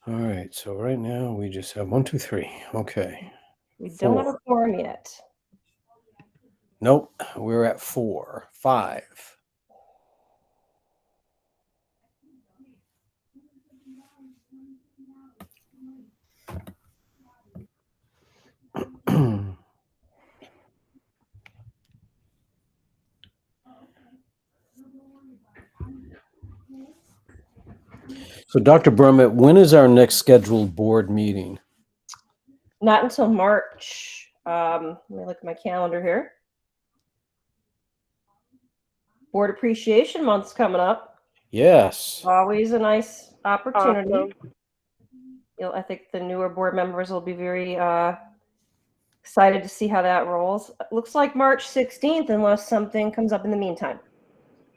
All right, so right now we just have 1, 2, 3. Okay. We don't have a quorum yet. Nope, we're at 4, 5. So, Dr. Brummett, when is our next scheduled board meeting? Not until March. Let me look at my calendar here. Board Appreciation Month's coming up. Yes. Always a nice opportunity. Awesome. I think the newer board members will be very excited to see how that rolls. It looks like March 16th, unless something comes up in the meantime.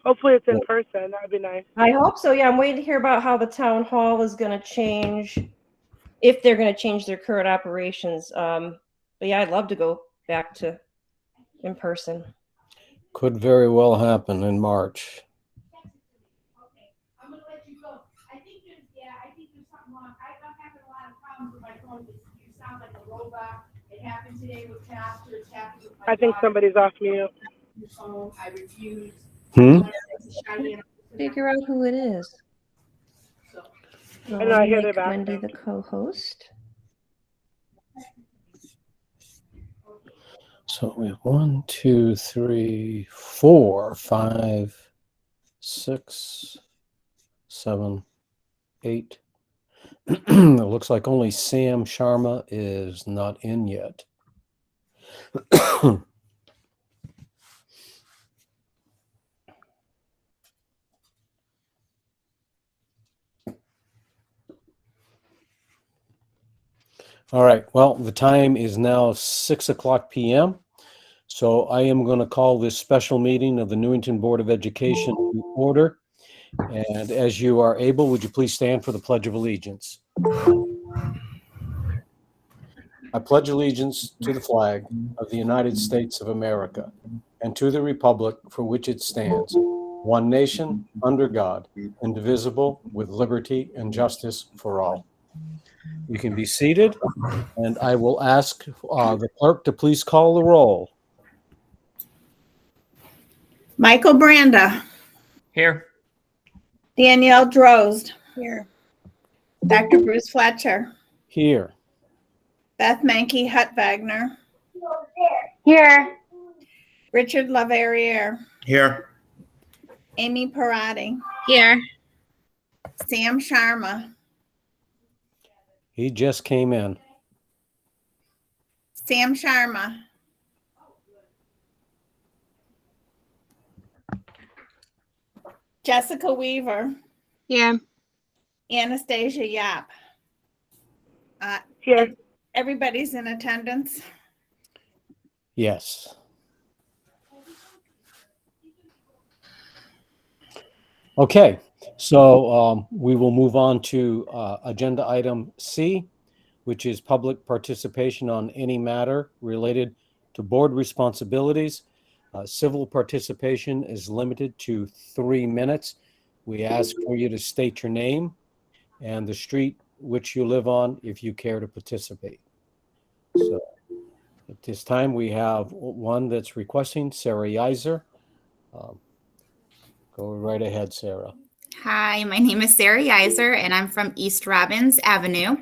Hopefully it's in person. That'd be nice. I hope so. Yeah, I'm waiting to hear about how the town hall is going to change, if they're going to change their current operations. But yeah, I'd love to go back to in person. Could very well happen in March. Okay, I'm gonna let you go. I think there's something wrong. I'm having a lot of problems with my phone. You sound like a robot. It happened today with Chapter. It's happened with my I think daughter. somebody's off mute. So I refuse. Figure out who it is. I know, I hear the Wendy background. the co-host. So we have 1, 2, 3, 4, 5, 6, 7, 8. It looks like only Sam Sharma is not in yet. All right, well, the time is now 6:00 p.m. So I am going to call this special meeting of the Newington Board of Education to order. And as you are able, would you please stand for the Pledge of Allegiance? I pledge allegiance to the flag of the United States of America and to the republic for which it stands, one nation, under God, indivisible, with liberty and justice for all. You can be seated, and I will ask the clerk to please call the roll. Michael Branda. Here. Danielle Drozd. Here. Dr. Bruce Fletcher. Here. Beth Mankey Hutt-Wagner. Here. Richard Laverriere. Here. Amy Parati. Here. Sam Sharma. He just came in. Sam Sharma. Jessica Weaver. Here. Anastasia Yap. Here. Everybody's in attendance. Yes. Okay, so we will move on to agenda item C, which is public participation on any matter related to board responsibilities. Civil participation is limited to 3 minutes. We ask for you to state your name and the street which you live on if you care to participate. So at this time, we have one that's requesting, Sarah Yiser. Go right ahead, Sarah. Hi, my name is Sarah Yiser, and I'm from East Robbins Avenue.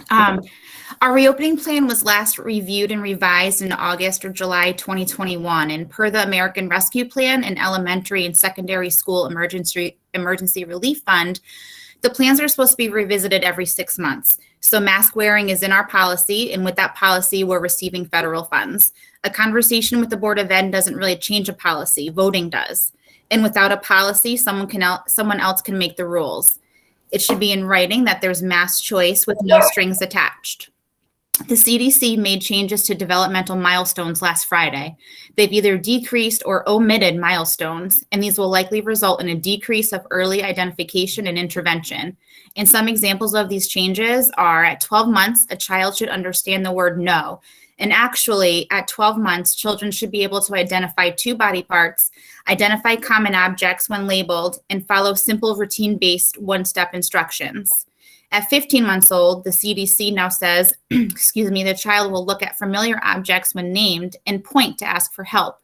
Our reopening plan was last reviewed and revised in August or July 2021, and per the American Rescue Plan and Elementary and Secondary School Emergency Relief Fund, the plans are supposed to be revisited every 6 months. So mask wearing is in our policy, and with that policy, we're receiving federal funds. A conversation with the Board of Ed doesn't really change a policy, voting does. And without a policy, someone else can make the rules. It should be in writing that there's mask choice with no strings attached. The CDC made changes to developmental milestones last Friday. They've either decreased or omitted milestones, and these will likely result in a decrease of early identification and intervention. And some examples of these changes are at 12 months, a child should understand the word no. And actually, at 12 months, children should be able to identify 2 body parts, identify common objects when labeled, and follow simple routine-based one-step instructions. At 15 months old, the CDC now says, the child will look at familiar objects when named and point to ask for help.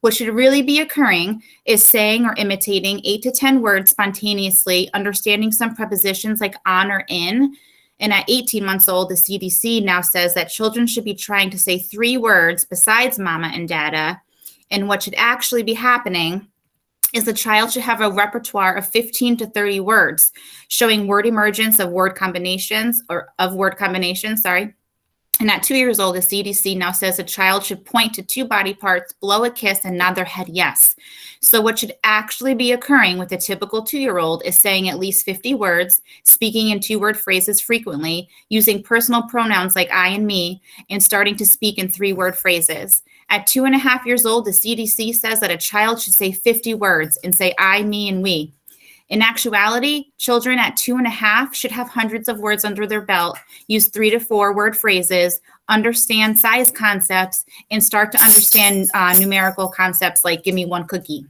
What should really be occurring is saying or imitating 8 to 10 words spontaneously, understanding some prepositions like on or in. And at 18 months old, the CDC now says that children should be trying to say 3 words besides mama and dada. And what should actually be happening is the child should have a repertoire of 15 to 30 words, showing word emergence of word combinations. And at 2 years old, the CDC now says a child should point to 2 body parts, blow a kiss, and nod their head yes. So what should actually be occurring with a typical 2-year-old is saying at least 50 words, speaking in 2-word phrases frequently, using personal pronouns like I and me, and starting to speak in 3-word phrases. At 2.5 years old, the CDC says that a child should say 50 words and say I, me, and we. In actuality, children at 2.5 should have hundreds of words under their belt, use 3 to 4 word phrases, understand size concepts, and start to understand numerical concepts like give me 1 cookie.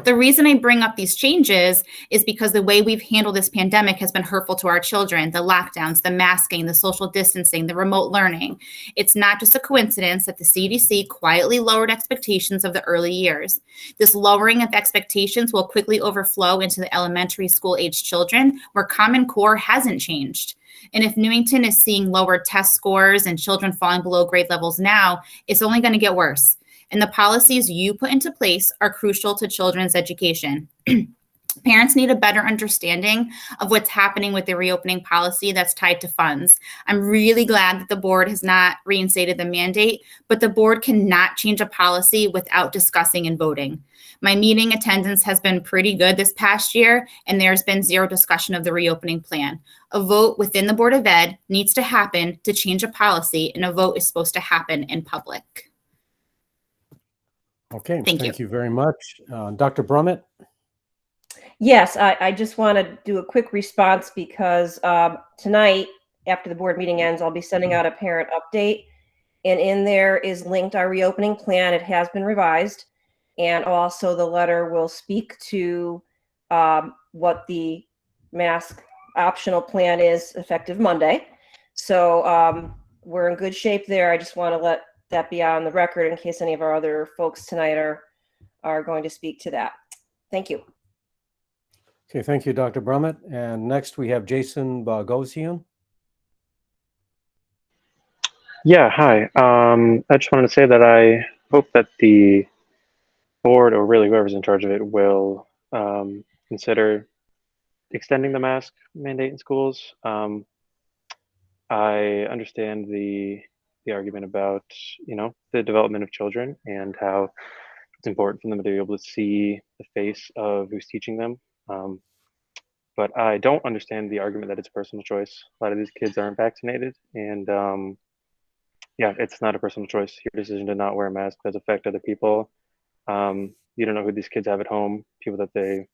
The reason I bring up these changes is because the way we've handled this pandemic has been hurtful to our children. The lockdowns, the masking, the social distancing, the remote learning. It's not just a coincidence that the CDC quietly lowered expectations of the early years. This lowering of expectations will quickly overflow into the elementary school age children where Common Core hasn't changed. And if Newington is seeing lower test scores and children falling below grade levels now, it's only going to get worse. And the policies you put into place are crucial to children's education. Parents need a better understanding of what's happening with the reopening policy that's tied to funds. I'm really glad that the board has not reinstated the mandate, but the board cannot change a policy without discussing and voting. My meeting attendance has been pretty good this past year, and there's been 0 discussion of the reopening plan. A vote within the Board of Ed needs to happen to change a policy, and a vote is supposed to happen in public. Okay, Thank thank you very much. Dr. Brummett? Yes, I just want to do a quick response because tonight, after the board meeting ends, I'll be sending out a parent update. And in there is linked our reopening plan. It has been revised. And also the letter will speak to what the mask optional plan is effective Monday. So we're in good shape there. I just want to let that be on the record in case any of our other folks tonight are going to speak to that. Thank you. Okay, thank you, Dr. Brummett. And next we have Jason Bogosian. Yeah, hi. I just wanted to say that I hope that the board, or really whoever's in charge of it, will consider extending the mask mandate in schools. I understand the argument about, the development of children and how it's important for them to be able to see the face of who's teaching them. But I don't understand the argument that it's personal choice. A lot of these kids aren't vaccinated, and yeah, it's not a personal choice. Your decision to not wear a mask does affect other people. You don't know who these kids have at home, people that they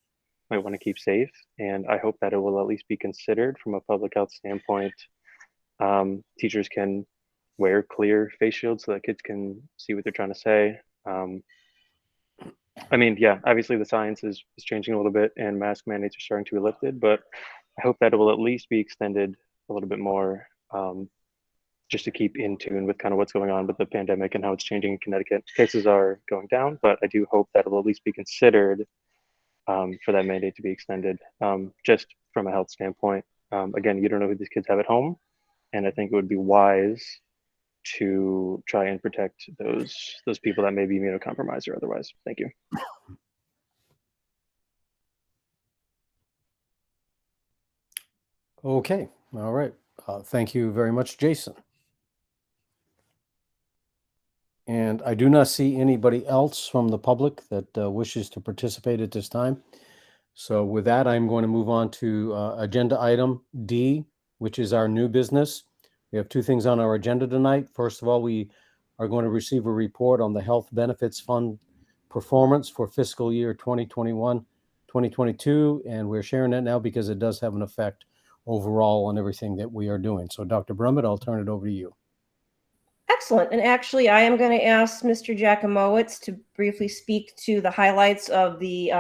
might want to keep safe. And I hope that it will at least be considered from a public health standpoint. Teachers can wear clear face shields so that kids can see what they're trying to say. I mean, yeah, obviously the science is changing a little bit and mask mandates are starting to be lifted, but I hope that it will at least be extended a little bit more, just to keep in tune with kind of what's going on with the pandemic and how it's changing in Connecticut. Cases are going down, but I do hope that it will at least be considered for that mandate to be extended, just from a health standpoint. Again, you don't know who these kids have at home, and I think it would be wise to try and protect those people that may be immunocompromised or otherwise. Thank you. Okay, all right. Thank you very much, Jason. And I do not see anybody else from the public that wishes to participate at this time. So with that, I'm going to move on to agenda item D, which is our new business. We have 2 things on our agenda tonight. First of all, we are going to receive a report on the Health Benefits Fund performance for fiscal year 2021, 2022, and we're sharing that now because it does have an effect overall on everything that we are doing. So Dr. Brummett, I'll turn it over to you. Excellent. And actually, I am going to ask Mr. Jacomowitz to briefly speak to the highlights of the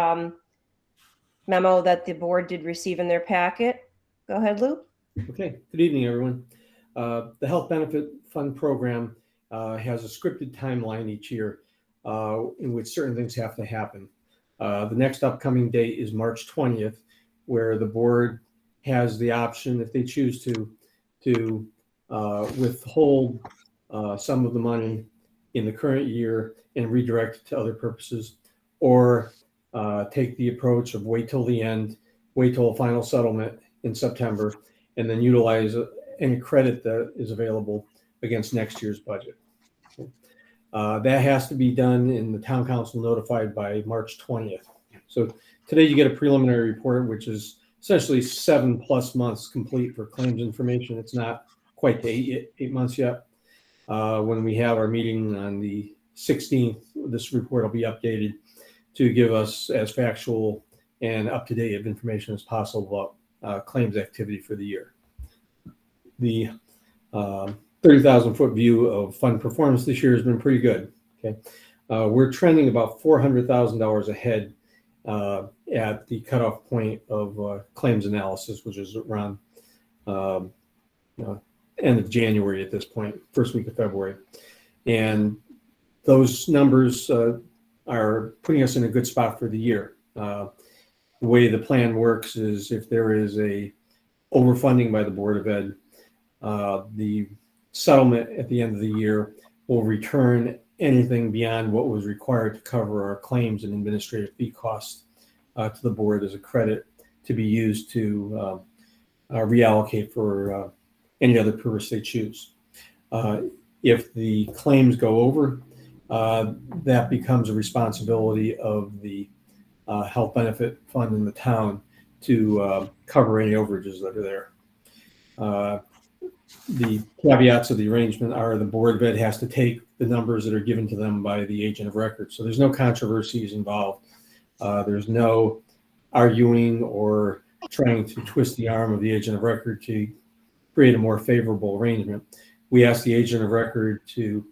memo that the board did receive in their packet. Go ahead, Lou. Okay, good evening, everyone. The Health Benefit Fund Program has a scripted timeline each year in which certain things have to happen. The next upcoming date is March 20th, where the board has the option, if they choose to withhold some of the money in the current year and redirect it to other purposes, or take the approach of wait till the end, wait till a final settlement in September, and then utilize any credit that is available against next year's budget. That has to be done and the town council notified by March 20th. So today you get a preliminary report, which is essentially 7+ months complete for claims information. It's not quite to eight months yet. When we have our meeting on the 16th, this report will be updated to give us as factual and up-to-date information as possible about claims activity for the year. The 30,000-foot view of fund performance this year has been pretty good. Okay, we're trending about $400,000 ahead at the cutoff point of claims analysis, which is around end of January at this point, first week of February. And those numbers are putting us in a good spot for the year. The way the plan works is if there is a overfunding by the Board of Ed, the settlement at the end of the year will return anything beyond what was required to cover our claims and administrative fee costs to the board as a credit to be used to reallocate for any other purpose they choose. If the claims go over, that becomes a responsibility of the health benefit fund in the town to cover any overages that are there. The caveats of the arrangement are the Board of Ed has to take the numbers that are given to them by the agent of record. So there's no controversies involved. There's no arguing or trying to twist the arm of the agent of record to create a more favorable arrangement. We ask the agent of record to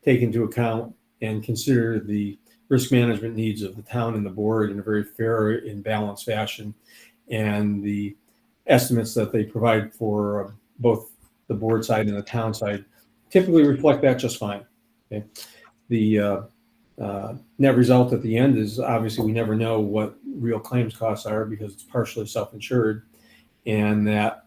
take into account and consider the risk management needs of the town and the board in a very fair and balanced fashion. And the estimates that they provide for both the board side and the town side typically reflect that just fine. Okay. The net result at the end is obviously we never know what real claims costs are because it's partially self-insured, and that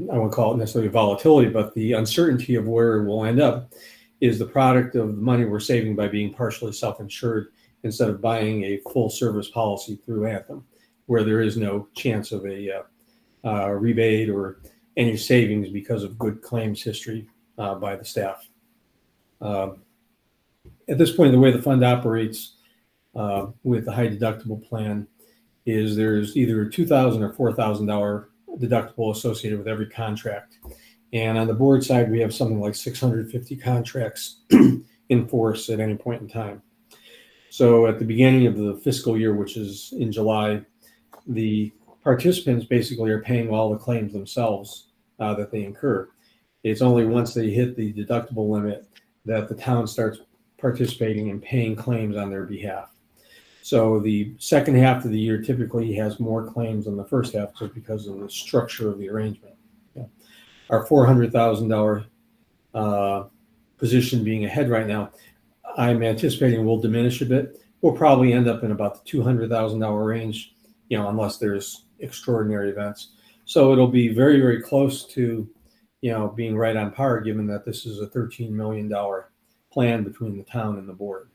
I won't call it necessarily volatility, but the uncertainty of where we'll end up is the product of the money we're saving by being partially self-insured instead of buying a full service policy through Anthem, where there is no chance of a rebate or any savings because of good claims history by the staff. At this point, the way the fund operates with the high deductible plan is there's either a $2,000 or $4,000 deductible associated with every contract. And on the board side, we have something like 650 contracts in force at any point in time. So at the beginning of the fiscal year, which is in July, the participants basically are paying all the claims themselves that they incur. It's only once they hit the deductible limit that the town starts participating and paying claims on their behalf. So the second half of the year typically has more claims than the first half just because of the structure of the arrangement. Yeah. Our $400,000 position being ahead right now, I'm anticipating will diminish a bit. We'll probably end up in about the $200,000 range, unless there's extraordinary events. So it'll be very, very close to, being right on par, given that this is a $13 million plan between the town and the board.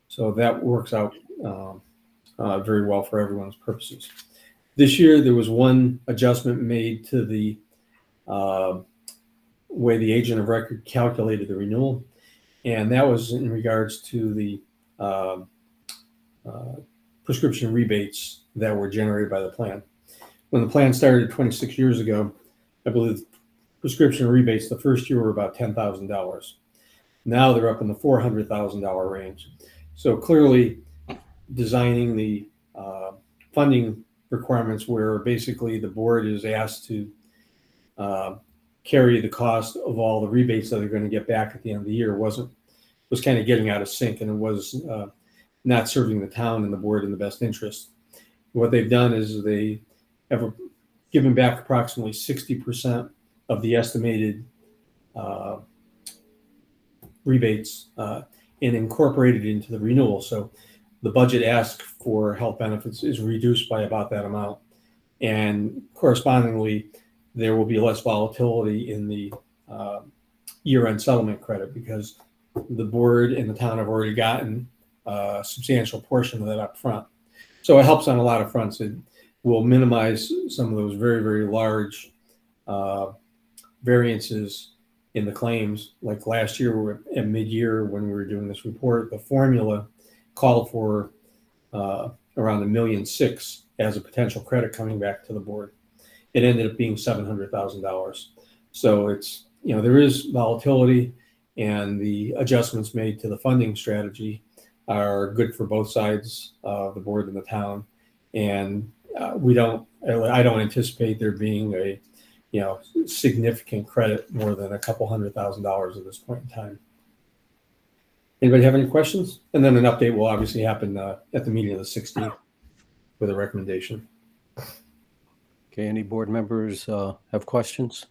So that works out very well for everyone's purposes. This year, there was one adjustment made to the way the agent of record calculated the renewal, and that was in regards to the prescription rebates that were generated by the plan. When the plan started 26 years ago, I believe prescription rebates the first year were about $10,000. Now they're up in the $400,000 range. So clearly designing the funding requirements where basically the board is asked to carry the cost of all the rebates that they're going to get back at the end of the year was kind of getting out of sync, and it was not serving the town and the board in the best interest. What they've done is they have given back approximately 60% of the estimated rebates and incorporated into the renewal. So the budget ask for health benefits is reduced by about that amount. And correspondingly, there will be less volatility in the year-end settlement credit because the board and the town have already gotten a substantial portion of that up front. So it helps on a lot of fronts. It will minimize some of those very, very large variances in the claims. Like last year at mid-year when we were doing this report, the formula called for around $1.6 million as a potential credit coming back to the board. It ended up being $700,000. So it's, there is volatility, and the adjustments made to the funding strategy are good for both sides of the board and the town. And I don't anticipate there being a significant credit more than a couple $100,000 at this point in time. Anybody have any questions? And then an update will obviously happen at the meeting of the 16th with a recommendation. Okay, any board members have questions?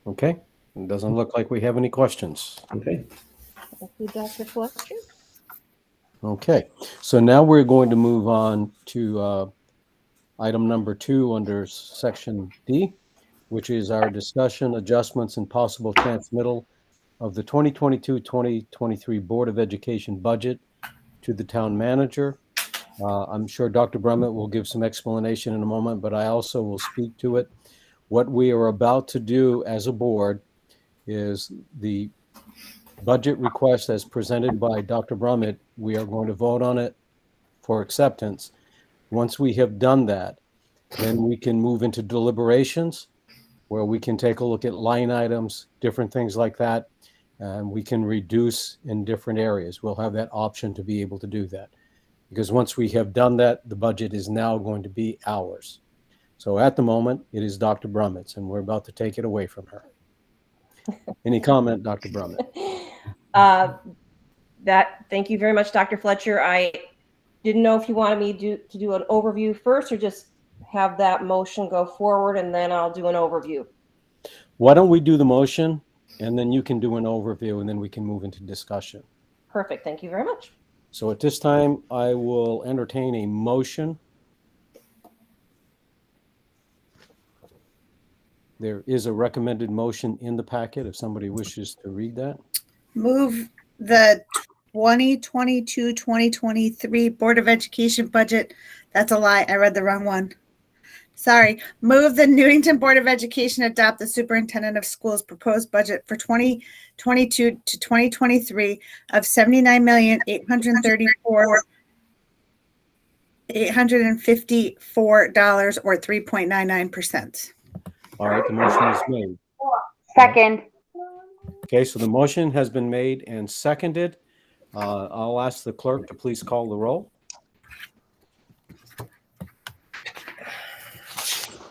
Okay, it doesn't look like we have any questions. Okay. Thank you, Dr. Fletcher. Okay, so now we're going to move on to item number 2 under section D, which is our discussion, adjustments, and possible transmittal of the 2022-2023 Board of Education budget to the town manager. I'm sure Dr. Brummett will give some explanation in a moment, but I also will speak to it. What we are about to do as a board is the budget request as presented by Dr. Brummett. We are going to vote on it for acceptance. Once we have done that, then we can move into deliberations where we can take a look at line items, different things like that, and we can reduce in different areas. We'll have that option to be able to do that. Because once we have done that, the budget is now going to be ours. So at the moment, it is Dr. Brummett's, and we're about to take it away from her. Any comment, Dr. Brummett? Thank you very much, Dr. Fletcher. I didn't know if you wanted me to do an overview first or just have that motion go forward and then I'll do an overview. Why don't we do the motion and then you can do an overview and then we can move into discussion. Perfect. Thank you very much. So at this time, I will entertain a motion. There is a recommended motion in the packet if somebody wishes to read that. Move the 2022-2023 Board of Education budget. That's a lie. I read the wrong one. Sorry. Move the Newington Board of Education adopt the Superintendent of Schools proposed budget for 2022 to 2023 of $79,834 or 3.99%. All right, the motion is made. Second. Okay, so the motion has been made and seconded. I'll ask the clerk to please call the roll.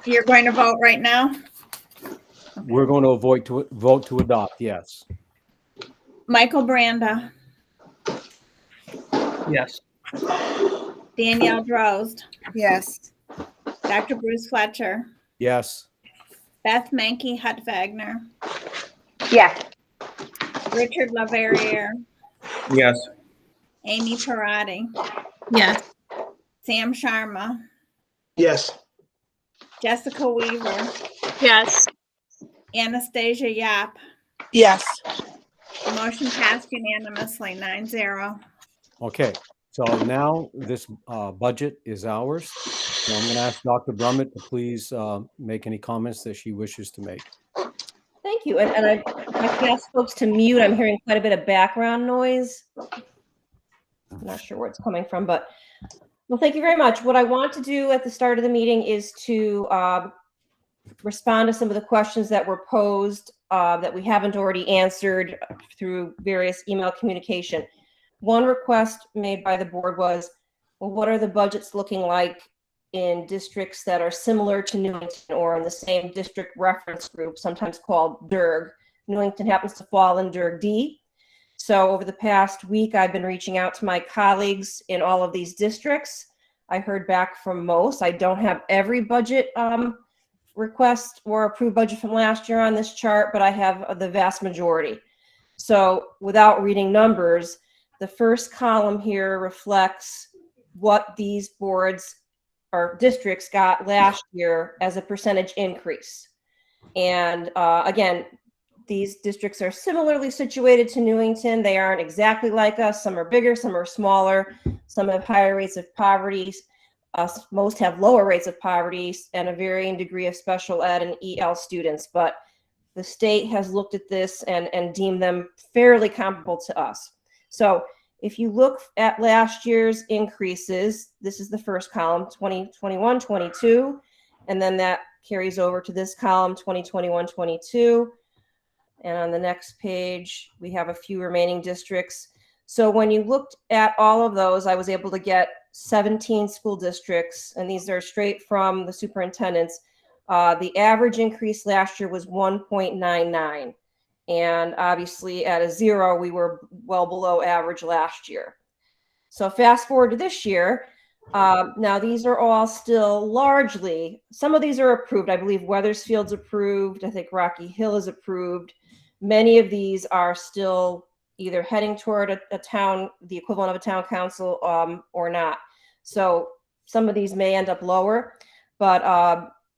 You're going to vote right now? We're going to vote to adopt, yes. Michael Branda, Yes. Danielle Drozd, Yes. Dr. Bruce Fletcher, Yes. Beth Mankey Hutwagner, Yes. Richard Laverriere, Yes. Amy Parati, Yes. Sam Sharma, Yes. Jessica Weaver, Yes. Anastasia Yap. Yes. The motion passed unanimously, 9-0. Okay, so now this budget is ours. So I'm going to ask Dr. Brummett to please make any comments that she wishes to make. Thank you. And I can ask folks to mute. I'm hearing quite a bit of background noise. I'm not sure where it's coming from, but well, thank you very much. What I want to do at the start of the meeting is to respond to some of the questions that were posed that we haven't already answered through various email communication. One request made by the board was, well, what are the budgets looking like in districts that are similar to Newington or in the same district reference group, sometimes called DIRG. Newington happens to fall in DIRG D. So over the past week, I've been reaching out to my colleagues in all of these districts. I heard back from most. I don't have every budget request or approved budget from last year on this chart, but I have the vast majority. So without reading numbers, the first column here reflects what these boards or districts got last year as a percentage increase. And again, these districts are similarly situated to Newington. They aren't exactly like us. Some are bigger, some are smaller, some have higher rates of poverty. Most have lower rates of poverty and a varying degree of special ed and EL students. But the state has looked at this and deemed them fairly comparable to us. So if you look at last year's increases, this is the first column, 2021, 22, and then that carries over to this column, 2021, 22. And on the next page, we have a few remaining districts. So when you looked at all of those, I was able to get 17 school districts, and these are straight from the superintendents. The average increase last year was 1.99. And obviously at a 0, we were well below average last year. So fast forward to this year. Now these are all still largely, some of these are approved. I believe Weathersfield's approved. I think Rocky Hill is approved. Many of these are still either heading toward a town, the equivalent of a town council, or not. So some of these may end up lower, but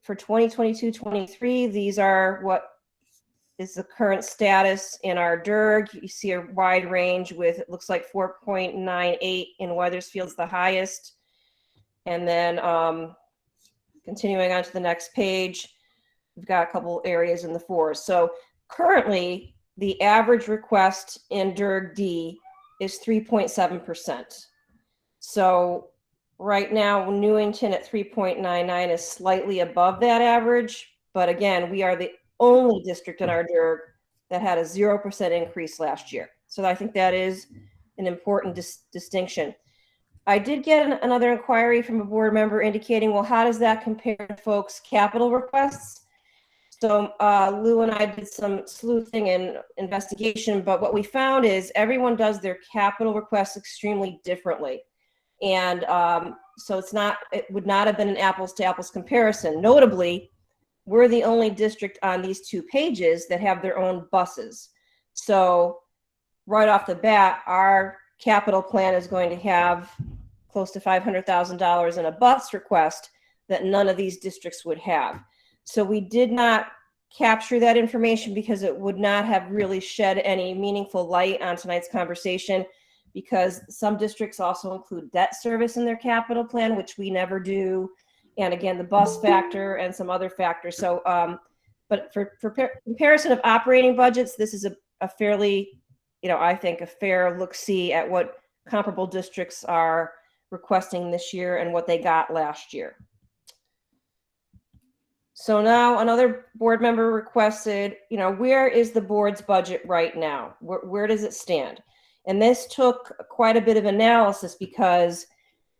for 2022-23, these are what is the current status in our DIRG. You see a wide range with, it looks like 4.98 in Weathersfield's the highest. And then continuing on to the next page, we've got a couple areas in the 4s. So currently, the average request in DIRG D is 3.7%. So right now, Newington at 3.99 is slightly above that average. But again, we are the only district in our DIRG that had a 0% increase last year. So I think that is an important distinction. I did get another inquiry from a board member indicating, well, how does that compare to folks' capital requests? So Lou and I did some sleuthing and investigation, but what we found is everyone does their capital requests extremely differently. And so it would not have been an apples to apples comparison. Notably, we're the only district on these 2 pages that have their own buses. So right off the bat, our capital plan is going to have close to $500,000 in a bus request that none of these districts would have. So we did not capture that information because it would not have really shed any meaningful light on tonight's conversation, because some districts also include debt service in their capital plan, which we never do. And again, the bus factor and some other factors. So, but for comparison of operating budgets, this is a fairly, I think a fair look-see at what comparable districts are requesting this year and what they got last year. So now another board member requested, where is the board's budget right now? Where does it stand? And this took quite a bit of analysis because,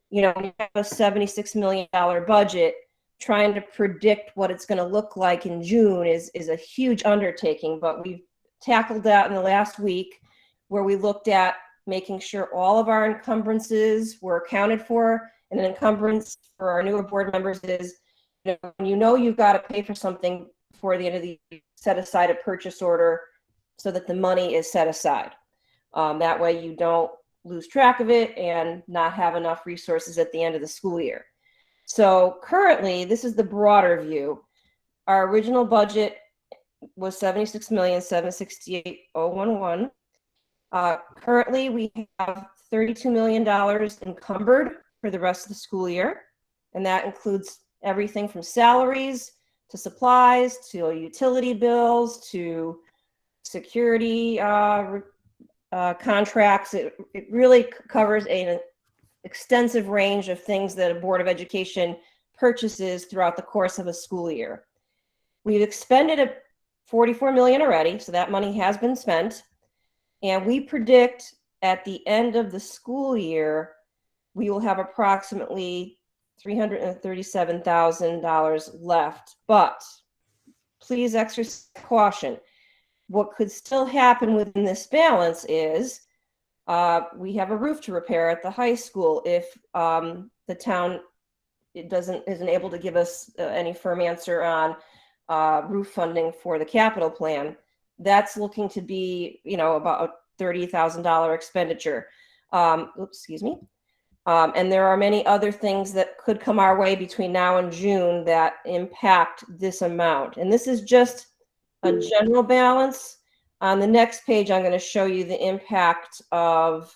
we have a $76 million budget. Trying to predict what it's going to look like in June is a huge undertaking, but we've tackled that in the last week, where we looked at making sure all of our encumbrances were accounted for. And an encumbrance for our newer board members is, you've got to pay for something before the end of the year, set aside a purchase order so that the money is set aside. That way you don't lose track of it and not have enough resources at the end of the school year. So currently, this is the broader view. Our original budget was $76,768,011. Currently, we have $32 million encumbered for the rest of the school year, and that includes everything from salaries to supplies to utility bills to security contracts. It really covers an extensive range of things that a Board of Education purchases throughout the course of a school year. We've expended $44 million already, so that money has been spent. And we predict at the end of the school year, we will have approximately $337,000 left, but please exercise caution. What could still happen within this balance is we have a roof to repair at the high school if the town isn't able to give us any firm answer on roof funding for the capital plan. That's looking to be, about a $30,000 expenditure. Excuse me. And there are many other things that could come our way between now and June that impact this amount. And this is just a general balance. On the next page, I'm going to show you the impact of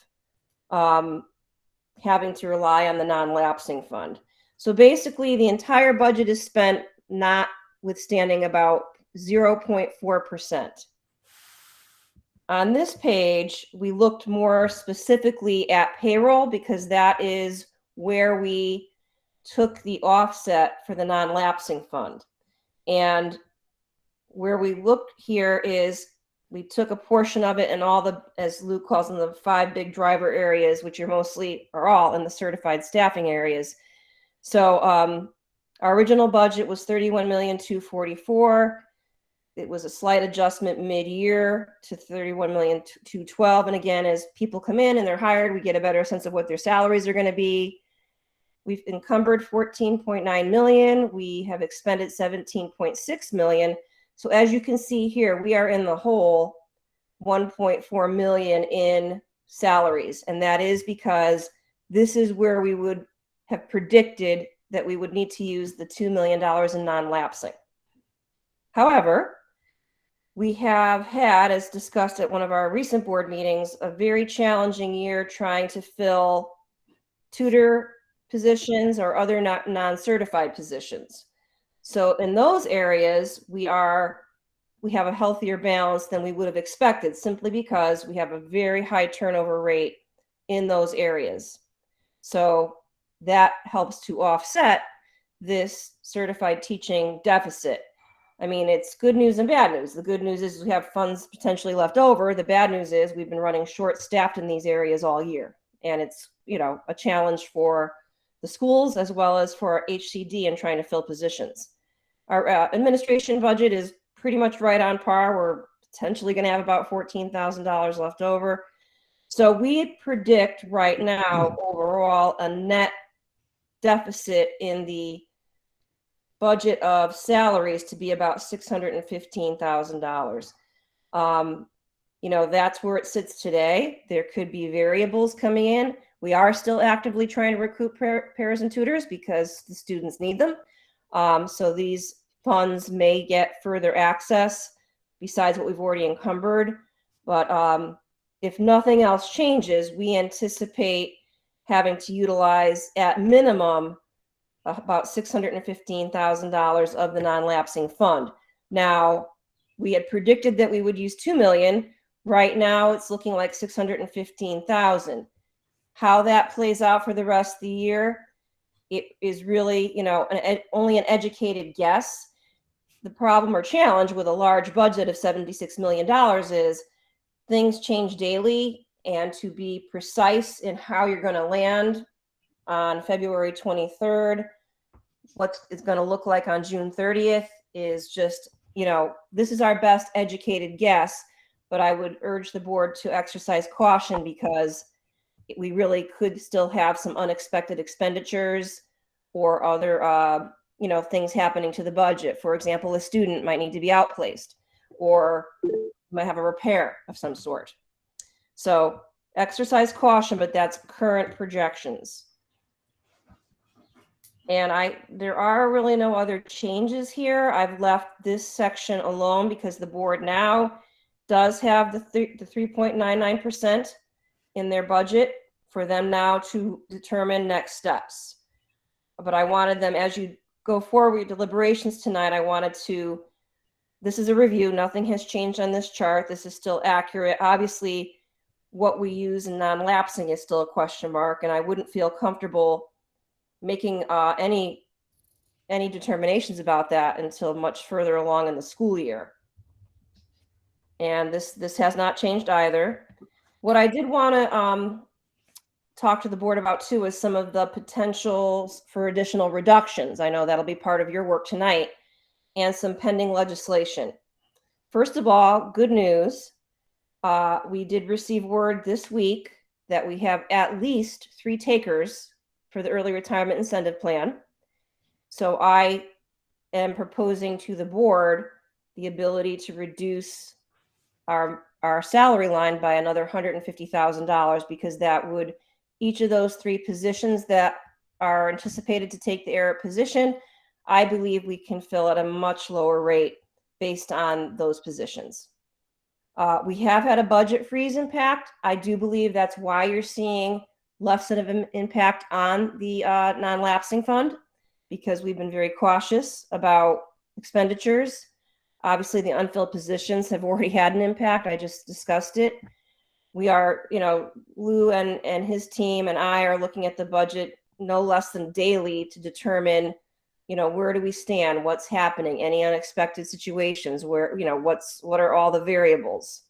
having to rely on the non-lapsing fund. So basically, the entire budget is spent, notwithstanding about 0.4%. On this page, we looked more specifically at payroll because that is where we took the offset for the non-lapsing fund. And where we looked here is we took a portion of it and all the, as Luke calls them, the 5 big driver areas, which are all in the certified staffing areas. So our original budget was $31,244,000. It was a slight adjustment mid-year to $31,212,000. And again, as people come in and they're hired, we get a better sense of what their salaries are going to be. We've encumbered $14.9 million. We have expended $17.6 million. So as you can see here, we are in the hole $1.4 million in salaries. And that is because this is where we would have predicted that we would need to use the $2 million in non-lapsing. However, we have had, as discussed at one of our recent board meetings, a very challenging year trying to fill tutor positions or other non-certified positions. So in those areas, we have a healthier balance than we would have expected, simply because we have a very high turnover rate in those areas. So that helps to offset this certified teaching deficit. I mean, it's good news and bad news. The good news is we have funds potentially left over. The bad news is we've been running short-staffed in these areas all year. And it's, a challenge for the schools as well as for our HCD in trying to fill positions. Our administration budget is pretty much right on par. We're potentially going to have about $14,000 left over. So we predict right now overall a net deficit in the budget of salaries to be about $615,000. That's where it sits today. There could be variables coming in. We are still actively trying to recruit pairs and tutors because the students need them. So these funds may get further access besides what we've already encumbered. But if nothing else changes, we anticipate having to utilize at minimum about $615,000 of the non-lapsing fund. Now, we had predicted that we would use $2 million. Right now, it's looking like $615,000. How that plays out for the rest of the year, it is really, only an educated guess. The problem or challenge with a large budget of $76 million is things change daily, and to be precise in how you're going to land on February 23rd, what it's going to look like on June 30th is just, this is our best educated guess, but I would urge the board to exercise caution because we really could still have some unexpected expenditures or other, things happening to the budget. For example, a student might need to be outplaced or might have a repair of some sort. So exercise caution, but that's current projections. And there are really no other changes here. I've left this section alone because the board now does have the 3.99% in their budget for them now to determine next steps. But I wanted them, as you go forward with deliberations tonight, this is a review. Nothing has changed on this chart. This is still accurate. Obviously, what we use in non-lapsing is still a question mark, and I wouldn't feel comfortable making any determinations about that until much further along in the school year. And this has not changed either. What I did want to talk to the board about too is some of the potentials for additional reductions. I know that'll be part of your work tonight, and some pending legislation. First of all, good news. We did receive word this week that we have at least 3 takers for the early retirement incentive plan. So I am proposing to the board the ability to reduce our salary line by another $150,000, because that would, each of those 3 positions that are anticipated to take the ARIT position, I believe we can fill at a much lower rate based on those positions. We have had a budget freeze impact. I do believe that's why you're seeing less of an impact on the non-lapsing fund, because we've been very cautious about expenditures. Obviously, the unfilled positions have already had an impact. I just discussed it. We are, Lou and his team and I are looking at the budget no less than daily to determine, where do we stand? What's happening? Any unexpected situations? Where, what are all the variables?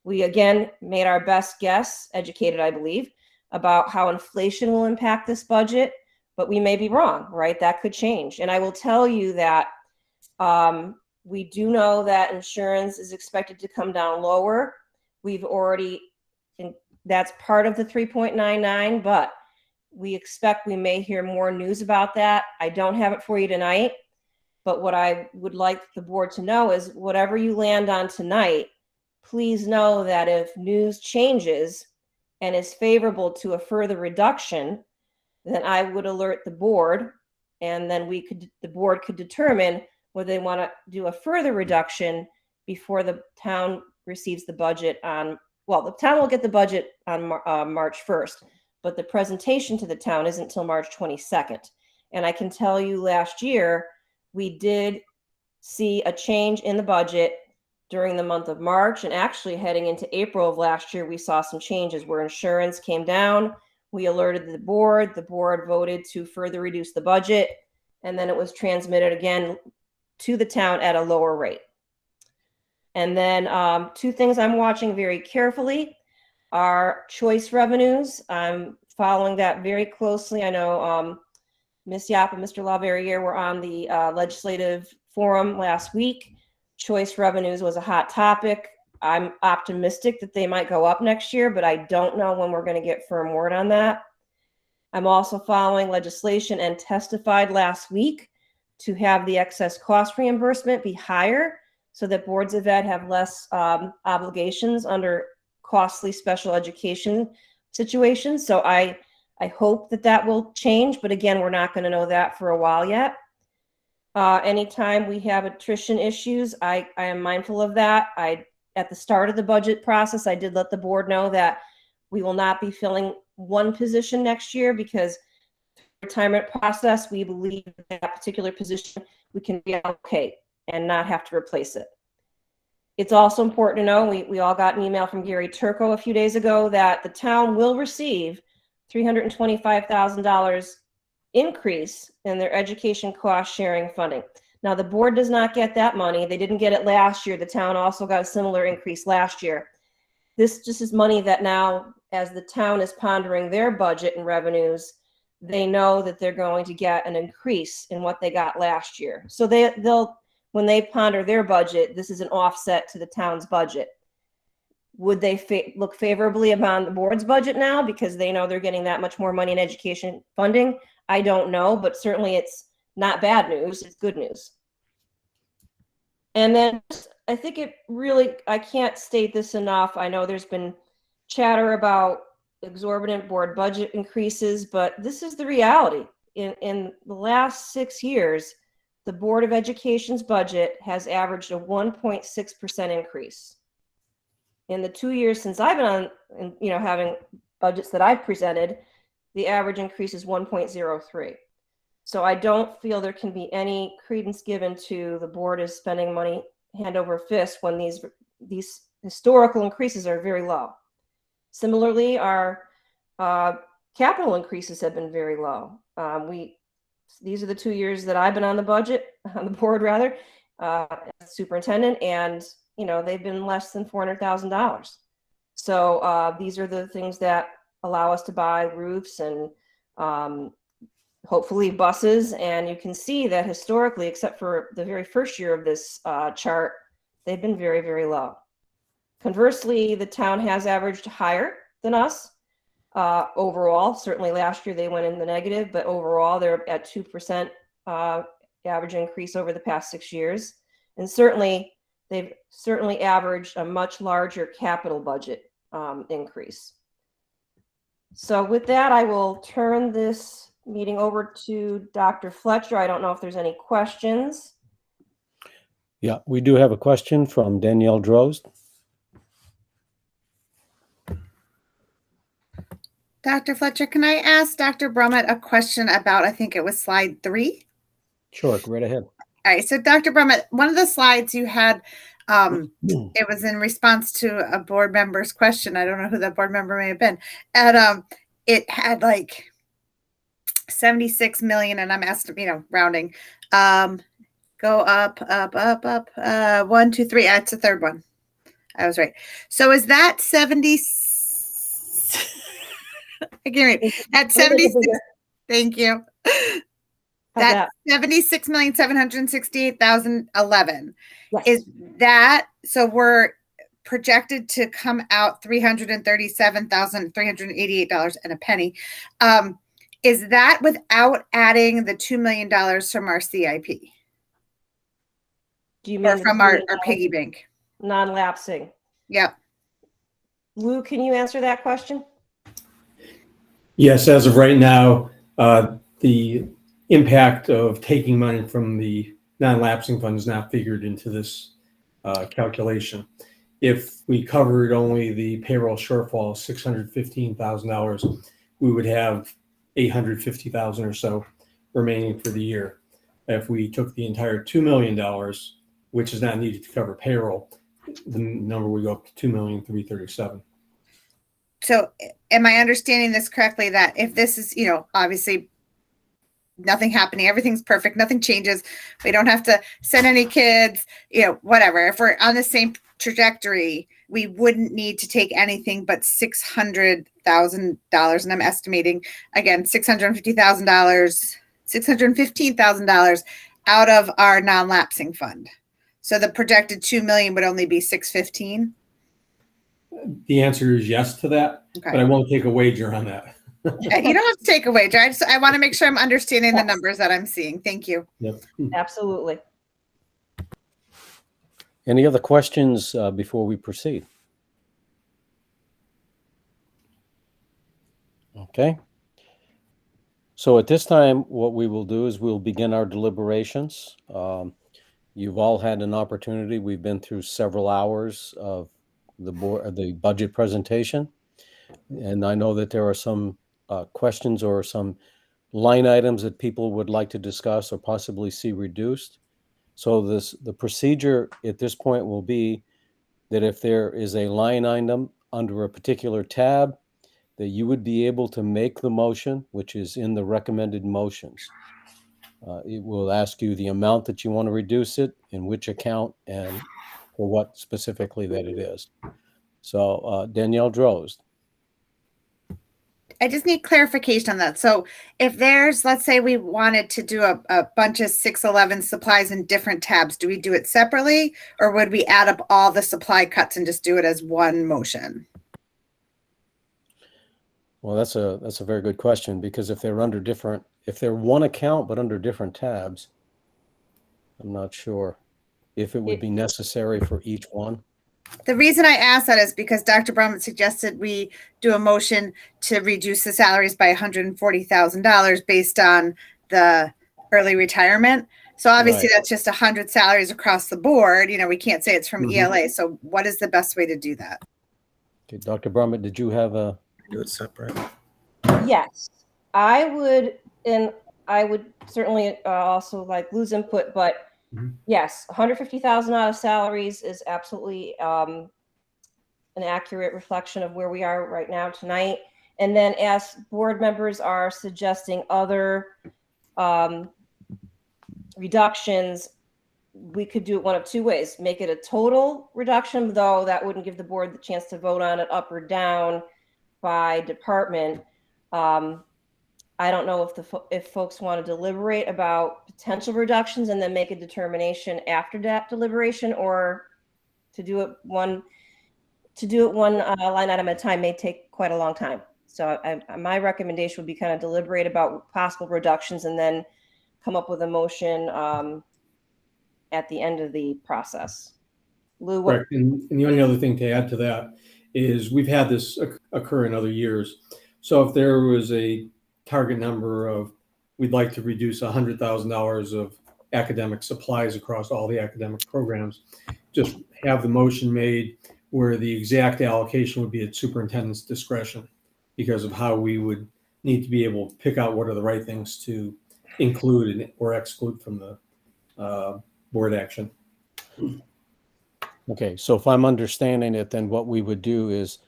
We again made our best guess, educated, I believe, about how inflation will impact this budget, but we may be wrong, right? That could change. And I will tell you that we do know that insurance is expected to come down lower. We've already, that's part of the 3.99, but we expect we may hear more news about that. I don't have it for you tonight, but what I would like the board to know is whatever you land on tonight, please know that if news changes and is favorable to a further reduction, then I would alert the board, and then the board could determine whether they want to do a further reduction before the town receives the budget the town will get the budget on March 1st, but the presentation to the town isn't until March 22nd. And I can tell you last year, we did see a change in the budget during the month of March, and actually heading into April of last year, we saw some changes where insurance came down. We alerted the board voted to further reduce the budget, and then it was transmitted again to the town at a lower rate. And then 2 things I'm watching very carefully are choice revenues. I'm following that very closely. I know Ms. Yap and Mr. LaVerriere were on the legislative forum last week. Choice revenues was a hot topic. I'm optimistic that they might go up next year, but I don't know when we're going to get firm word on that. I'm also following legislation and testified last week to have the excess cost reimbursement be higher so that boards of ed have less obligations under costly special education situations. So I hope that will change, but again, we're not going to know that for a while yet. Anytime we have attrition issues, I am mindful of that. At the start of the budget process, I did let the board know that we will not be filling one position next year, because retirement process, we believe that particular position we can reallocate and not have to replace it. It's also important to know, we all got an email from Gary Turco a few days ago that the town will receive $325,000 increase in their education cost sharing funding. Now, the board does not get that money. They didn't get it last year. The town also got a similar increase last year. This just is money that now, as the town is pondering their budget and revenues, they know that they're going to get an increase in what they got last year. So they'll, when they ponder their budget, this is an offset to the town's budget. Would they look favorably upon the board's budget now because they know they're getting that much more money in education funding? I don't know, but certainly it's not bad news. It's good news. And then I think it really, I can't state this enough. I know there's been chatter about exorbitant board budget increases, but this is the reality. In the last 6 years, the Board of Education's budget has averaged a 1.6% increase. In the 2 years since I've been on, having budgets that I've presented, the average increase is 1.03. So I don't feel there can be any credence given to the board is spending money hand over fist when these historical increases are very low. Similarly, our capital increases have been very low. These are the 2 years that I've been on the board rather, as superintendent, and they've been less than $400,000. So these are the things that allow us to buy roofs and hopefully buses. And you can see that historically, except for the very first year of this chart, they've been very, very low. Conversely, the town has averaged higher than us overall. Certainly last year they went in the negative, but overall they're at 2% average increase over the past 6 years. And certainly they've averaged a much larger capital budget increase. So with that, I will turn this meeting over to Dr. Fletcher. I don't know if there's any questions. Yeah, we do have a question from Danielle Drozd. Dr. Fletcher, can I ask Dr. Brummett a question about, I think it was slide 3? Sure, go right ahead. All right. So Dr. Brummett, one of the slides you had, it was in response to a board member's question. I don't know who that board member may have been. And it had like 76 million, and I'm estimating, rounding. Go up, 1, 2, 3. It's the third one. I was right. So is that 70? I can't read. That's 76. Thank you. That's 76,768,011. Yes. Is that, so we're projected to come out $337,388 and a penny. Is that without adding the $2 million from our CIP? Do you mean or from our piggy bank? Non-lapsing. Yep. Lou, can you answer that question? Yes, as of right now, the impact of taking money from the non-lapsing fund is not figured into this calculation. If we covered only the payroll shortfall of $615,000, we would have $850,000 or so remaining for the year. If we took the entire $2 million, which is not needed to cover payroll, the number would go up to $2,337,000. So am I understanding this correctly, that if this is, obviously nothing happening, everything's perfect, nothing changes, we don't have to send any kids, whatever. If we're on the same trajectory, we wouldn't need to take anything but $600,000, and I'm estimating, again, $615,000 out of our non-lapsing fund. So the projected $2 million would only be $615,000. The answer is yes to that, Okay. but I won't take a wager on that. You don't have to take a wager. I want to make sure I'm understanding the numbers that I'm seeing. Thank you. Yep. Absolutely. Any other questions before we proceed? Okay. So at this time, what we will do is we'll begin our deliberations. You've all had an opportunity. We've been through several hours of the budget presentation, and I know that there are some questions or some line items that people would like to discuss or possibly see reduced. So the procedure at this point will be that if there is a line item under a particular tab, that you would be able to make the motion, which is in the recommended motions. It will ask you the amount that you want to reduce it, in which account, and for what specifically that it is. So Danielle Drozd. I just need clarification on that. So if there's, let's say we wanted to do a bunch of 611 supplies in different tabs, do we do it separately, or would we add up all the supply cuts and just do it as one motion? Well, that's a very good question, because if they're one account but under different tabs, I'm not sure if it would be necessary for each one. The reason I asked that is because Dr. Brummett suggested we do a motion to reduce the salaries by $140,000 based on the early retirement. So obviously That's just 100 salaries across the board. We can't say it's from ELA. So what is the best way to do that? Okay, Dr. Brummett, did you have a... Do it separate. Yes, I would certainly also like Lou's input, but yes, $150,000 out of salaries is absolutely an accurate reflection of where we are right now tonight. And then as board members are suggesting other reductions, we could do it one of two ways. Make it a total reduction, though that wouldn't give the board the chance to vote on it up or down. by department. I don't know if folks want to deliberate about potential reductions and then make a determination after that deliberation, or to do it one line item at a time may take quite a long time. So my recommendation would be kind of deliberate about possible reductions and then come up with a motion at the end of the process. Lou, what? Correct. And the only other thing to add to that is we've had this occur in other years. So if there was a target number of, we'd like to reduce $100,000 of academic supplies across all the academic programs, just have the motion made where the exact allocation would be at superintendent's discretion because of how we would need to be able to pick out what are the right things to include or exclude from the board action. Okay, so if I'm understanding it, then what we would do is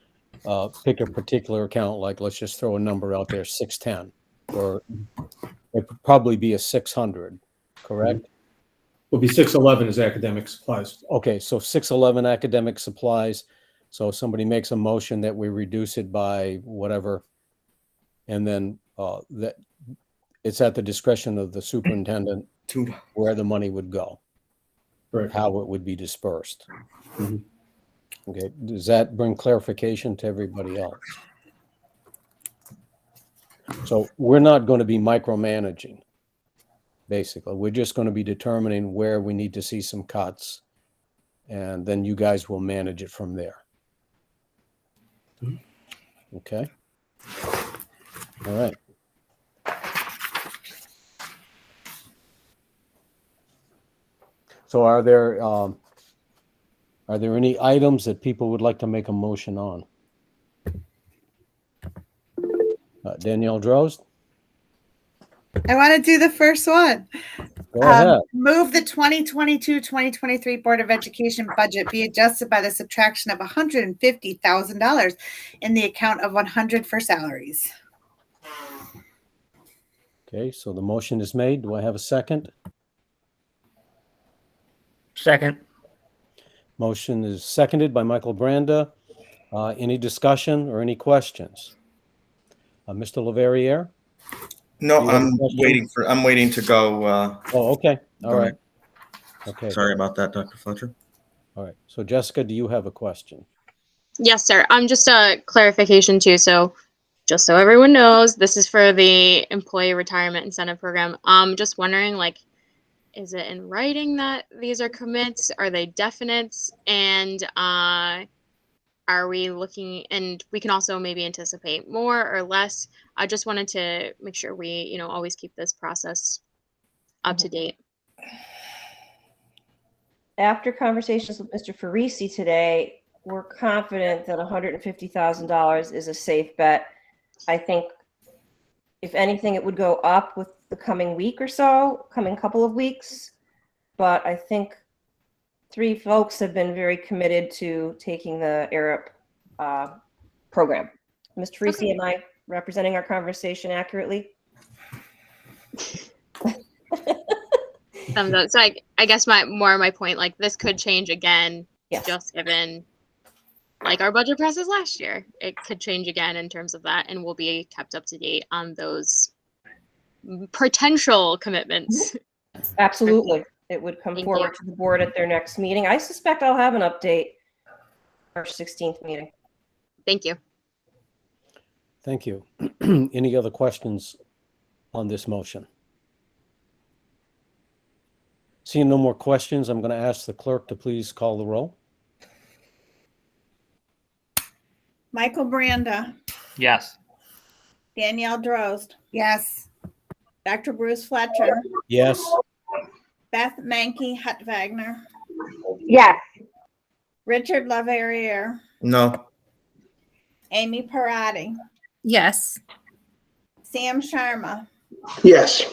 pick a particular account, like let's just throw a number out there, 610, or it would probably be a 600, correct? Will be 611 is academic supplies. Okay, so 611 academic supplies. So somebody makes a motion that we reduce it by whatever, and then that it's at the discretion of the superintendent where the money would go, Correct. how it would be dispersed. Mm-hmm. Okay, does that bring clarification to everybody else? So we're not going to be micromanaging, basically. We're just going to be determining where we need to see some cuts, and then you guys will manage it from there. Okay. All right. So are there any items that people would like to make a motion on? Danielle Drost? I want to do the first one. Go ahead. Move the 2022-2023 Board of Education budget be adjusted by the subtraction of $150,000 in the account of 100 for salaries. Okay, so the motion is made. Do I have a second? Second. Motion is seconded by Michael Branda. Any discussion or any questions? Mr. Leverrier? No, You have a I'm question? waiting to go. Oh, okay. All Go right. ahead. Okay. Sorry about that, Dr. Fletcher. All right. So Jessica, do you have a question? Yes, sir. Just a clarification too. So just so everyone knows, this is for the Employee Retirement Incentive Program. Just wondering, like, is it in writing that these are commits? Are they definites? And are we looking, and we can also maybe anticipate more or less. I just wanted to make sure we, always keep this process up to date. After conversations with Mr. Farisi today, we're confident that $150,000 is a safe bet. I think if anything, it would go up with the coming week or so, coming couple of weeks. But I think 3 folks have been very committed to taking the ARIP program. Mr. Farisi, Okay. am I representing our conversation accurately? So I guess my point, like, this could change again, Yes. just given like our budget process last year. It could change again in terms of that, and we'll be kept up to date on those potential commitments. Absolutely. It would come Thank forward to the board at their next meeting. I suspect I'll have an update our 16th meeting. Thank you. Thank you. Any other questions on this motion? Seeing no more questions, I'm going to ask the clerk to please call the roll. Michael Branda, Yes. Danielle Drost. Yes. Dr. Bruce Fletcher, Yes. Beth Mankey Hutt-Wagner, Yes. Richard Leverrier, No. Amy Parati, Yes. Sam Sharma, Yes.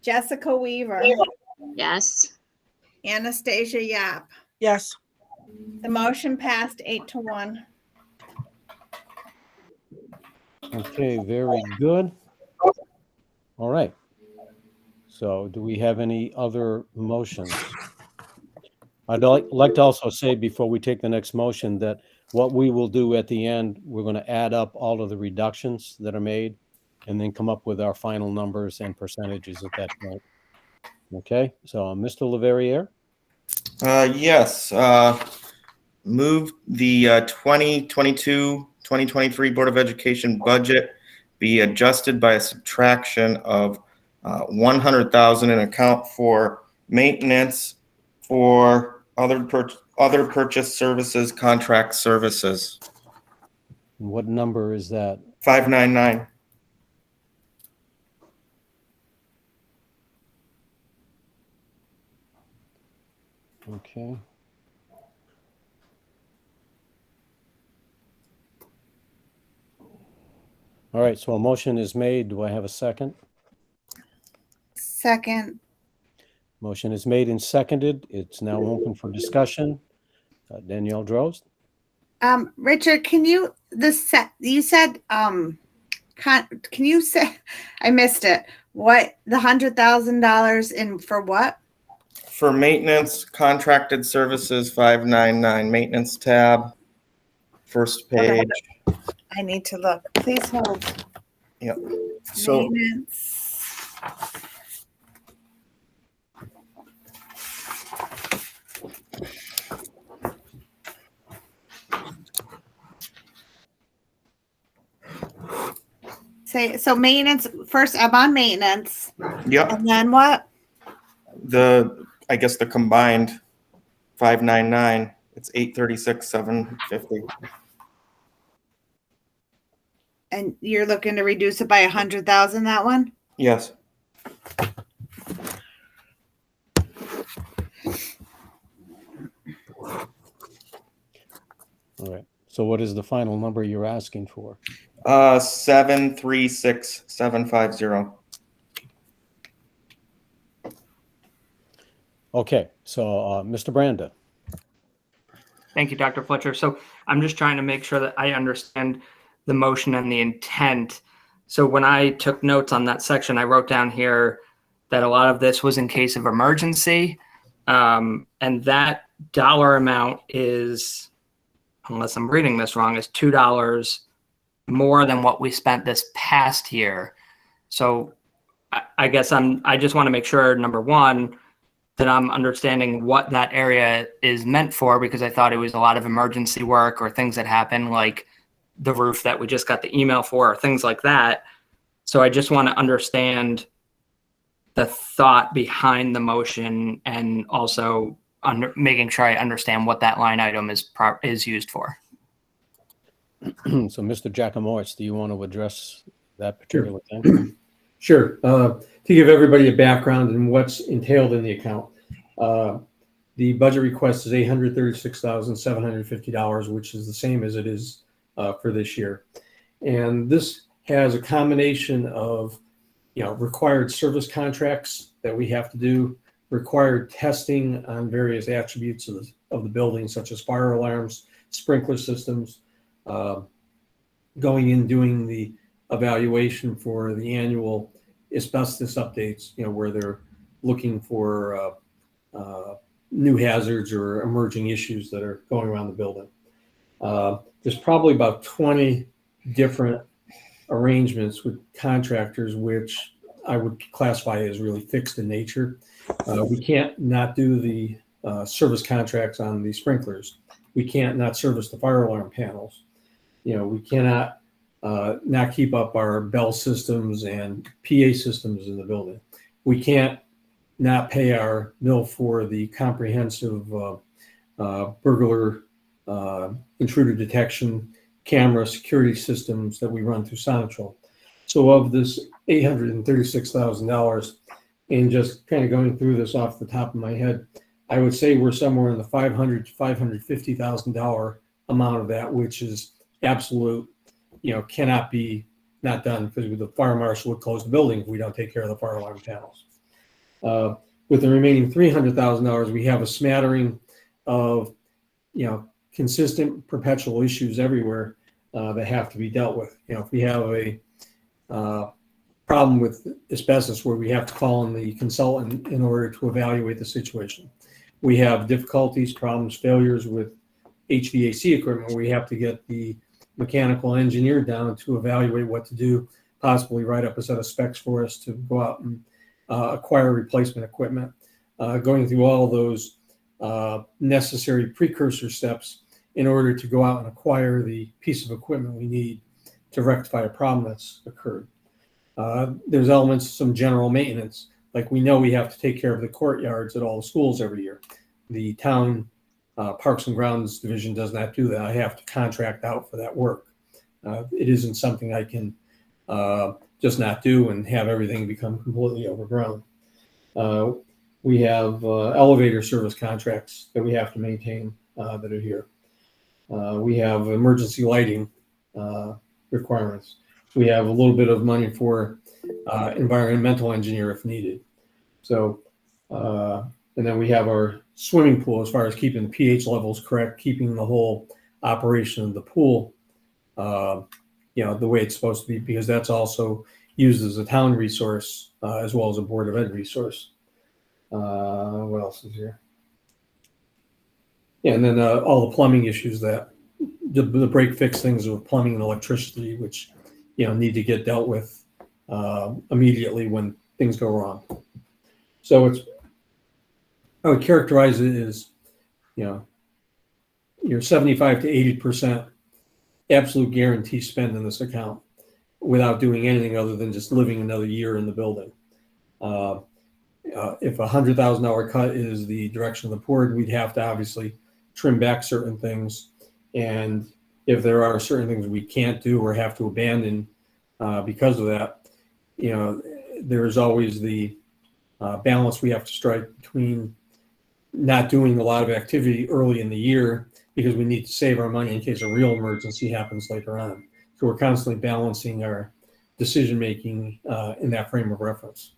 Jessica Weaver, Yes. Anastasia Yap. Yes. The motion passed 8-1. Okay, very good. All right. So do we have any other motions? I'd like to also say before we take the next motion that what we will do at the end, we're going to add up all of the reductions that are made and then come up with our final numbers and percentages at that point. Okay, so Mr. Leverrier? Yes, move the 2022-2023 Board of Education budget be adjusted by a subtraction of 100,000 in account for maintenance for other purchase services, contract services. What number is that? 599. Okay. All right, so a motion is made. Do I have a second? Second. Motion is made and seconded. It's now open for discussion. Danielle Drost? Richard, can you, you said, can you say, I missed it. What, the $100,000 in for what? For maintenance, contracted services, 599, maintenance tab, first page. Okay. I need to look. Please hold. Yep. So Maintenance. Say, so maintenance, first I'm on maintenance. yep, And then what? I guess the combined 599, it's 836, 750. And you're looking to reduce it by 100,000, that one? Yes. All right. So what is the final number you're asking for? 736,750. Okay, so Mr. Branda. Thank you, Dr. Fletcher. So I'm just trying to make sure that I understand the motion and the intent. So when I took notes on that section, I wrote down here that a lot of this was in case of emergency. And that dollar amount is, unless I'm reading this wrong, is $2 more than what we spent this past year. So I guess I just want to make sure, number one, that I'm understanding what that area is meant for, because I thought it was a lot of emergency work or things that happen, like the roof that we just got the email for, or things like that. So I just want to understand the thought behind the motion, and also making sure I understand what that line item is used for. So Mr. Jacomorts, do you want to address that particular thing? Sure. To give everybody a background in what's entailed in the account, the budget request is $836,750, which is the same as it is for this year. And this has a combination of, required service contracts that we have to do, required testing on various attributes of the building, such as fire alarms, sprinkler systems, going in doing the evaluation for the annual asbestos updates, where they're looking for new hazards or emerging issues that are going around the building. There's probably about 20 different arrangements with contractors, which I would classify as really fixed in nature. We can't not do the service contracts on the sprinklers. We can't not service the fire alarm panels. We cannot not keep up our bell systems and PA systems in the building. We can't not pay our bill for the comprehensive burglar intruder detection camera security systems that we run through Sonatrol. So of this $836,000, and just kind of going through this off the top of my head, I would say we're somewhere in the $500,000 to $550,000 amount of that, which is absolute, cannot be not done, because the fire marshal would close the building if we don't take care of the fire alarm panels. With the remaining $300,000, we have a smattering of, consistent perpetual issues everywhere that have to be dealt with. If we have a problem with asbestos where we have to call in the consultant in order to evaluate the situation. We have difficulties, problems, failures with HVAC equipment, we have to get the mechanical engineer down to evaluate what to do, possibly write up a set of specs for us to go out and acquire replacement equipment. Going through all of those necessary precursor steps in order to go out and acquire the piece of equipment we need to rectify a problem that's occurred. There's elements of some general maintenance, like we know we have to take care of the courtyards at all the schools every year. The town Parks and Grounds division does not do that. I have to contract out for that work. It isn't something I can just not do and have everything become completely overgrown. We have elevator service contracts that we have to maintain that are here. We have emergency lighting requirements. We have a little bit of money for environmental engineer if needed. So, and then we have our swimming pool as far as keeping the pH levels correct, keeping the whole operation of the pool, the way it's supposed to be, because that's also used as a town resource as well as a Board of Ed resource. What else is here? Yeah, and then all the plumbing issues that the break fix things with plumbing and electricity, which need to get dealt with immediately when things go wrong. So I would characterize it as you're 75 to 80% absolute guarantee spend in this account without doing anything other than just living another year in the building. If a $100,000 cut is the direction of the board, we'd have to obviously trim back certain things. And if there are certain things we can't do or have to abandon because of that, there's always the balance we have to strike between not doing a lot of activity early in the year because we need to save our money in case a real emergency happens later on. So we're constantly balancing our decision-making in that frame of reference.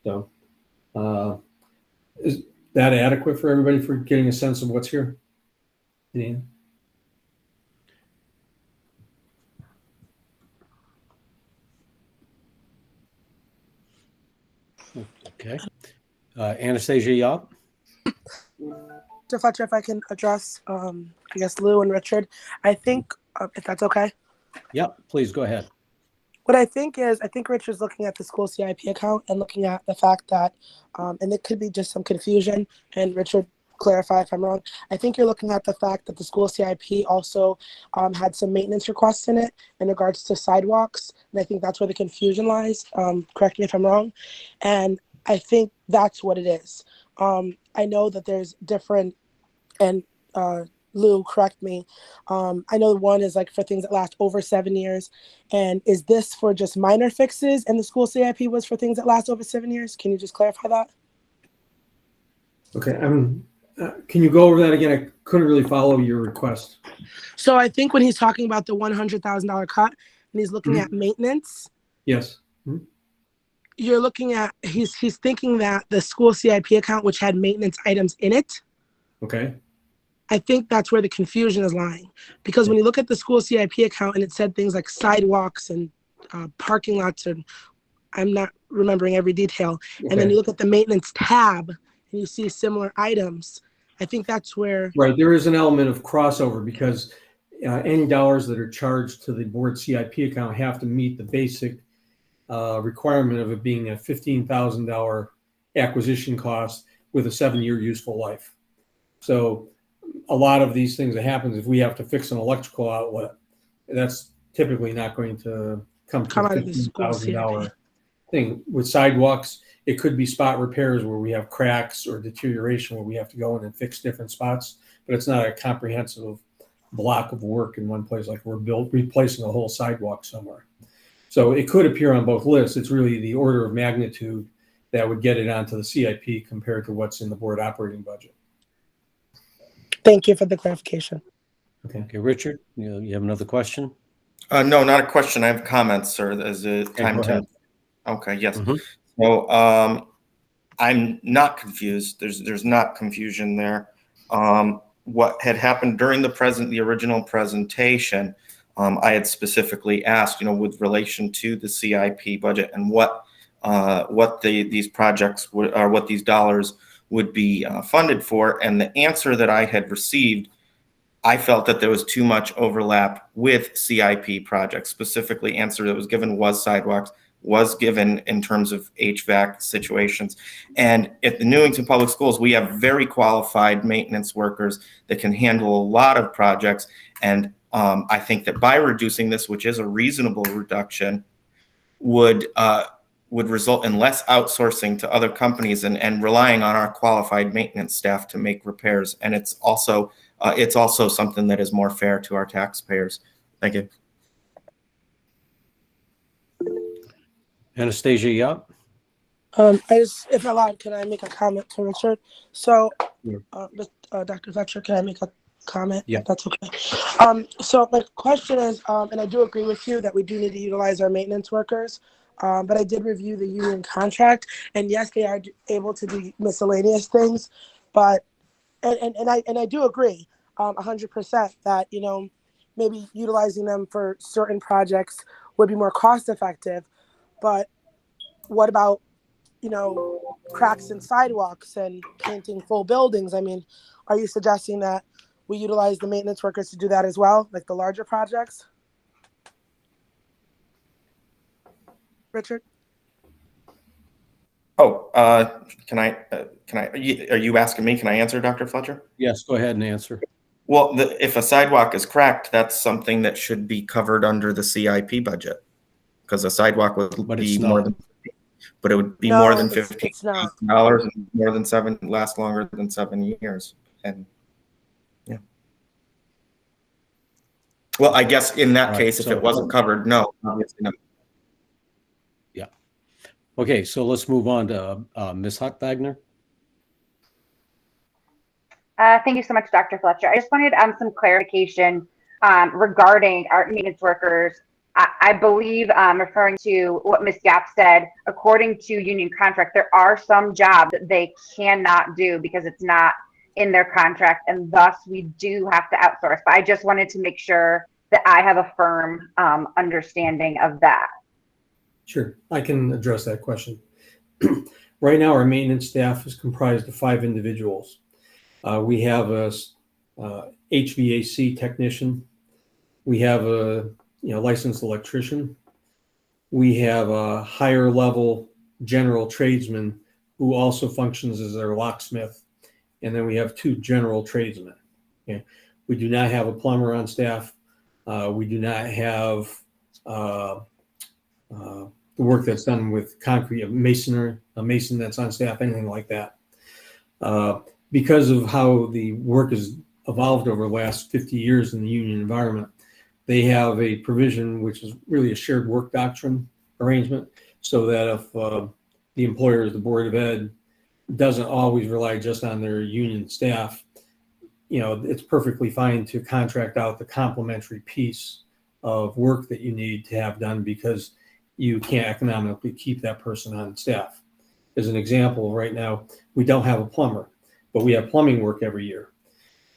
So is that adequate for everybody for getting a sense of what's here? Dean? Okay. Anastasia Yop? Dr. Fletcher, if I can address, I guess, Lou and Richard, I think, if that's okay. Yep, please go ahead. What I think Richard's looking at the school CIP account and looking at the fact that, and it could be just some confusion, and Richard, clarify if I'm wrong. I think you're looking at the fact that the school CIP also had some maintenance requests in it in regards to sidewalks, and I think that's where the confusion lies. Correct me if I'm wrong. And I think that's what it is. I know that there's different, and Lou, correct me. I know one is like for things that last over 7 years. And is this for just minor fixes and the school CIP was for things that last over 7 years? Can you just clarify that? Okay, can you go over that again? I couldn't really follow your request. So I think when he's talking about the $100,000 cut and he's looking at maintenance. Yes. You're looking at, he's thinking that the school CIP account, which had maintenance items in it. Okay. I think that's where the confusion is lying. Because when you look at the school CIP account and it said things like sidewalks and parking lots, and I'm not remembering every detail. Okay. And then you look at the maintenance tab and you see similar items. I think that's where. Right. There is an element of crossover because any dollars that are charged to the board CIP account have to meet the basic requirement of it being a $15,000 acquisition cost with a 7-year useful life. So a lot of these things that happens if we have to fix an electrical outlet, that's typically not going to come out of the $15,000 thing. With sidewalks, it could be spot repairs where we have cracks or deterioration where we have to go in and fix different spots, but it's not a comprehensive block of work in one place like we're replacing a whole sidewalk somewhere. So it could appear on both lists. It's really the order of magnitude that would get it onto the CIP compared to what's in the board operating budget. Thank you for the clarification. Okay, Richard, you have another question? No, not a question. I have comments, sir. Is it time to? Okay, yes. Mm-hmm. So I'm not confused. There's not confusion there. What had happened during the original presentation, I had specifically asked, with relation to the CIP budget and what these projects would, or what these dollars would be funded for, and the answer that I had received, I felt that there was too much overlap with CIP projects. Specifically, answer that was given was sidewalks, was given in terms of HVAC situations. And at the Newington Public Schools, we have very qualified maintenance workers that can handle a lot of projects. And I think that by reducing this, which is a reasonable reduction, would result in less outsourcing to other companies and relying on our qualified maintenance staff to make repairs. And it's also something that is more fair to our taxpayers. Thank you. Anastasia Yap? If allowed, can I make a comment to Richard? So, Sure. Dr. Fletcher, can I make a comment? Yeah. That's okay. So my question is, and I do agree with you that we do need to utilize our maintenance workers, but I did review the union contract, and yes, they are able to do miscellaneous things, but, and I do agree 100% that, you know, maybe utilizing them for certain projects would be more cost effective, but what about, you know, cracks in sidewalks and painting full buildings? I mean, are you suggesting that we utilize the maintenance workers to do that as well, like the larger projects? Richard? Oh, are you asking me? Can I answer, Dr. Fletcher? Yes, go ahead and answer. Well, if a sidewalk is cracked, that's something that should be covered under the CIP budget, because a sidewalk would be more than, but it would be more than $15,000 and more than last longer than 7 years. And yeah. Well, I guess in that case, if it wasn't covered, no, obviously no. Yeah. Okay, so let's move on to Ms. Hochwagner. Thank you so much, Dr. Fletcher. I just wanted some clarification regarding our maintenance workers. I believe, referring to what Ms. Yap said, according to union contract, there are some jobs that they cannot do because it's not in their contract, and thus we do have to outsource. But I just wanted to make sure that I have a firm understanding of that. Sure, I can address that question. Right now, our maintenance staff is comprised of 5 individuals. We have a HVAC technician. We have a licensed electrician. We have a higher level general tradesman who also functions as our locksmith. And then we have 2 general tradesmen. Okay. We do not have a plumber on staff. We do not have the work that's done with concrete, a mason that's on staff, anything like that. Because of how the work has evolved over the last 50 years in the union environment, they have a provision which is really a shared work doctrine arrangement, so that if the employer, the Board of Ed, doesn't always rely just on their union staff, it's perfectly fine to contract out the complementary piece of work that you need to have done because you can't economically keep that person on staff. As an example, right now, we don't have a plumber, but we have plumbing work every year.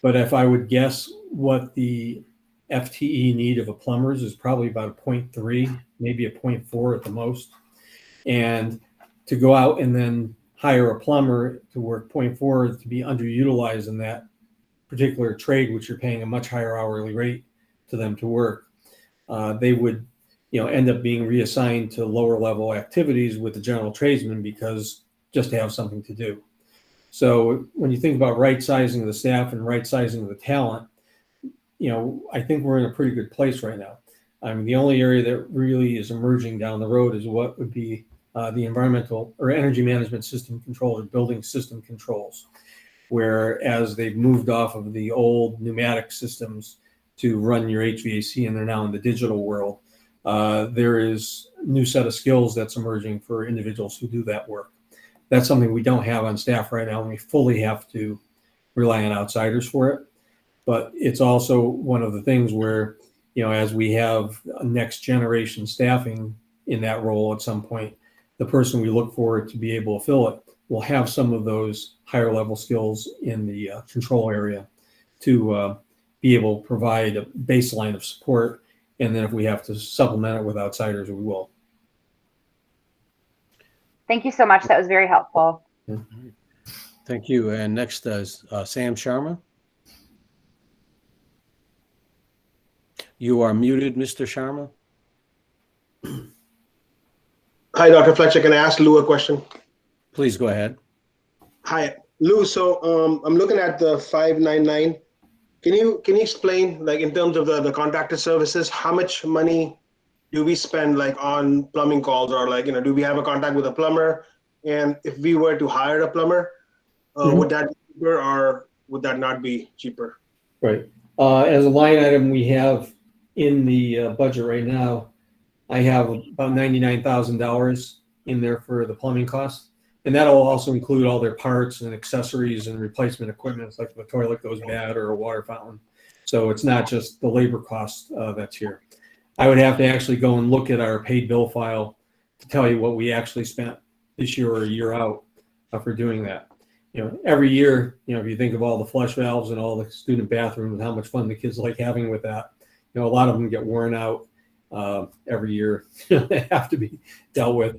But if I would guess what the FTE need of a plumber is probably about a 0.3, maybe a 0.4 at the most. And to go out and then hire a plumber to work 0.4 to be underutilized in that particular trade, which you're paying a much higher hourly rate to them to work, they would end up being reassigned to lower level activities with the general tradesman because just to have something to do. So when you think about right sizing the staff and right sizing the talent, I think we're in a pretty good place right now. I mean, the only area that really is emerging down the road is what would be the environmental or energy management system control or building system controls, whereas they've moved off of the old pneumatic systems to run your HVAC and they're now in the digital world. There is a new set of skills that's emerging for individuals who do that work. That's something we don't have on staff right now, and we fully have to rely on outsiders for it. But it's also one of the things where, as we have next generation staffing in that role at some point, the person we look for to be able to fill it will have some of those higher level skills in the control area to be able to provide a baseline of support. And then if we have to supplement it with outsiders, we will. Thank you so much. That was very helpful. Thank you. And next is Sam Sharma. You are muted, Mr. Sharma. Hi, Dr. Fletcher. Can I ask Lou a question? Please go ahead. Hi, Lou. So I'm looking at the 599. Can you explain, like, in terms of the contracted services, how much money do we spend, like, on plumbing calls, or, like, do we have a contact with a plumber? And if we were to hire a plumber, would that be cheaper, or would that not be cheaper? Right. As a line item we have in the budget right now, I have about $99,000 in there for the plumbing costs. And that'll also include all their parts and accessories and replacement equipment. It's like if a toilet goes bad or a water fountain. So it's not just the labor cost that's here. I would have to actually go and look at our paid bill file to tell you what we actually spent this year or a year out for doing that. Every year, if you think of all the flush valves and all the student bathrooms, how much fun the kids like having with that, a lot of them get worn out every year. They have to be dealt with.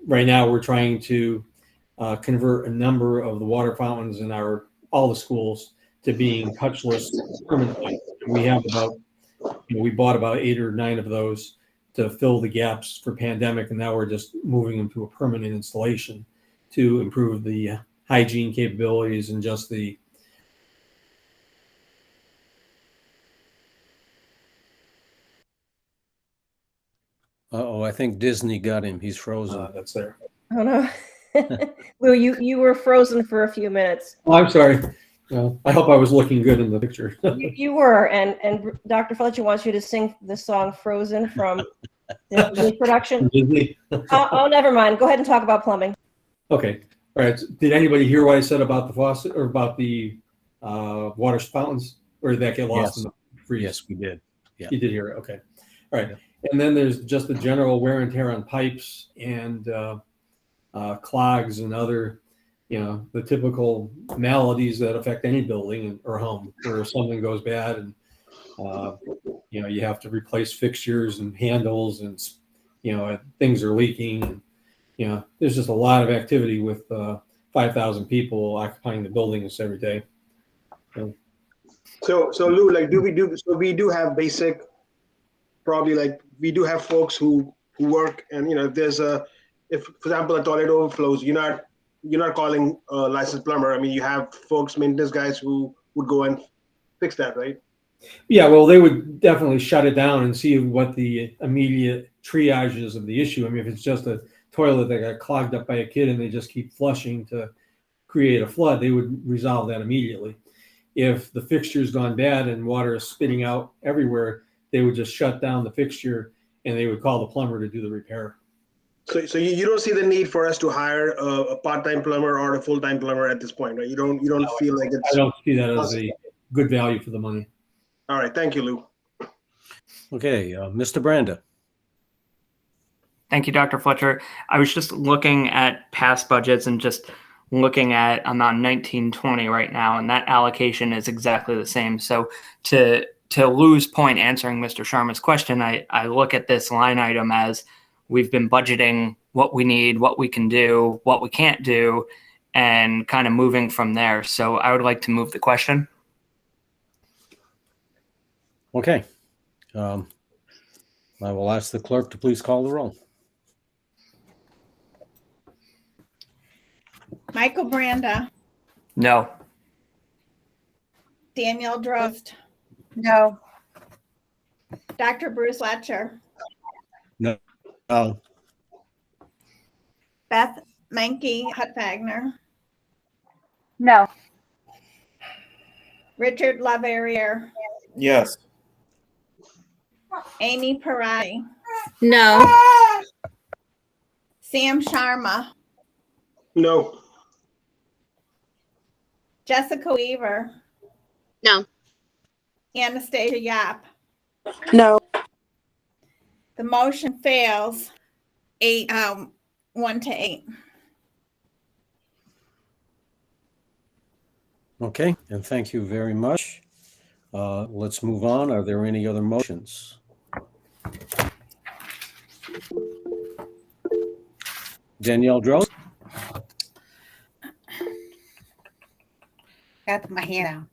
Right now we're trying to convert a number of the water fountains in all the schools to being touchless permanently. We have we bought about 8 or 9 of those to fill the gaps for pandemic, and now we're just moving them to a permanent installation to improve the hygiene capabilities and just the Uh-oh, I think Disney got him. He's frozen. That's there. Oh no. Lou, you were frozen for a few minutes. Oh, I'm sorry. I hope I was looking good in the picture. You were, and Dr. Fletcher wants you to sing the song "Frozen" from the Disney production. Disney. Oh, never mind. Go ahead and talk about plumbing. Okay. All right. Did anybody hear what I said about the faucet or about the water fountains, or did that get lost in the freeze? Yes, we did. Yeah. You did hear it. Okay. All right. And then there's just the general wear and tear on pipes and clogs and other, the typical maladies that affect any building or home where something goes bad and, you have to replace fixtures and handles and, things are leaking. And, there's just a lot of activity with 5,000 people occupying the buildings every day. So Lou, like, we do have basic, probably, like, we do have folks who work, and if for example a toilet overflows, you're not calling a licensed plumber. I mean, you have folks, maintenance guys, who would go and fix that, right? Yeah, well, they would definitely shut it down and see what the immediate triage is of the issue. I mean, if it's just a toilet that got clogged up by a kid and they just keep flushing to create a flood, they would resolve that immediately. If the fixture's gone bad and water is spitting out everywhere, they would just shut down the fixture and they would call the plumber to do the repair. So you don't see the need for us to hire a part-time plumber or a full-time plumber at this point, right? You don't feel like it's. I don't see that as a good value for the money. All right, thank you, Lou. Okay, Mr. Branda. Thank you, Dr. Fletcher. I was just looking at past budgets and just looking at amount 1920 right now, and that allocation is exactly the same. So to Lou's point, answering Mr. Sharma's question, I look at this line item as we've been budgeting what we need, what we can do, what we can't do, and kind of moving from there. So I would like to move the question. Okay. I will ask the clerk to please call the roll. Michael Branda, No. Danielle Drost. No. Dr. Bruce Letcher, No. Beth Menke Hutfagner, No. Richard Laverriere, Yes. Amy Parati, No. Sam Sharma, No. Jessica Weaver, No. Anastasia Yap. No. The motion fails 1-8. Okay, and thank you very much. Let's move on. Are there any other motions? Danielle Drost? Got my hand out.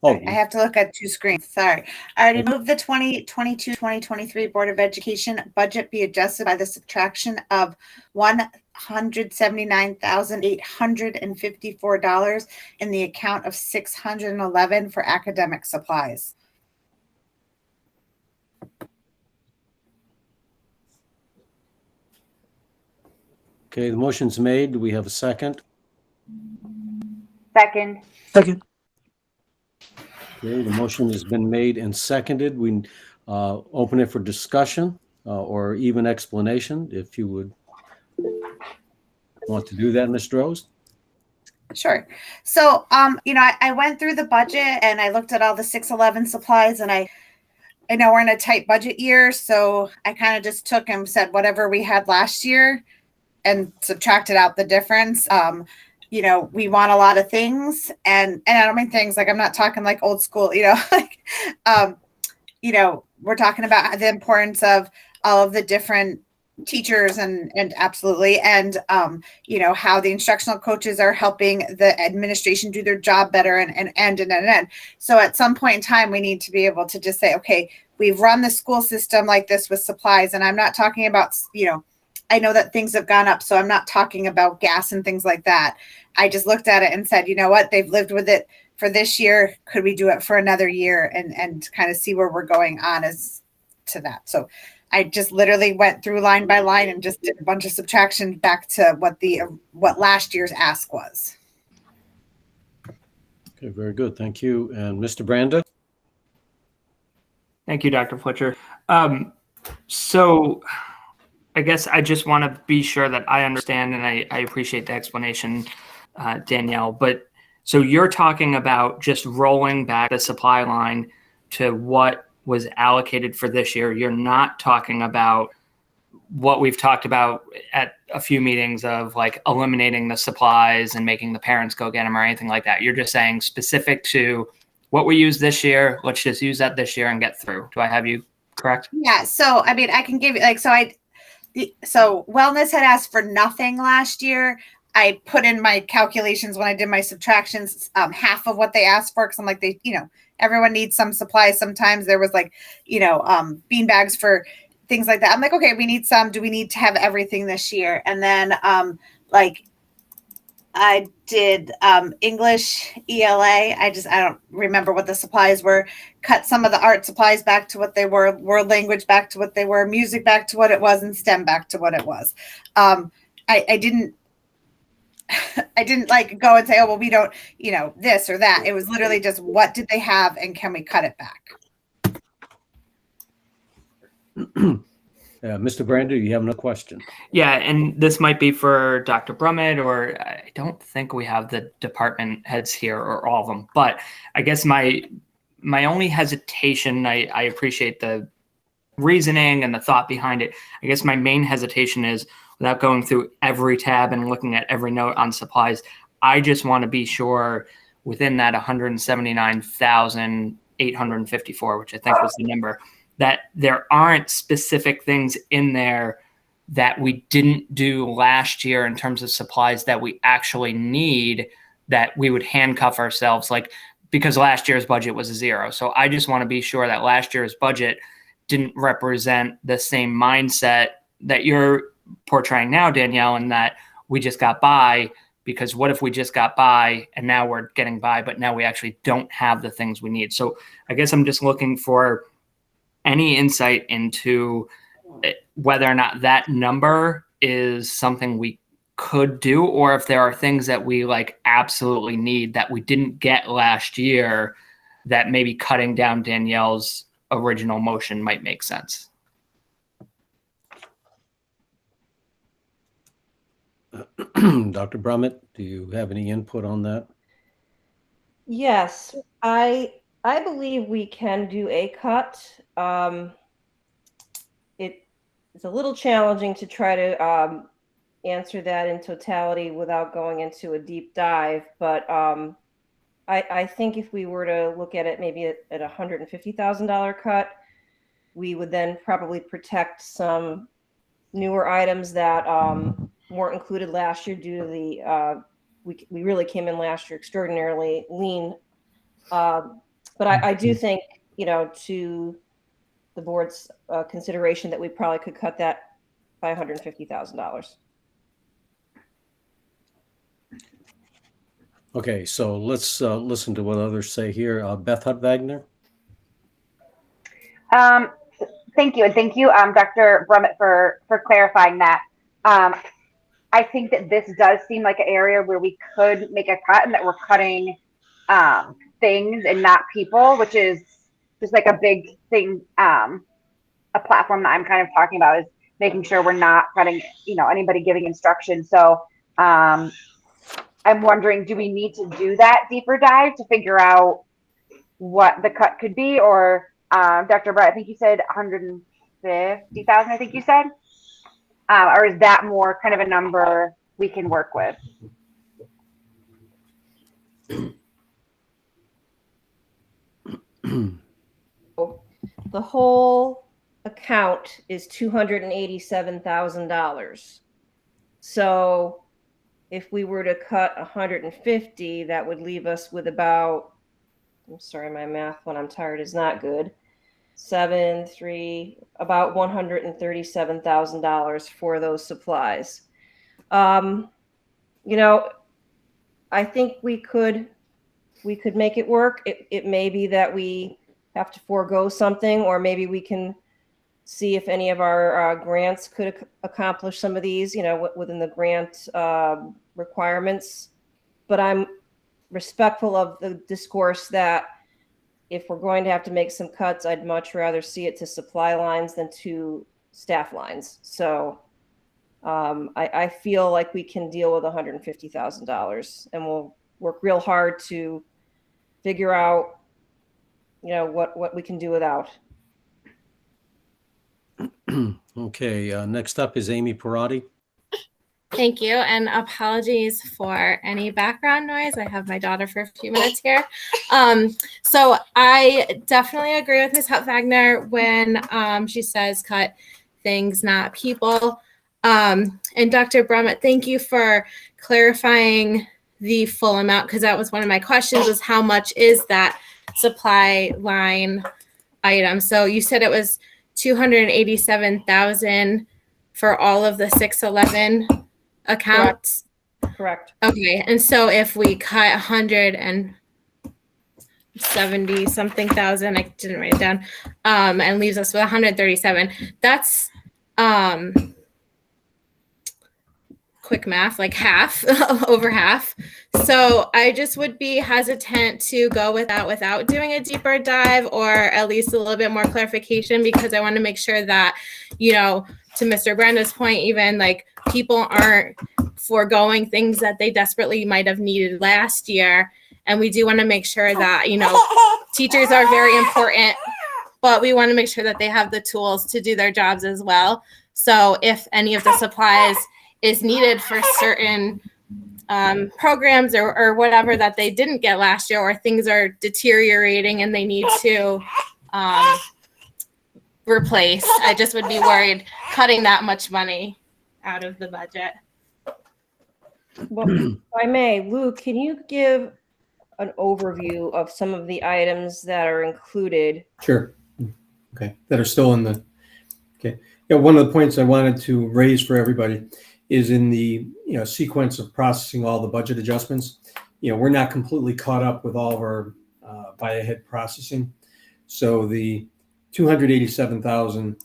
Oh, I have to look at two screens. Sorry. I already moved the 2022-2023 Board of Education budget be adjusted by the subtraction of $179,854 in the account of $611 for academic supplies. okay, the motion's made. Do we have a second? Second. Second. Okay, the motion has been made and seconded. We open it for discussion or even explanation, if you would want to do that, Ms. Rose. Sure. So, I went through the budget and I looked at all the 611 supplies, and I know we're in a tight budget year. So I kind of just took and said whatever we had last year and subtracted out the difference. We want a lot of things, and I don't mean things like, I'm not talking like old school, like, we're talking about the importance of all of the different teachers and absolutely. And, how the instructional coaches are helping the administration do their job better and. So at some point in time, we need to be able to just say, okay, we've run the school system like this with supplies. And I'm not talking about, I know that things have gone up, so I'm not talking about gas and things like that. I just looked at it and said, you know what, they've lived with it for this year. Could we do it for another year and kind of see where we're going on as to that? So I just literally went through line by line and just did a bunch of subtraction back to what last year's ask was. Okay, very good. Thank you. And Mr. Branda? Thank you, Dr. Fletcher. So I guess I just want to be sure that I understand, and I appreciate the explanation, Danielle. But so you're talking about just rolling back the supply line to what was allocated for this year. You're not talking about what we've talked about at a few meetings of like eliminating the supplies and making the parents go get them or anything like that. You're just saying specific to what we use this year. Let's just use that this year and get through. Do I have you correct? Yeah. So, I mean, I can give you so wellness had asked for nothing last year. I put in my calculations when I did my subtractions, half of what they asked for. Cause I'm like, everyone needs some supplies. Sometimes there was like, bean bags for things like that. I'm like, okay, we need some. Do we need to have everything this year? And then, I did English, ELA. I don't remember what the supplies were. Cut some of the art supplies back to what they were, world language back to what they were, music back to what it was, and STEM back to what it was. I didn't like go and say, oh, well, we don't, this or that. It was literally just what did they have and can we cut it back? Mr. Branda, you have no question. Yeah, and this might be for Dr. Brummett, or I don't think we have the department heads here or all of them. But I guess my only hesitation, I appreciate the reasoning and the thought behind it. I guess my main hesitation is, without going through every tab and looking at every note on supplies, I just want to be sure within that 179,854, which I think was the number, that there aren't specific things in there that we didn't do last year in terms of supplies that we actually need, that we would handcuff ourselves, like, because last year's budget was a zero. So I just want to be sure that last year's budget didn't represent the same mindset that you're portraying now, Danielle, and that we just got by. Because what if we just got by and now we're getting by, but now we actually don't have the things we need? So I guess I'm just looking for any insight into whether or not that number is something we could do, or if there are things that we like absolutely need that we didn't get last year, that maybe cutting down Danielle's original motion might make sense. Dr. Brummett, do you have any input on that? Yes, I believe we can do a cut. It's a little challenging to try to answer that in totality without going into a deep dive, but I think if we were to look at it maybe at $150,000 cut, we would then probably protect some newer items that weren't included last year due to the we really came in last year extraordinarily lean. But I do think, to the board's consideration, that we probably could cut that by $150,000. Okay, so let's listen to what others say here. Beth Hut-Wagner? Thank you. And thank you, Dr. Brummett, for clarifying that. I think that this does seem like an area where we could make a cut, and that we're cutting things and not people, which is just like a big thing. A platform that I'm kind of talking about is making sure we're not cutting, anybody giving instruction. So I'm wondering, do we need to do that deeper dive to figure out what the cut could be? Or Dr. Brett, I think you said 150,000, I think you said. Or is that more kind of a number we can work with? The whole account is $287,000. So if we were to cut 150, that would leave us with about, I'm sorry, my math when I'm tired is not good. About $137,000 for those supplies. I think we could make it work. It may be that we have to forego something, or maybe we can see if any of our grants could accomplish some of these, within the grant requirements. But I'm respectful of the discourse that if we're going to have to make some cuts, I'd much rather see it to supply lines than to staff lines. So I feel like we can deal with $150,000, and we'll work real hard to figure out, what we can do without. Okay, next up is Amy Parati. Thank you, and apologies for any background noise. I have my daughter for a few minutes here. So I definitely agree with Ms. Hut-Wagner when she says cut things, not people. And Dr. Brummett, thank you for clarifying the full amount, because that was one of my questions, was how much is that supply line item? So you said it was $287,000 for all of the 611 accounts? Correct. Okay, and so if we cut 170 something thousand, I didn't write it down, and leaves us with 137, that's quick math, like half, over half. So I just would be hesitant to go with that without doing a deeper dive, or at least a little bit more clarification, because I want to make sure that, to Mr. Brenda's point, even like people aren't foregoing things that they desperately might have needed last year. And we do want to make sure that, teachers are very important, but we want to make sure that they have the tools to do their jobs as well. So if any of the supplies is needed for certain programs or whatever that they didn't get last year, or things are deteriorating and they need to replace, I just would be worried cutting that much money out of the budget. Well, if I may, Luke, can you give an overview of some of the items that are included? Sure. Okay, that are still in the, okay. Yeah, one of the points I wanted to raise for everybody is in the sequence of processing all the budget adjustments. We're not completely caught up with all of our buy-ahead processing. So the 287,000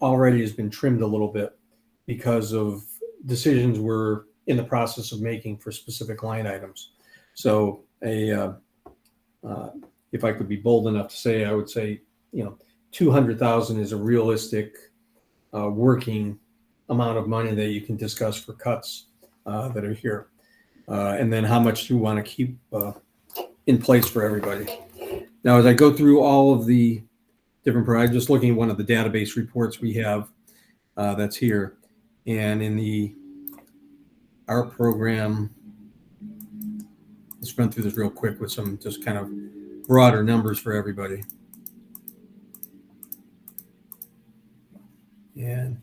already has been trimmed a little bit because of decisions we're in the process of making for specific line items. So if I could be bold enough to say, I would say 200,000 is a realistic working amount of money that you can discuss for cuts that are here. And then how much do you want to keep in place for everybody? Now, as I go through all of the different projects, just looking at one of the database reports we have that's here, and in our program, let's run through this real quick with some just kind of broader numbers for everybody. And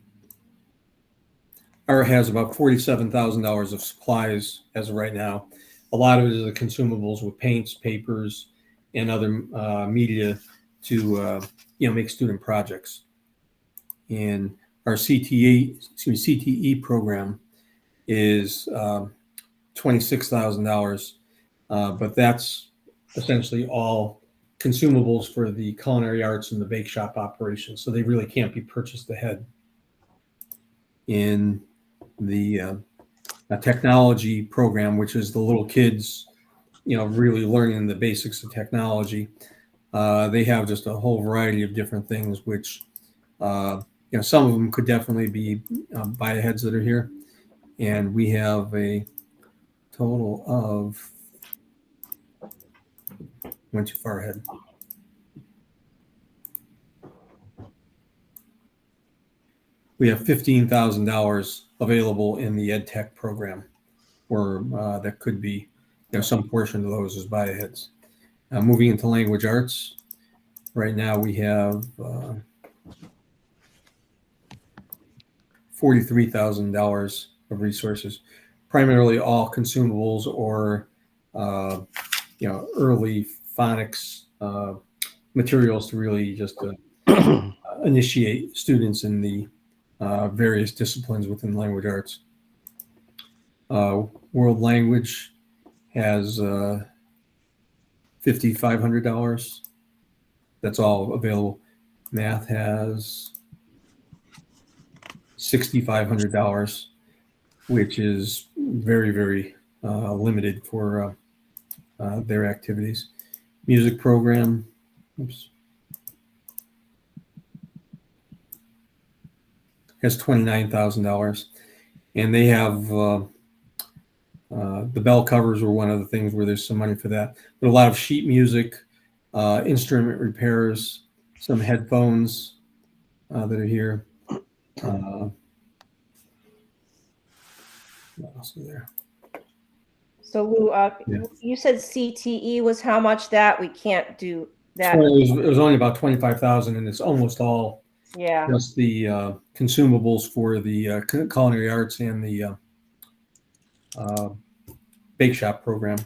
our has about $47,000 of supplies as of right now. A lot of it is the consumables with paints, papers, and other media to make student projects. And our CTE program is $26,000, but that's essentially all consumables for the culinary arts and the bake shop operation. So they really can't be purchased ahead. In the technology program, which is the little kids, really learning the basics of technology, they have just a whole variety of different things, which, some of them could definitely be buy aheads that are here. And we have a total of, went too far ahead. We have $15,000 available in the Ed Tech program, or that could be, some portion of those is buy aheads. Moving into language arts, right now we have $43,000 of resources, primarily all consumables or early phonics materials to really just initiate students in the various disciplines within language arts. World language has $5,500. That's all available. Math has $6,500, which is very, very limited for their activities. Music program, has $29,000, and they have the bell covers were one of the things where there's some money for that. But a lot of sheet music, instrument repairs, some headphones that are here. What else is there? So Lou, you said CTE was how much that? We can't do that. Well, it was only about 25,000, and it's almost all just the consumables for the culinary arts and the bake shop program.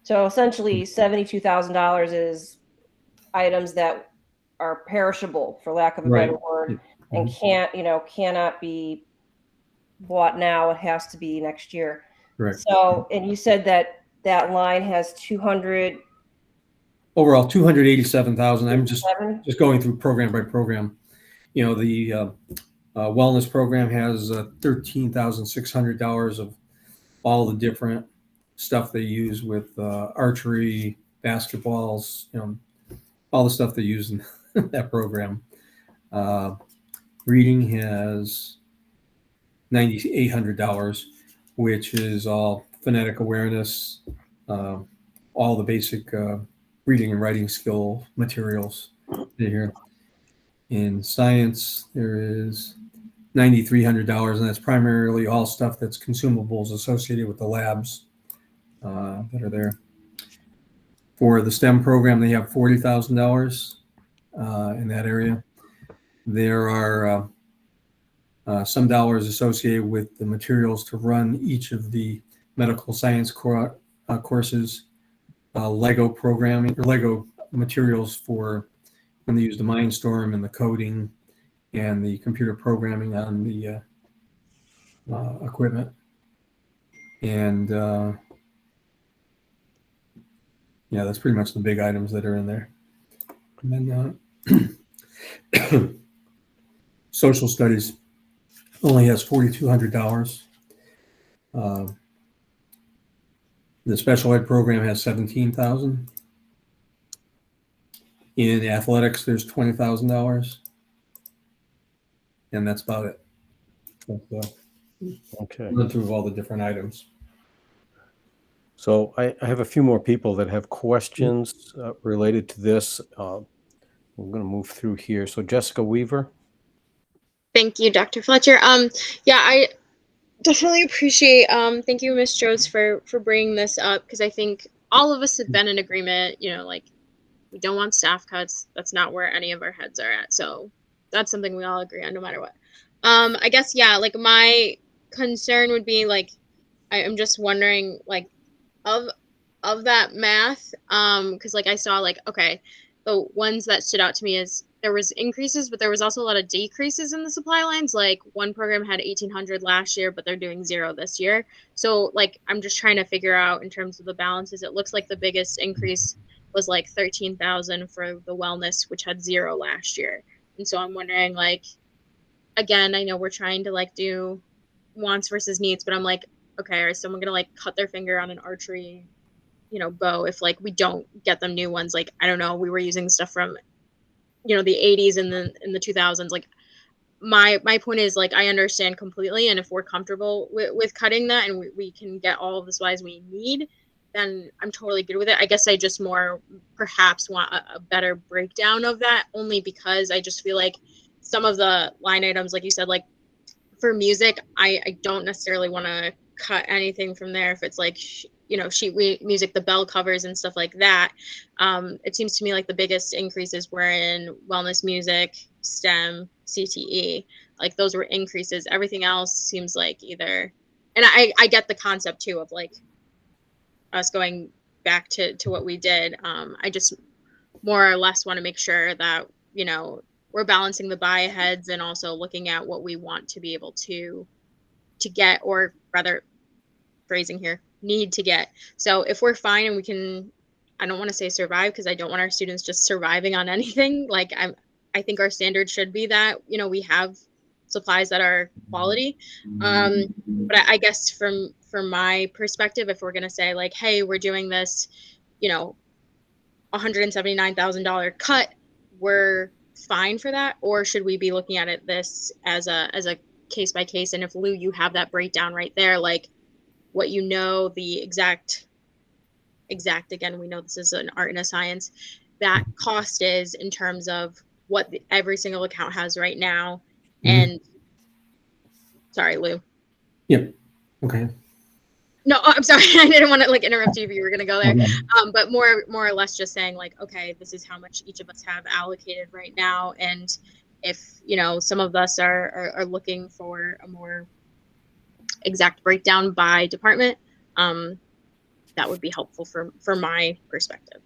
So essentially $72,000 is items that are perishable, for lack of a better word, and cannot be bought now. It has to be next year. Right. So, and you said that line has 200. Overall, 287,000. I'm just going through program by program. The wellness program has $13,600 of all the different stuff they use with archery, basketballs, all the stuff they use in that program. Reading has $9,800, which is all phonetic awareness, all the basic reading and writing skill materials here. In science, there is $9,300, and that's primarily all stuff that's consumables associated with the labs that are there. For the STEM program, they have $40,000 in that area. There are some dollars associated with the materials to run each of the medical science courses, Lego programming or Lego materials for when they use the Mindstorm and the coding and the computer programming on the equipment. And that's pretty much the big items that are in there. And then social studies only has $4,200. The special ed program has $17,000. In athletics, there's $20,000, and that's about it. Okay. Run through all the different items. So I have a few more people that have questions related to this. We're going to move through here. So Jessica Weaver. Thank you, Dr. Fletcher. I definitely appreciate. Thank you, Ms. Jones, for bringing this up, because I think all of us have been in agreement. We don't want staff cuts. That's not where any of our heads are at. So that's something we all agree on, no matter what. I guess my concern would be I'm just wondering of of that math. Because like I saw like, okay, the ones that stood out to me is there was increases, but there was also a lot of decreases in the supply lines. Like one program had 1,800 last year, but they're doing 0 this year. So like I'm just trying to figure out in terms of the balances. It looks like the biggest increase was like 13,000 for the wellness, which had 0 last year. And so I'm wondering, like, again, I know we're trying to like do wants versus needs, but I'm like, okay, is someone gonna like cut their finger on an archery, bow if like we don't get them new ones? Like, I don't know, we were using stuff from, the 80s and then in the 2000s. Like my point is, like, I understand completely, and if we're comfortable with cutting that and we can get all of the supplies we need, then I'm totally good with it. I guess I just more perhaps want a better breakdown of that, only because I just feel like some of the line items, like you said, like for music, I don't necessarily want to cut anything from there if it's like sheet music, the bell covers and stuff like that. It seems to me like the biggest increases were in wellness, music, STEM, CTE. Like those were increases. Everything else seems like either, and I get the concept too of like us going back to what we did. I just more or less want to make sure that we're balancing the buy aheads and also looking at what we want to be able to get, or rather, phrasing here, need to get. So if we're fine and we can, I don't want to say survive, because I don't want our students just surviving on anything. Like I think our standard should be that we have supplies that are quality. But I guess from my perspective, if we're going to say like, hey, we're doing this $179,000 cut, we're fine for that? Or should we be looking at this as a case by case? And if Lou, you have that breakdown right there, like what the exact, again, we know this is an art and a science, that cost is in terms of what every single account has right now. And sorry, Lou. Yep. Okay. No, I'm sorry. I didn't want to like interrupt you if you were going to go there. But more or less just saying like, okay, this is how much each of us have allocated right now. And if, some of us are looking for a more exact breakdown by department, that would be helpful for my perspective.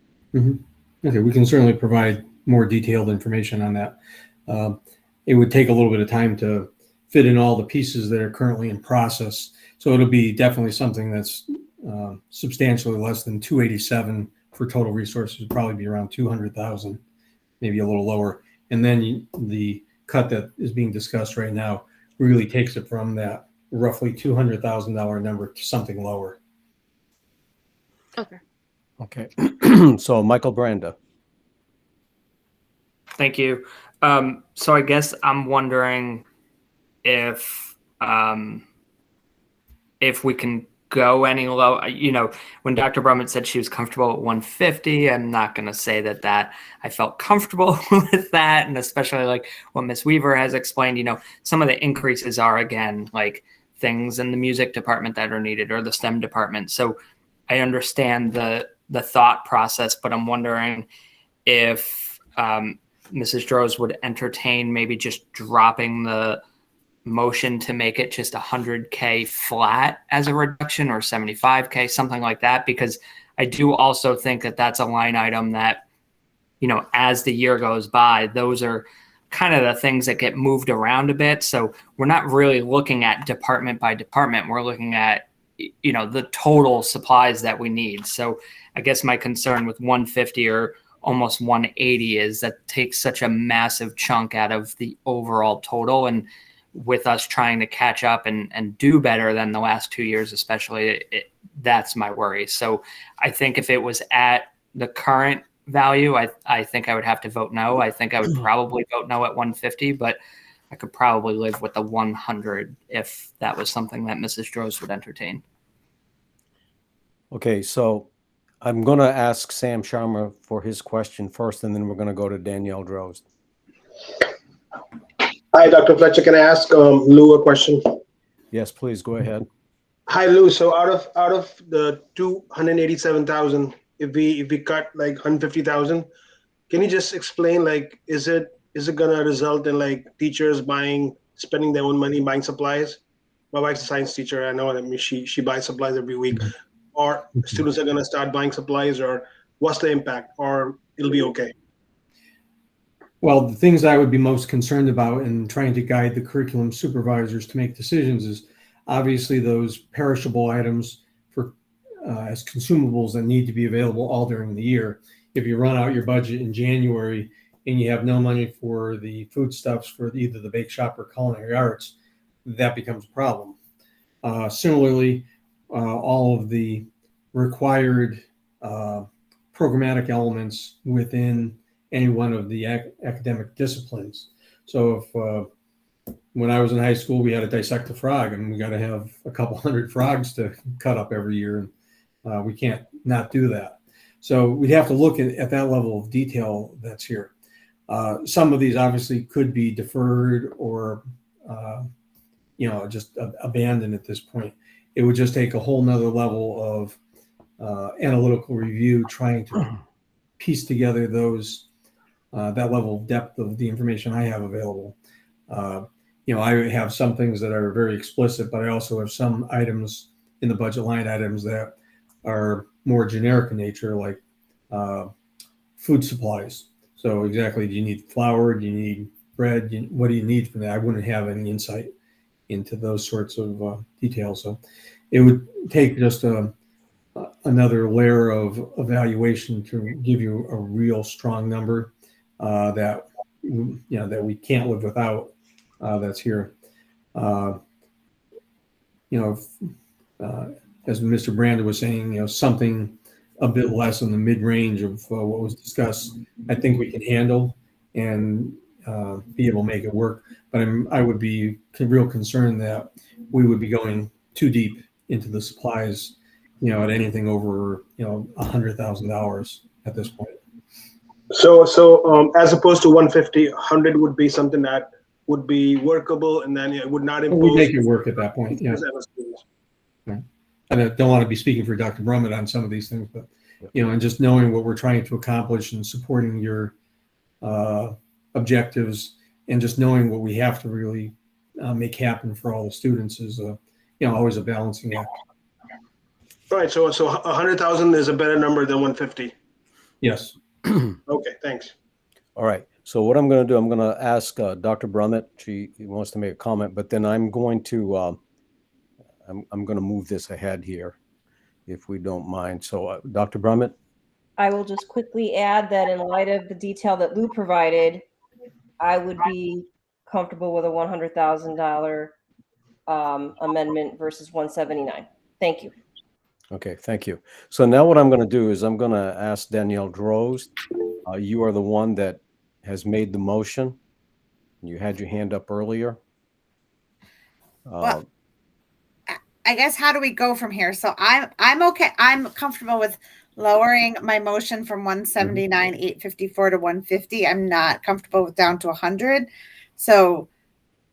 Okay, we can certainly provide more detailed information on that. It would take a little bit of time to fit in all the pieces that are currently in process. So it'll be definitely something that's substantially less than 287 for total resources. It'd probably be around 200,000, maybe a little lower. And then the cut that is being discussed right now really takes it from that roughly $200,000 number to something lower. Okay. So Michael Branda. Thank you. So I guess I'm wondering if we can go any low. When Dr. Brummett said she was comfortable at 150, I'm not going to say that I felt comfortable with that. And especially like what Ms. Weaver has explained, some of the increases are, again, like things in the music department that are needed, or the STEM department. So I understand the thought process, but I'm wondering if Mrs. Droz would entertain maybe just dropping the motion to make it just 100K flat as a reduction, or 75K, something like that, because I do also think that that's a line item that, as the year goes by, those are kind of the things that get moved around a bit. So we're not really looking at department by department. We're looking at, the total supplies that we need. So I guess my concern with 150 or almost 180 is that takes such a massive chunk out of the overall total. And with us trying to catch up and do better than the last 2 years, especially, that's my worry. So I think if it was at the current value, I think I would have to vote no. I think I would probably vote no at 150, but I could probably live with the 100 if that was something that Mrs. Droz would entertain. Okay, so I'm going to ask Sam Sharma for his question first, and then we're going to go to Danielle Droz. Hi, Dr. Fletcher. Can I ask Lou a question? Yes, please go ahead. Hi, Lou. So out of the 287,000, if we cut like 150,000, can you just explain, like, is it gonna result in like teachers spending their own money buying supplies? My wife's a science teacher. I know. I mean, she buys supplies every week. or students are going to start buying supplies, or what's the impact, or it'll be okay? Well, the things I would be most concerned about in trying to guide the curriculum supervisors to make decisions is obviously those perishable items for as consumables that need to be available all during the year. If you run out your budget in January and you have no money for the foodstuffs for either the bake shop or culinary arts, that becomes a problem. Similarly, all of the required programmatic elements within any one of the academic disciplines. So if when I was in high school, we had to dissect a frog, and we got to have a couple hundred frogs to cut up every year, and we can't not do that. So we'd have to look at that level of detail that's here. Some of these obviously could be deferred or just abandoned at this point. It would just take a whole nother level of analytical review trying to piece together those that level of depth of the information I have available. I have some things that are very explicit, but I also have some items in the budget line items that are more generic in nature, like food supplies. So exactly, do you need flour? Do you need bread? What do you need from that? I wouldn't have any insight into those sorts of details. So it would take just another layer of evaluation to give you a real strong number that we can't live without. That's here. As Mr. Branda was saying, something a bit less in the mid-range of what was discussed, I think we can handle and be able to make it work. But I would be real concerned that we would be going too deep into the supplies, at anything over, $100,000 at this point. So as opposed to 150, 100 would be something that would be workable, and then it would not impose. We'd make it work at that point, yeah. Yeah. And I don't want to be speaking for Dr. Brummett on some of these things, but, and just knowing what we're trying to accomplish and supporting your objectives, and just knowing what we have to really make happen for all the students is, always a balancing act. All right, so 100,000 is a better number than 150. Yes. Okay, thanks. All right. So what I'm going to do, I'm going to ask Dr. Brummett. She wants to make a comment, but then I'm going to I'm going to move this ahead here, if we don't mind. So Dr. Brummett. I will just quickly add that in light of the detail that Lou provided, I would be comfortable with a $100,000 amendment versus 179. Thank you. Okay, thank you. So now what I'm going to do is I'm going to ask Danielle Droz. You are the one that has made the motion. You had your hand up earlier. Well, I guess how do we go from here? So I'm okay. I'm comfortable with lowering my motion from 179,854 to 150. I'm not comfortable with down to 100. So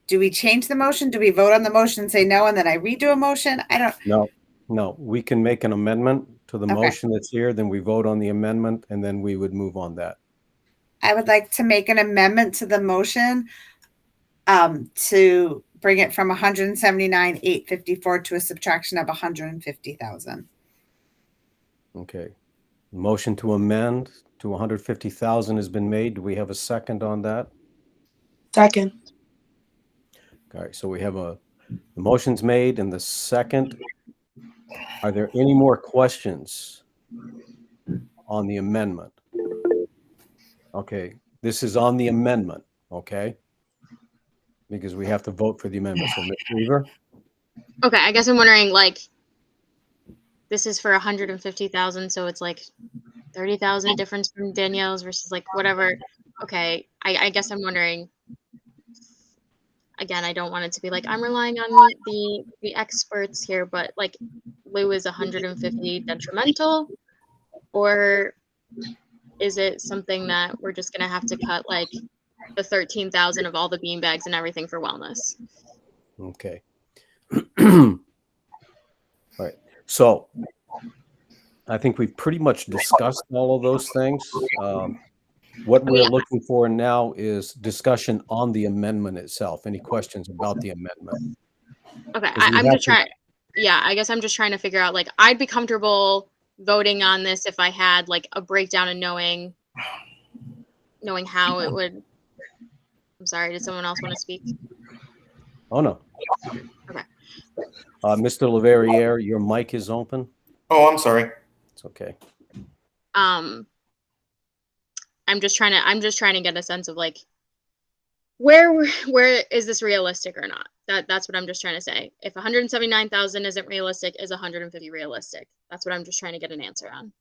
do we change the motion? Do we vote on the motion and say no, and then I redo a motion? I don't. No, we can make an amendment to the motion that's here, then we vote on the amendment, and then we would move on that. I would like to make an amendment to the motion to bring it from 179,854 to a subtraction of 150,000. Okay. Motion to amend to 150,000 has been made. Do we have a second on that? Second. All right, so we have the motion's made and the second. Are there any more questions on the amendment? Okay, this is on the amendment, okay? Because we have to vote for the amendment. So, Ms. Weaver? Okay, I guess I'm wondering, this is for 150,000, so it's like 30,000 difference from Danielle's versus whatever. Okay, I guess I'm wondering, again, I don't want it to be I'm relying on the experts here, but Lou is 150 detrimental, or is it something that we're just gonna have to cut the 13,000 of all the beanbags and everything for wellness? Okay. All right. So I think we've pretty much discussed all of those things. What we're looking for now is discussion on the amendment itself. Any questions about the amendment? Okay, I'm gonna try. yeah, I guess I'm just trying to figure out, like, I'd be comfortable voting on this if I had like a breakdown and knowing how it would. I'm sorry, did someone else want to speak? Oh, no. Okay. Mr. Leverrier, your mic is open. Oh, I'm sorry. It's okay. I'm just trying to get a sense of like where is this realistic or not? That's what I'm just trying to say. If 179,000 isn't realistic, is 150 realistic? That's what I'm just trying to get an answer on.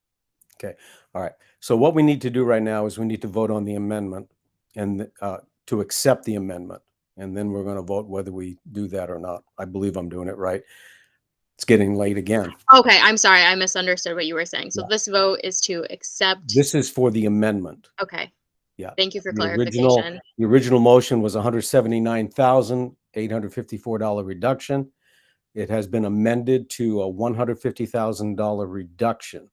Okay. All right. So what we need to do right now is we need to vote on the amendment and to accept the amendment. And then we're going to vote whether we do that or not. I believe I'm doing it right. It's getting late again. Okay, I'm sorry. I misunderstood what you were saying. So this vote is to accept. This is for the amendment. Okay. Yeah. Thank you for The clarification. original motion was $179,854 reduction. It has been amended to a $150,000 reduction.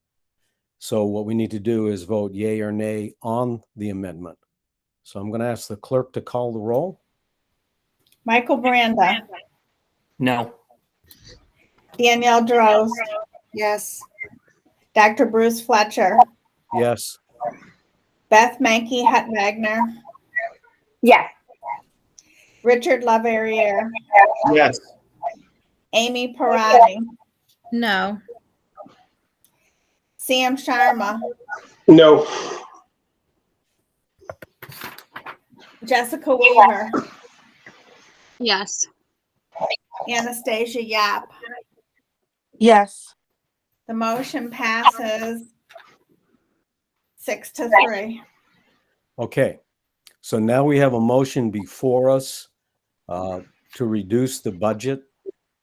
So what we need to do is vote yay or nay on the amendment. So I'm going to ask the clerk to call the roll. Michael Miranda, No. Danielle Droz. Yes. Dr. Bruce Fletcher, Yes. Beth Mankey Hetwagner, Yes. Richard Laverriere, Yes. Amy Parati, No. Sam Sharma, No. Jessica Weaver, Yes. Anastasia Yap. Yes. The motion passes 6-3. Okay. So now we have a motion before us to reduce the budget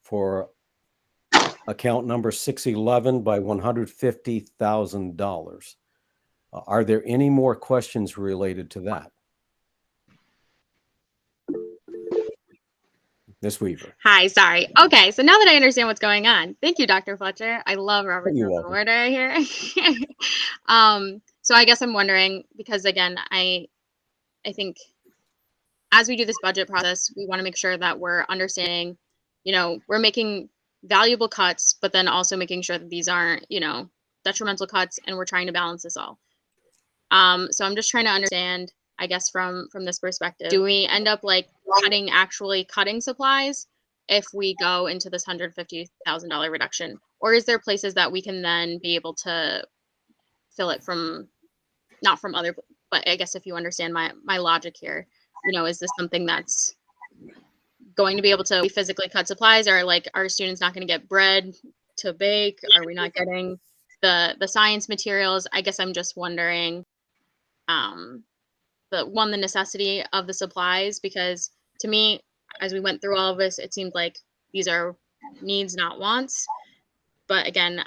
for account number 611 by $150,000. Are there any more questions related to that? Ms. Weaver. Hi, sorry. Okay, so now that I understand what's going on, thank you, Dr. Fletcher. I love Robert's You're Rules of welcome. Order here. So I guess I'm wondering, because again, I think as we do this budget process, we want to make sure that we're understanding, we're making valuable cuts, but then also making sure that these aren't, detrimental cuts, and we're trying to balance this all. So I'm just trying to understand, I guess, from this perspective, do we end up like cutting supplies if we go into this $150,000 reduction, or is there places that we can then be able to fill it from, not from other, but I guess if you understand my logic here, is this something that's going to be able to physically cut supplies, or like are students not going to get bread to bake? Are we not getting the science materials? I guess I'm just wondering, the necessity of the supplies, because to me, as we went through all of this, it seemed like these are needs, not wants. But again,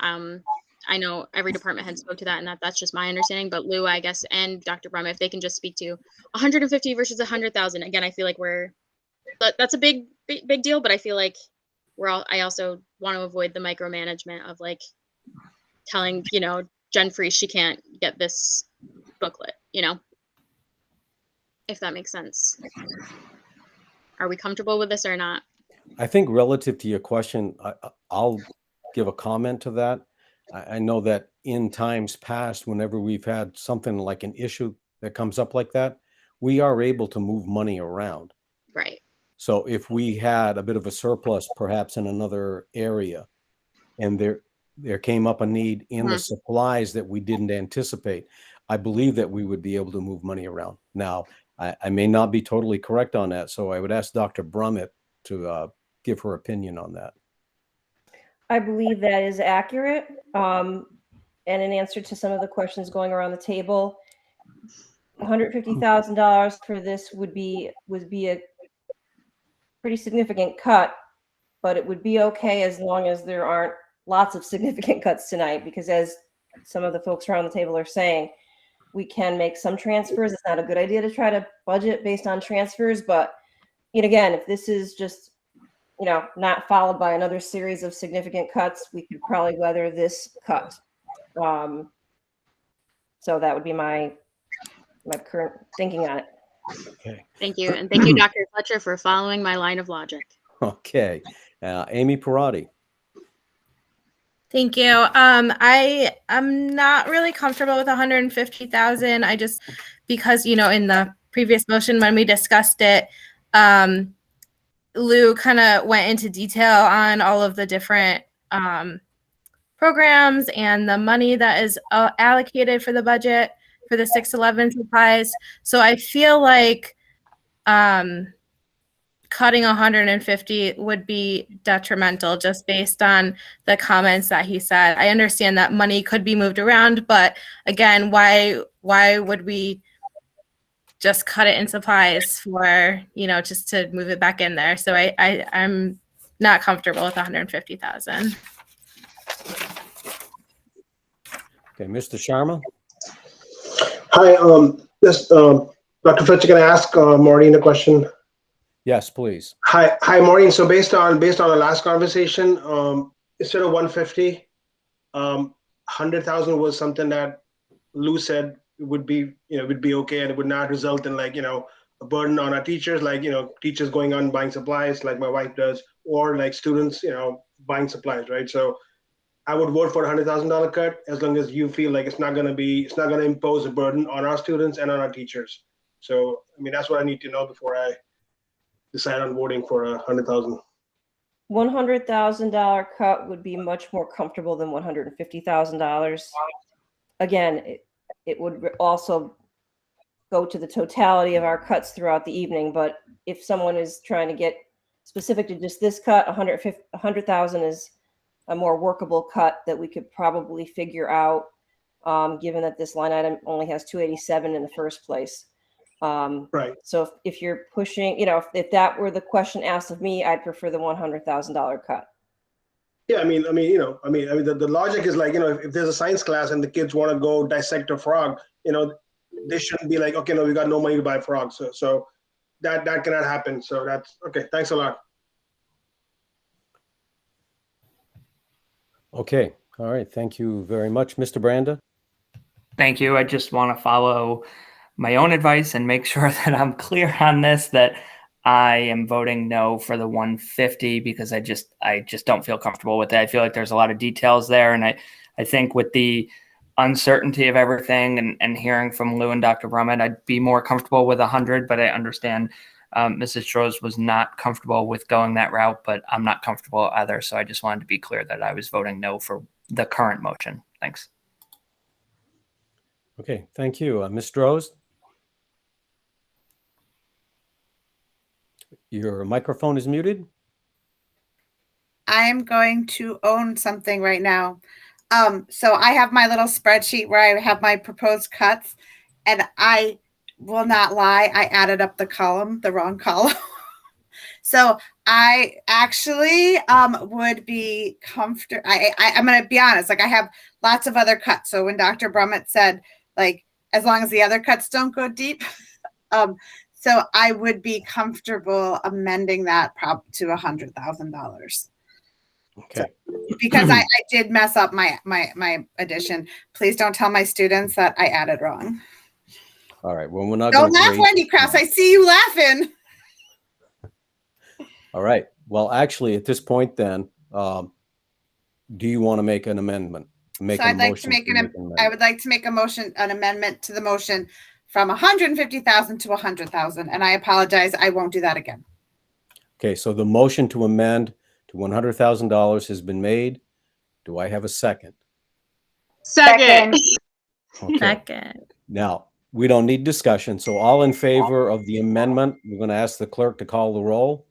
I know every department head spoke to that, and that's just my understanding. But Lou, I guess, and Dr. Brum, if they can just speak to 150 versus 100,000. Again, I feel like that's a big deal, but I feel like I also want to avoid the micromanagement of like telling, Jen Free she can't get this booklet, if that makes sense. Are we comfortable with this or not? I think relative to your question, I'll give a comment to that. I know that in times past, whenever we've had something like an issue that comes up like that, we are able to move money around. Right. So if we had a bit of a surplus, perhaps in another area, and there came up a need in the supplies that we didn't anticipate, I believe that we would be able to move money around. Now, I may not be totally correct on that, so I would ask Dr. Brummett to give her opinion on that. I believe that is accurate. And in answer to some of the questions going around the table, $150,000 for this would be a pretty significant cut, but it would be okay as long as there aren't lots of significant cuts tonight, because as some of the folks around the table are saying, we can make some transfers. It's not a good idea to try to budget based on transfers, but again, if this is just, not followed by another series of significant cuts, we could probably weather this cut. So that would be my current thinking on it. Okay. Thank you. And thank you, Dr. Fletcher, for following my line of logic. Okay. Amy Parati. Thank you. I'm not really comfortable with 150,000. I just because in the previous motion when we discussed it, Lou kind of went into detail on all of the different programs and the money that is allocated for the budget for the 611 supplies. So I feel like cutting 150 would be detrimental just based on the comments that he said. I understand that money could be moved around, but again, why would we just cut it in supplies for, just to move it back in there? So I'm not comfortable with 150,000. Okay, Mr. Sharma? Hi, Dr. Fletcher, can I ask Maureen a question? Yes, please. Hi, Maureen. So based on our last conversation, instead of 150, 100,000 was something that Lou said would be okay, and it would not result in a burden on our teachers, teachers going out and buying supplies like my wife does, or like students, buying supplies, right? So I would vote for a $100,000 cut as long as you feel like it's not going to impose a burden on our students and on our teachers. So that's what I need to know before I decide on voting for a $100,000. $100,000 cut would be much more comfortable than $150,000. Again, it would also go to the totality of our cuts throughout the evening. But if someone is trying to get specific to just this cut, 100,000 is a more workable cut that we could probably figure out, given that this line item only has 287 in the first place. Right. So if you're pushing, if that were the question asked of me, I'd prefer the $100,000 cut. Yeah, the logic is if there's a science class and the kids want to go dissect a frog, they shouldn't be like, okay, no, we got no money to buy frogs. So that cannot happen. So that's okay. Thanks a lot. Okay. All right. Thank you very much, Mr. Branda. Thank you. I just want to follow my own advice and make sure that I'm clear on this, that I am voting no for the 150 because I just don't feel comfortable with it. I feel like there's a lot of details there. And I think with the uncertainty of everything and hearing from Lou and Dr. Brummett, I'd be more comfortable with 100, but I understand Mrs. Strohs was not comfortable with going that route, but I'm not comfortable either. So I just wanted to be clear that I was voting no for the current motion. Thanks. Okay. Thank you. Ms. Strohs? Your microphone is muted. I am going to own something right now. So I have my little spreadsheet where I have my proposed cuts, and I will not lie, I added up the wrong column. So I actually would be comfortable. I'm going to be honest, I have lots of other cuts. So when Dr. Brummett said, as long as the other cuts don't go deep, so I would be comfortable amending that to $100,000. Okay. Because I did mess up my addition. Please don't tell my students that I added wrong. All right. Well, we're not Don't going to laugh, Wendy Krause. I see you laughing. All right. Well, actually, at this point, then, do you want to make an amendment? I would like to make an amendment to the motion from 150,000 to 100,000, and I apologize. I won't do that again. Okay. So the motion to amend to $100,000 has been made. Do I have a second? Second. Okay. Second. Now, we don't need discussion. So all in favor of the amendment, we're going to ask the clerk to call the roll.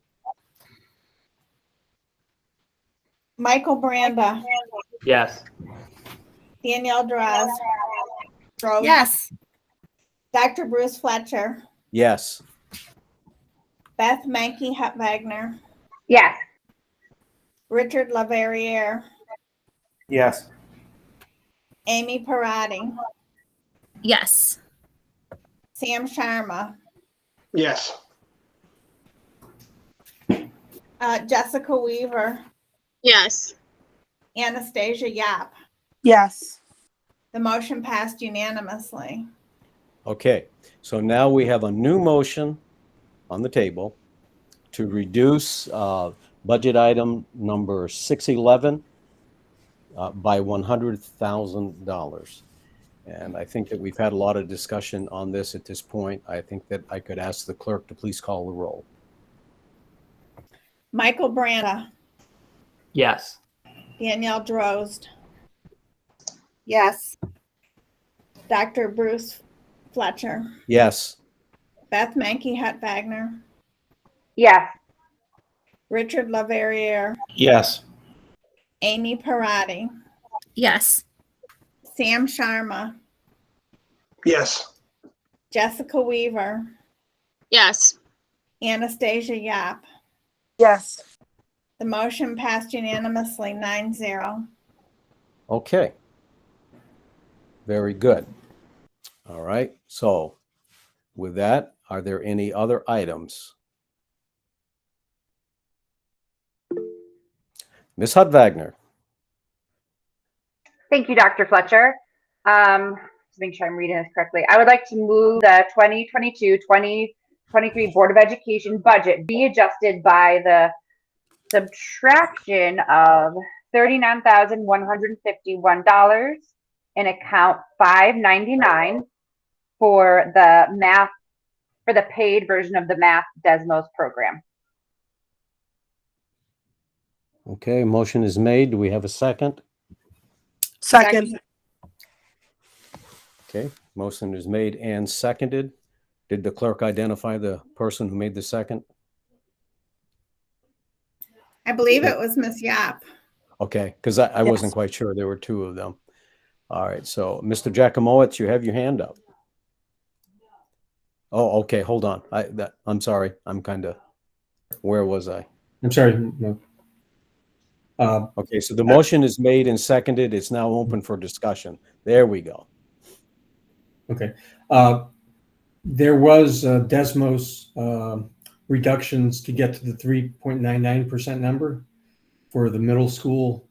Michael Branda. Yes. Danielle Draz. Yes. Dr. Bruce Fletcher. Yes. Beth Mankey Wagner. Yes. Richard Laverriere. Yes. Amy Parati. Yes. Sam Sharma. Yes. Jessica Weaver. Yes. Anastasia Yap. Yes. The motion passed unanimously. Okay. So now we have a new motion on the table to reduce budget item number 611 by $100,000. And I think that we've had a lot of discussion on this at this point. I think that I could ask the clerk to please call the roll. Michael Branda, Yes. Danielle Drozd, Yes. Dr. Bruce Fletcher, Yes. Beth Mankey Hutt Wagner, Yes. Richard Laverriere, Yes. Amy Parati, Yes. Sam Sharma, Yes. Jessica Weaver, Yes. Anastasia Yap. Yes. The motion passed unanimously 9-0. Okay. Very good. All right. So with that, are there any other items? Ms. Hutt Wagner. Thank you, Dr. Fletcher. To make sure I'm reading this correctly, I would like to move the 2022-2023 Board of Education budget be adjusted by the subtraction of $39,151 in account 599 for the paid version of the math Desmos program. Okay, motion is made. Do we have a second? Second. Okay, motion is made and seconded. Did the clerk identify the person who made the second? I believe it was Miss Yap. Okay, because I wasn't quite sure. There were two of them. All right, so Mr. Jacomowitz, you have your hand up. Oh, okay, hold on. I'm sorry. I'm kind of, where was I? I'm sorry. No. Okay, so the motion is made and seconded. It's now open for discussion. There we go. Okay. There was Desmos reductions to get to the 3.99% number for the middle school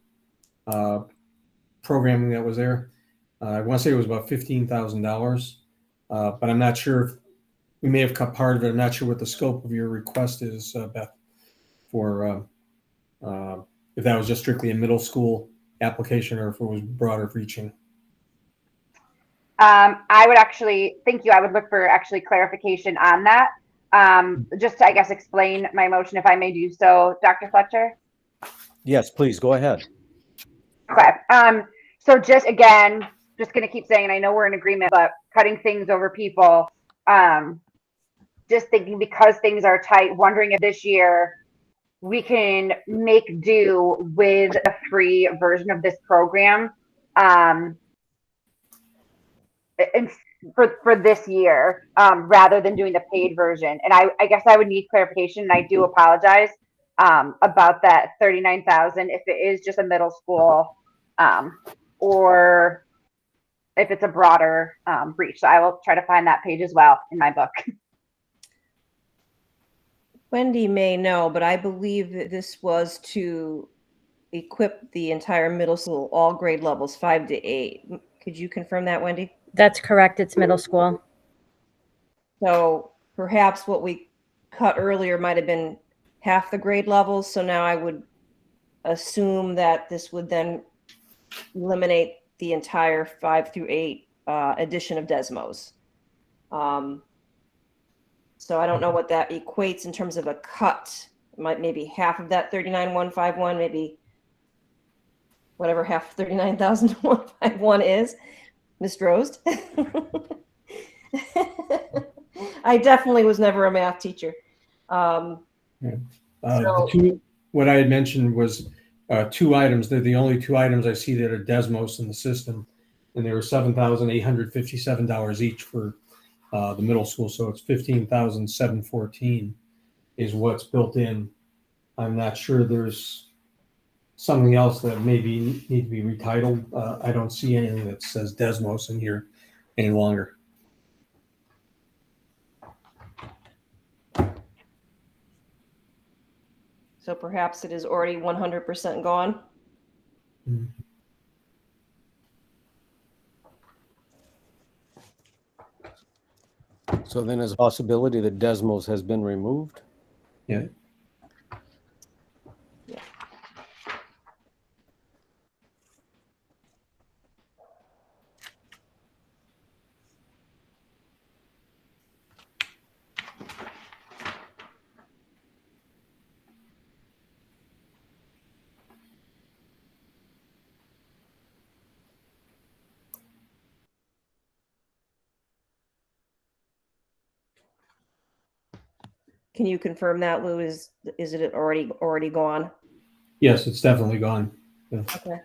programming that was there. I want to say it was about $15,000, but I'm not sure if we may have cut part of it. I'm not sure what the scope of your request is, Beth, for if that was just strictly a middle school application or if it was broader reaching. I would actually, thank you. I would look for actually clarification on that. Just to, I guess, explain my motion, if I may do so, Dr. Fletcher. Yes, please go ahead. Okay. So just again, just going to keep saying, and I know we're in agreement, but cutting things over people, just thinking because things are tight, wondering if this year we can make do with a free version of this program. And for this year, rather than doing the paid version. And I guess I would need clarification, and I do apologize about that 39,000 if it is just a middle school or if it's a broader reach. So I will try to find that page as well in my book. Wendy may know, but I believe that this was to equip the entire middle school, all grade levels, 5 to 8. Could you confirm that, Wendy? That's correct. It's middle school. So perhaps what we cut earlier might have been half the grade levels. So now I would assume that this would then eliminate the entire 5 through 8 edition of Desmos. So I don't know what that equates in terms of a cut. Maybe half of that 39,151, maybe whatever half 39,151 is. Ms. Drozd. I definitely was never a math teacher. What I had mentioned was 2 items. They're the only 2 items I see that are Desmos in the system, and they were $7,857 each for the middle school. So it's $15,714 is what's built in. I'm not sure there's something else that maybe need to be retitled. I don't see anything that says Desmos in here any longer. So perhaps it is already 100% gone. Mm-hmm. So then there's a possibility that Desmos has been removed? Yeah. Can you confirm that, Lou? Is it already gone? Yes, it's definitely gone. Yeah. Okay.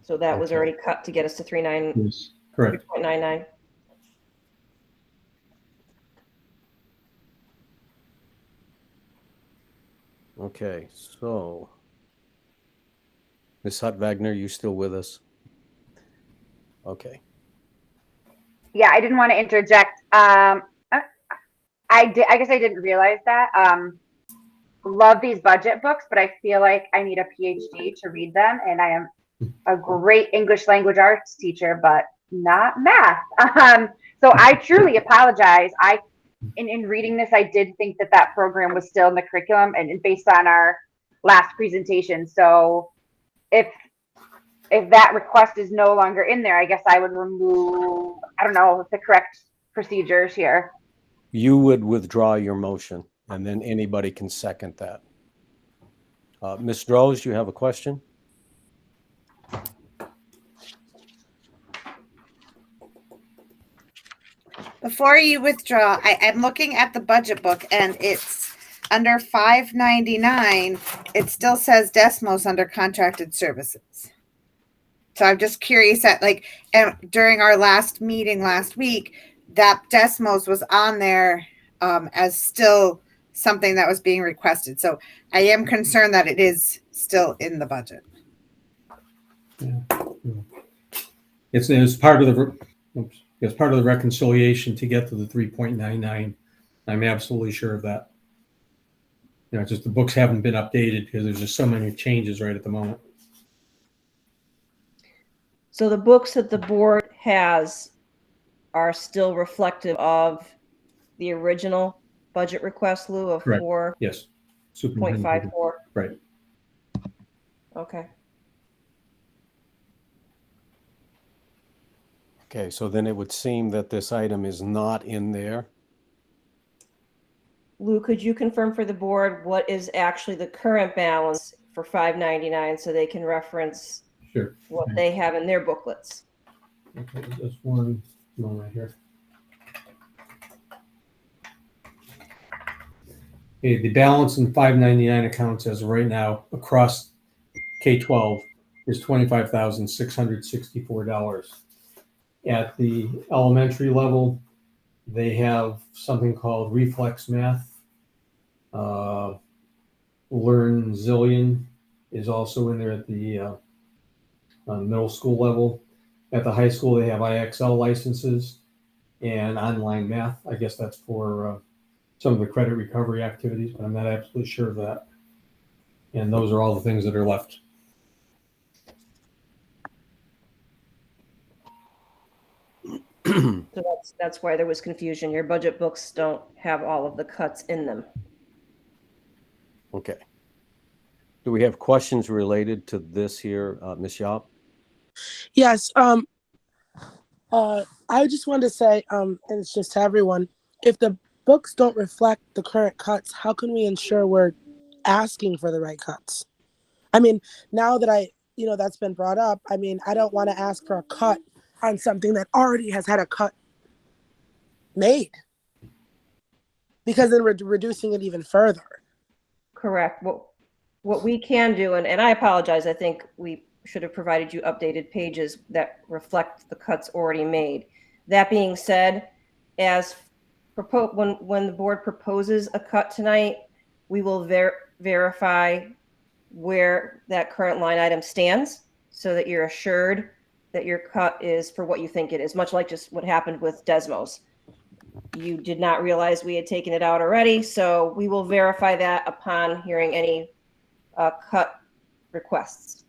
So that was already cut to get us to Yes, correct. 3.99. Okay, so Ms. Hut-Wagner, you still with us? Okay. Yeah, I didn't want to interject. I guess I didn't realize that. Love these budget books, but I feel like I need a PhD to read them, and I am a great English language arts teacher, but not math. So I truly apologize. In reading this, I did think that program was still in the curriculum, and based on our last presentation. So if that request is no longer in there, I guess I would remove, I don't know, the correct procedures here. You would withdraw your motion, and then anybody can second that. Ms. Droz, you have a question? Before you withdraw, I'm looking at the budget book and it's under 599. It still says Desmos under contracted services. So I'm just curious that during our last meeting last week, that Desmos was on there as still something that was being requested. So I am concerned that it is still in the budget. Yeah. It's part of the reconciliation to get to the 3.99. I'm absolutely sure of that. Just the books haven't been updated because there's just so many changes right at the moment. So the books that the board has are still reflective of the original budget request, Lou, of Correct. 4.54. Yes. Right. Okay. Okay, so then it would seem that this item is not in there. Lou, could you confirm for the board what is actually the current balance for 599 so they can reference Sure. what they have in their booklets? Okay, just one moment here. Okay, the balance in 599 accounts as of right now across K-12 is $25,664. At the elementary level, they have something called Reflex Math. Learn Zillion is also in there at the middle school level. At the high school, they have IXL licenses and online math. I guess that's for some of the credit recovery activities, but I'm not absolutely sure of that. And those are all the things that are left. So that's why there was confusion. Your budget books don't have all of the cuts in them. Okay. Do we have questions related to this here, Ms. Yap? Yes. I just wanted to say, and it's just to everyone, if the books don't reflect the current cuts, how can we ensure we're asking for the right cuts? I mean, now that that's been brought up, I mean, I don't want to ask for a cut on something that already has had a cut made, because then we're reducing it even further. Correct. What we can do, and I apologize, I think we should have provided you updated pages that reflect the cuts already made. That being said, as when the board proposes a cut tonight, we will verify where that current line item stands so that you're assured that your cut is for what you think it is, much like just what happened with Desmos. You did not realize we had taken it out already, so we will verify that upon hearing any cut requests.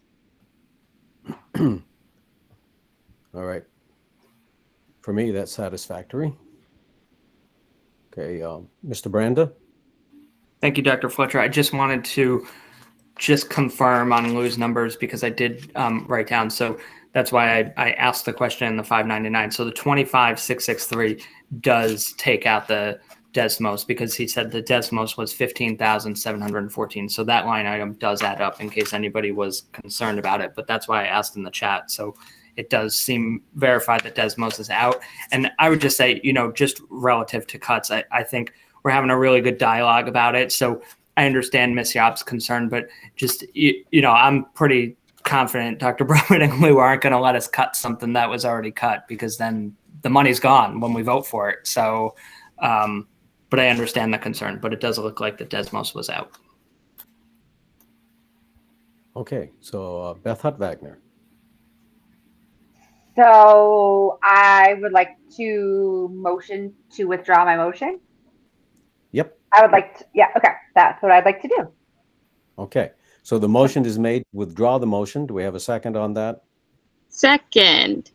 All right. For me, that's satisfactory. Okay, Mr. Branda? Thank you, Dr. Fletcher. I just wanted to confirm on Lou's numbers because I did write down. So that's why I asked the question in the 599. So the 25,663 does take out the Desmos because he said the Desmos was 15,714. So that line item does add up in case anybody was concerned about it. But that's why I asked in the chat. So it does seem verified that Desmos is out. And I would just say, just relative to cuts, I think we're having a really good dialogue about it. So I understand Ms. Yop's concern, but just, I'm pretty confident Dr. Brown and Lou aren't going to let us cut something that was already cut, because then the money's gone when we vote for it. So, but I understand the concern, but it does look like the Desmos was out. Okay, so Beth Hutt-Wagner. So I would like to motion to withdraw my motion. Yep. I would like to, yeah, okay. That's what I'd like to do. Okay, so the motion is made, withdraw the motion. Do we have a second on that? Second.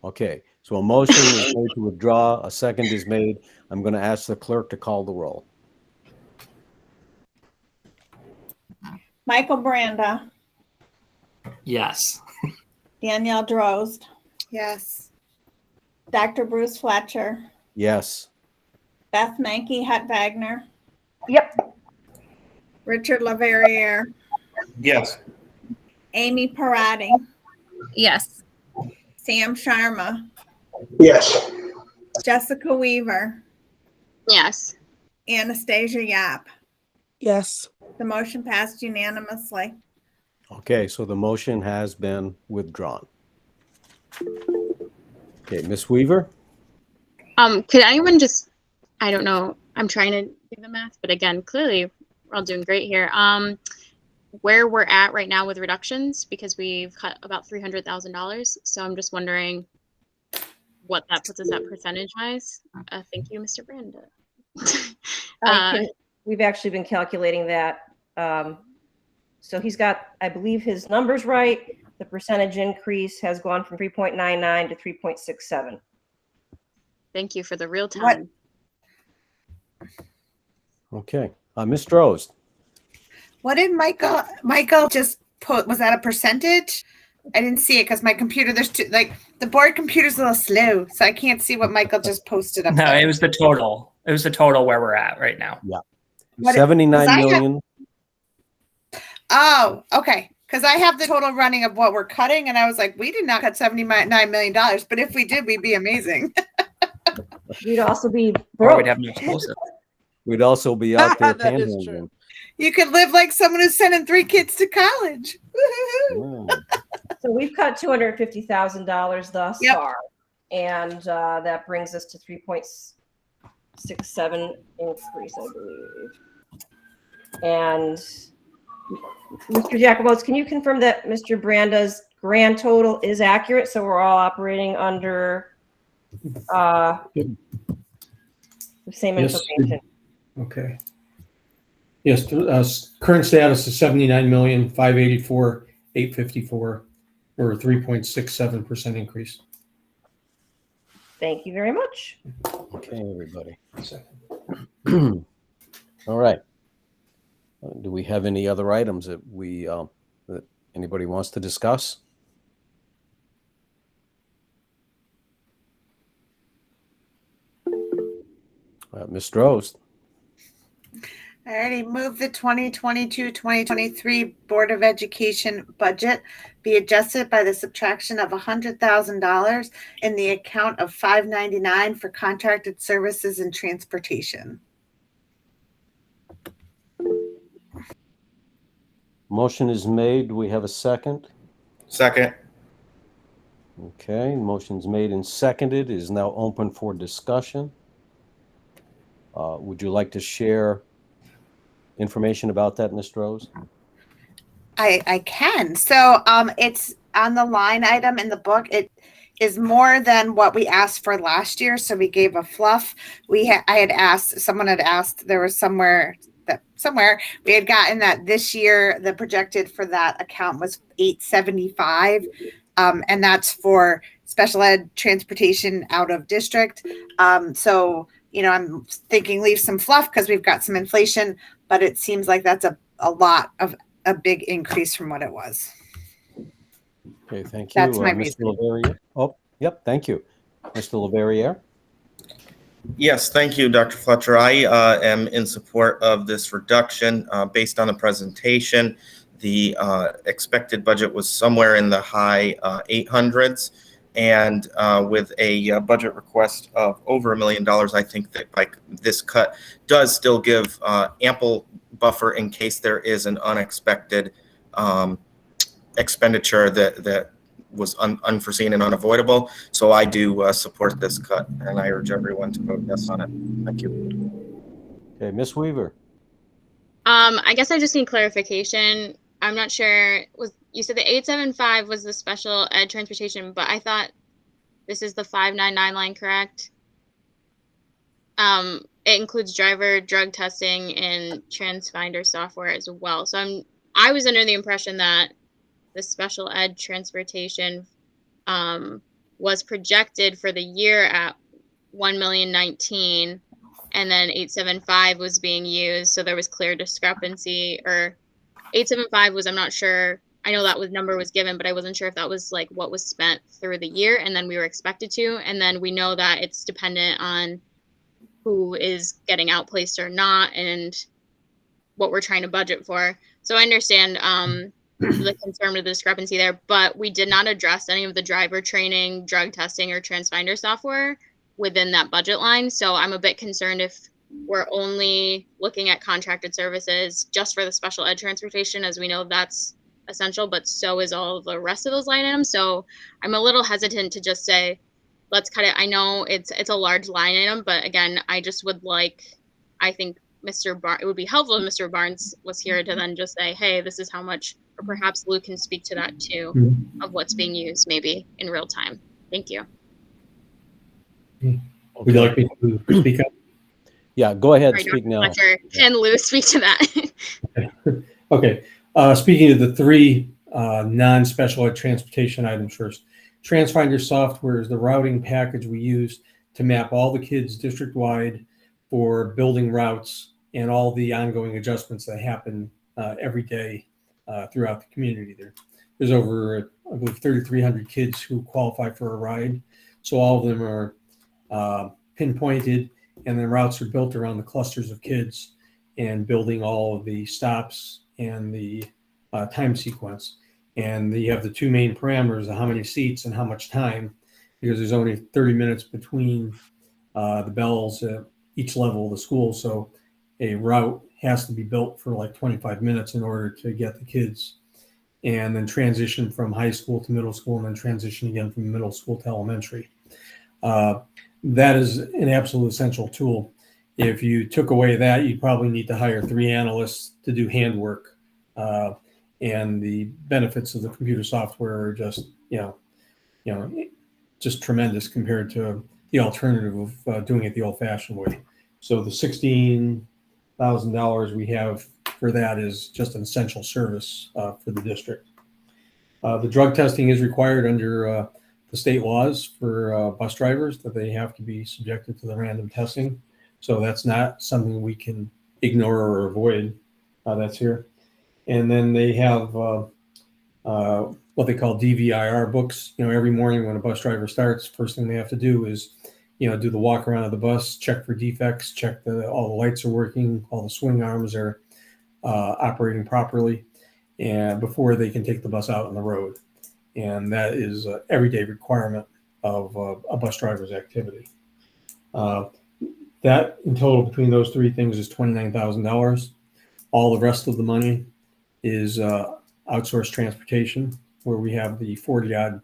Okay, so a motion is made to withdraw, a second is made. I'm going to ask the clerk to call the roll. Michael Branda, Yes. Danielle Drozd, Yes. Dr. Bruce Fletcher, Yes. Beth Mankey Hutt-Wagner, Yep. Richard Leverrier, Yes. Amy Parati, Yes. Sam Sharma, Yes. Jessica Weaver, Yes. Anastasia Yap. Yes. The motion passed unanimously. Okay, so the motion has been withdrawn. Okay, Ms. Weaver? Could anyone just, I don't know, I'm trying to do the math, but again, clearly we're all doing great here. Where we're at right now with reductions, because we've cut about $300,000. So I'm just wondering what that puts us at percentage-wise. Thank you, Mr. Branda. We've actually been calculating that. So he's got, I believe, his numbers right. The percentage increase has gone from 3.99 to 3.67. Thank you for the real time. Okay, Ms. Drozd? What did Michael just put? Was that a percentage? I didn't see it because my computer, there's two, like the board computer's a little slow, so I can't see what Michael just posted up No, there. it was the total. It was the total where we're at right now. Yeah. What- 79 'cause I have- million. Oh, okay. Because I have the total running of what we're cutting, and I was like, we did not cut $79 million, but if we did, we'd be amazing. You'd also be Or broke. we'd have no explosive. We'd also be out there That is panhandling. true. You could live like someone who's sending 3 kids to college. Woohoo. Mm. So we've cut $250,000 thus Yep. far, and that brings us to 3.67 increase, I believe. And Mr. Jacobos, can you confirm that Mr. Branda's grand total is accurate? So we're all operating under the same Yes. information. Okay. Yes, current status is 79,584,854, or a 3.67% increase. Thank you very much. Okay, everybody. All right. Do we have any other items that that anybody wants to discuss? Ms. Drozd? I already moved the 2022-2023 Board of Education budget be adjusted by the subtraction of $100,000 in the account of $599 for contracted services and transportation. Motion is made. Do we have a second? Second. Okay, motion's made and seconded. It is now open for discussion. Would you like to share information about that, Ms. Drozd? I can. So it's on the line item in the book. It is more than what we asked for last year. So we gave a fluff. Someone had asked, there was somewhere we had gotten that this year, the projected for that account was $875. And that's for special ed transportation out of district. So, I'm thinking leave some fluff because we've got some inflation, but it seems like that's a lot of a big increase from what it was. Okay, thank you. That's my Mr. reasoning. Leverrier? Oh, yep, thank you. Mr. Leverrier? Yes, thank you, Dr. Fletcher. I am in support of this reduction based on the presentation. The expected budget was somewhere in the high 800s, And with a budget request of over $1 million, I think that like this cut does still give ample buffer in case there is an unexpected expenditure that was unforeseen and unavoidable. So I do support this cut, and I urge everyone to vote yes on it. Thank you. Okay, Ms. Weaver. I guess I just need clarification. I'm not sure. You said the 875 was the special ed transportation, but I thought this is the 599 line, correct? It includes driver drug testing and Transfinder software as well. So I was under the impression that the special ed transportation was projected for the year at 1,019,000, and then 875 was being used, so there was clear discrepancy. Or 875 was, I'm not sure. I know that number was given, but I wasn't sure if that was like what was spent through the year, and then we were expected to. And then we know that it's dependent on who is getting outplaced or not, and what we're trying to budget for. So I understand the concern with the discrepancy there, but we did not address any of the driver training, drug testing, or Transfinder software within that budget line. So I'm a bit concerned if we're only looking at contracted services just for the special ed transportation, as we know that's essential, but so is all the rest of those line items. So I'm a little hesitant to just say, let's cut it. I know it's a large line item, but again, I just would like, I think it would be helpful if Mr. Barnes was here to then just say, hey, this is how much, or perhaps Lou can speak to that too, of what's being used maybe in real time. Thank you. Would you like me to speak up? Yeah, go ahead. Sorry, Speak Dr. now. Fletcher, can Lou speak to that? Okay. Speaking of the three non-special ed transportation items first, Transfinder Software is the routing package we use to map all the kids district-wide for building routes and all the ongoing adjustments that happen every day throughout the community there. There's over, I believe, 3,300 kids who qualify for a ride. So all of them are pinpointed, and the routes are built around the clusters of kids and building all of the stops and the time sequence. And you have the two main parameters of how many seats and how much time, because there's only 30 minutes between the bells at each level of the school. So a route has to be built for like 25 minutes in order to get the kids, and then transition from high school to middle school, and then transition again from middle school to elementary. That is an absolute essential tool. If you took away that, you'd probably need to hire 3 analysts to do handwork. And the benefits of the computer software are just, just tremendous compared to the alternative of doing it the old-fashioned way. So the $16,000 we have for that is just an essential service for the district. The drug testing is required under the state laws for bus drivers, that they have to be subjected to the random testing. So that's not something we can ignore or avoid. That's here. And then they have what they call DVIR books. Every morning when a bus driver starts, first thing they have to do is, do the walk around of the bus, check for defects, check that all the lights are working, all the swing arms are operating properly, and before they can take the bus out on the road. And that is an everyday requirement of a bus driver's activity. That in total between those three things is $29,000. All the rest of the money is outsourced transportation, where we have the 40-odd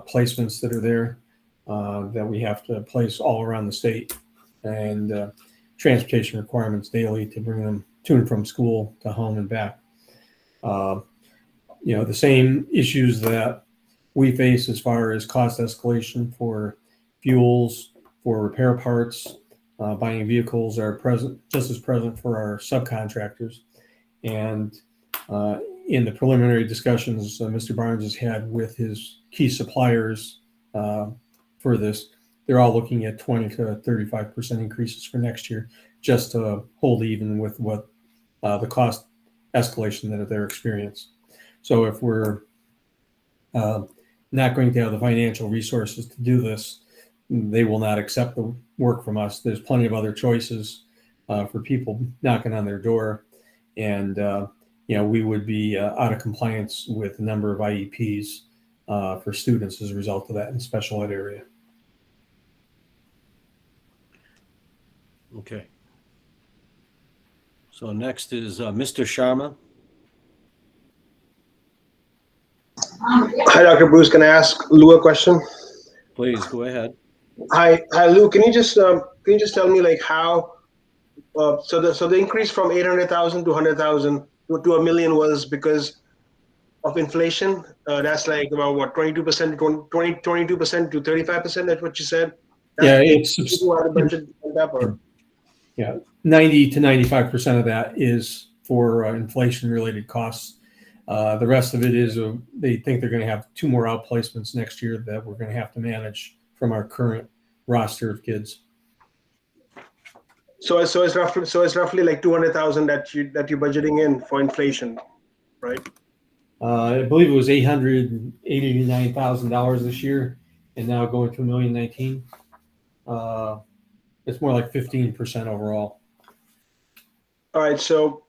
placements that are there that we have to place all around the state, and transportation requirements daily to bring them to and from school to home and back. The same issues that we face as far as cost escalation for fuels, for repair parts, buying vehicles are just as present for our subcontractors. And in the preliminary discussions Mr. Barnes has had with his key suppliers for this, they're all looking at 20 to 35% increases for next year, just to hold even with what the cost escalation that they're experiencing. So if we're not going to have the financial resources to do this, they will not accept the work from us. There's plenty of other choices for people knocking on their door, and we would be out of compliance with a number of IEPs for students as a result of that in the special ed area. Okay. So next is Mr. Sharma. Hi, Dr. Bruce. Can I ask Lou a question? Please go ahead. Hi, Lou. Can you just tell me like how? So the increase from 800,000 to 100,000 to $1 million was because of inflation. That's like about what 22% to 22% to 35%. That's what you said. Yeah, it's the budget went up, or? Yeah, 90 to 95% of that is for inflation-related costs. The rest of it is they think they're going to have 2 more outplacements next year that we're going to have to manage from our current roster of kids. So it's roughly like 200,000 that you're budgeting in for inflation, right? I believe it was $889,000 this year, and now going to $1,019,000. It's more like 15% overall. All right, so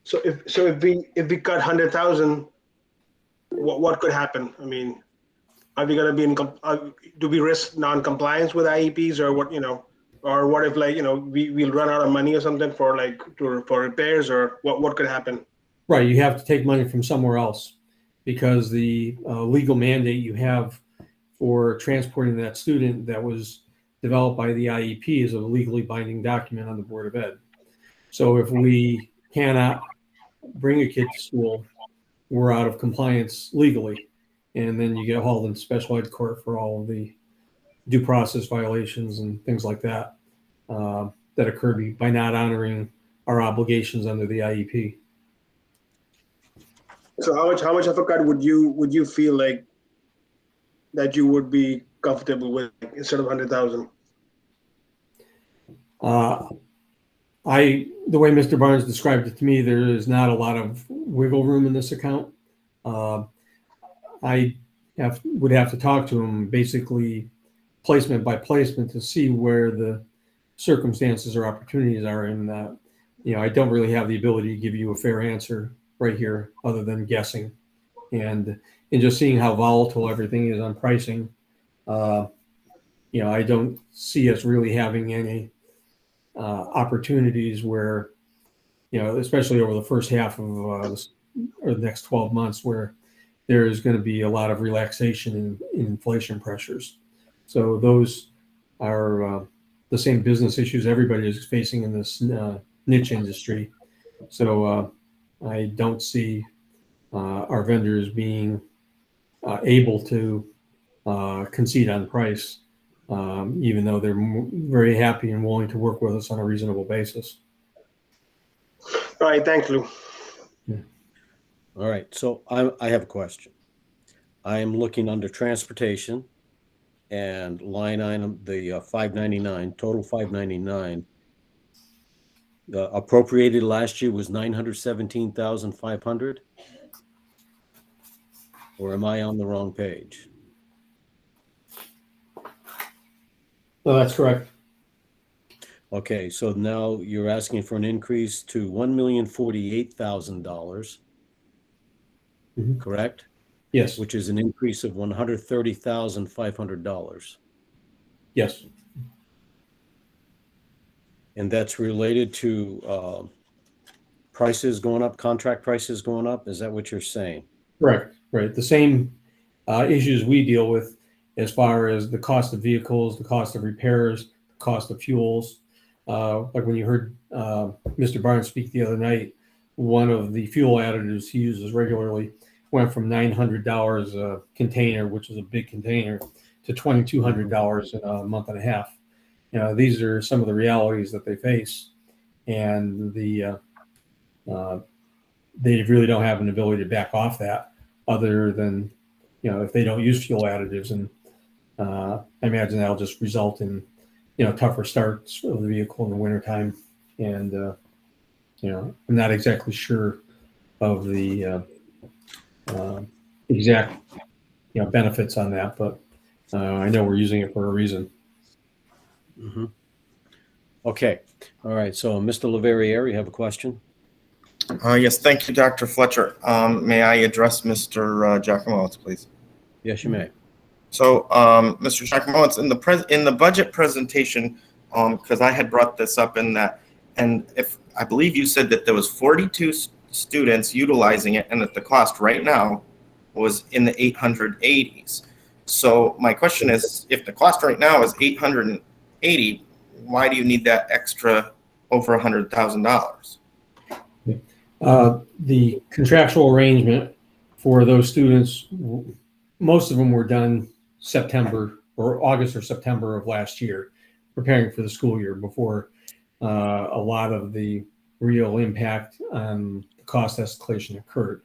if we cut 100,000, what could happen? I mean, are we going to be do we risk non-compliance with IEPs, or what, or what if we'll run out of money or something for for repairs, or what could happen? Right, you have to take money from somewhere else because the legal mandate you have for transporting that student that was developed by the IEP is a legally binding document on the Board of Ed. So if we cannot bring a kid to school, we're out of compliance legally. And then you get hauled into special ed court for all of the due process violations and things like that that occurred by not honoring our obligations under the IEP. So how much of a cut would you feel like that you would be comfortable with instead of 100,000? The way Mr. Barnes described it to me, there is not a lot of wiggle room in this account. I would have to talk to him basically placement by placement to see where the circumstances or opportunities are in that. I don't really have the ability to give you a fair answer right here other than guessing. And in just seeing how volatile everything is on pricing, I don't see us really having any opportunities where, especially over the first half of or the next 12 months, where there is going to be a lot of relaxation in inflation pressures. So those are the same business issues everybody is facing in this niche industry. So I don't see our vendors being able to concede on price, even though they're very happy and willing to work with us on a reasonable basis. All right, thanks, Lou. Yeah. All right, so I have a question. I am looking under transportation and line item, the 599, total 599. The appropriated last year was 917,500. Or am I on the wrong page? No, that's correct. Okay, so now you're asking for an increase to $1,048,000, correct? Yes. Which is an increase of $130,500. Yes. And that's related to prices going up, contract prices going up? Is that what you're saying? Correct. Right. The same issues we deal with as far as the cost of vehicles, the cost of repairs, the cost of fuels. Like when you heard Mr. Barnes speak the other night, one of the fuel additives he uses regularly went from $900 a container, which is a big container, to $2,200 in a month and a half. These are some of the realities that they face, and they really don't have an ability to back off that, other than if they don't use fuel additives. And I imagine that'll just result in tougher starts of the vehicle in the wintertime. And I'm not exactly sure of the exact benefits on that, but I know we're using it for a reason. Mm-hmm. Okay. All right. So, Mr. Leverrier, you have a question? Yes, thank you, Dr. Fletcher. May I address Mr. Giacomo, please? Yes, you may. So, Mr. Shakamow, in the budget presentation, because I had brought this up in that, and if I believe you said that there was 42 students utilizing it, and that the cost right now was in the 880s. So my question is, if the cost right now is 880, why do you need that extra over $100,000? The contractual arrangement for those students, most of them were done September or August or September of last year, preparing for the school year before a lot of the real impact on the cost escalation occurred.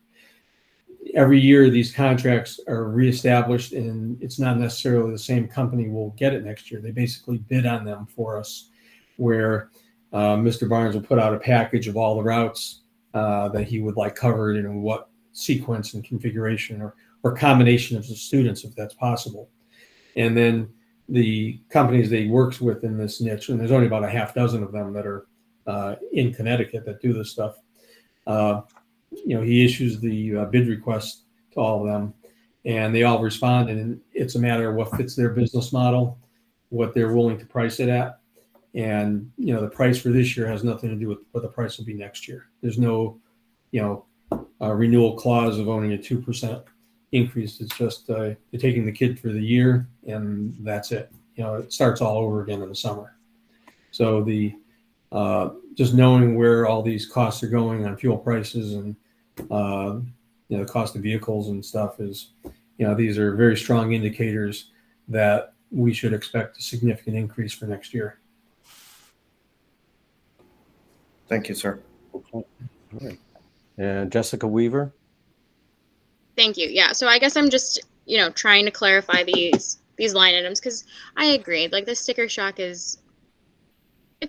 Every year, these contracts are reestablished, and it's not necessarily the same company will get it next year. They basically bid on them for us, where Mr. Barnes will put out a package of all the routes that he would like covered and in what sequence and configuration or combination of the students, if that's possible. And then the companies that he works with in this niche, and there's only about a half dozen of them that are in Connecticut that do this stuff. He issues the bid request to all of them, and they all respond, and it's a matter of what fits their business model, what they're willing to price it at. And, the price for this year has nothing to do with what the price will be next year. There's no, renewal clause of owning a 2% increase. It's just you're taking the kid for the year, and that's it. It starts all over again in the summer. So just knowing where all these costs are going on fuel prices and the cost of vehicles and stuff is, these are very strong indicators that we should expect a significant increase for next year. Thank you, sir. Okay. All right. And Jessica Weaver. Thank you. Yeah. So I guess I'm just, trying to clarify these line items, because I agree. Like, the sticker shock it's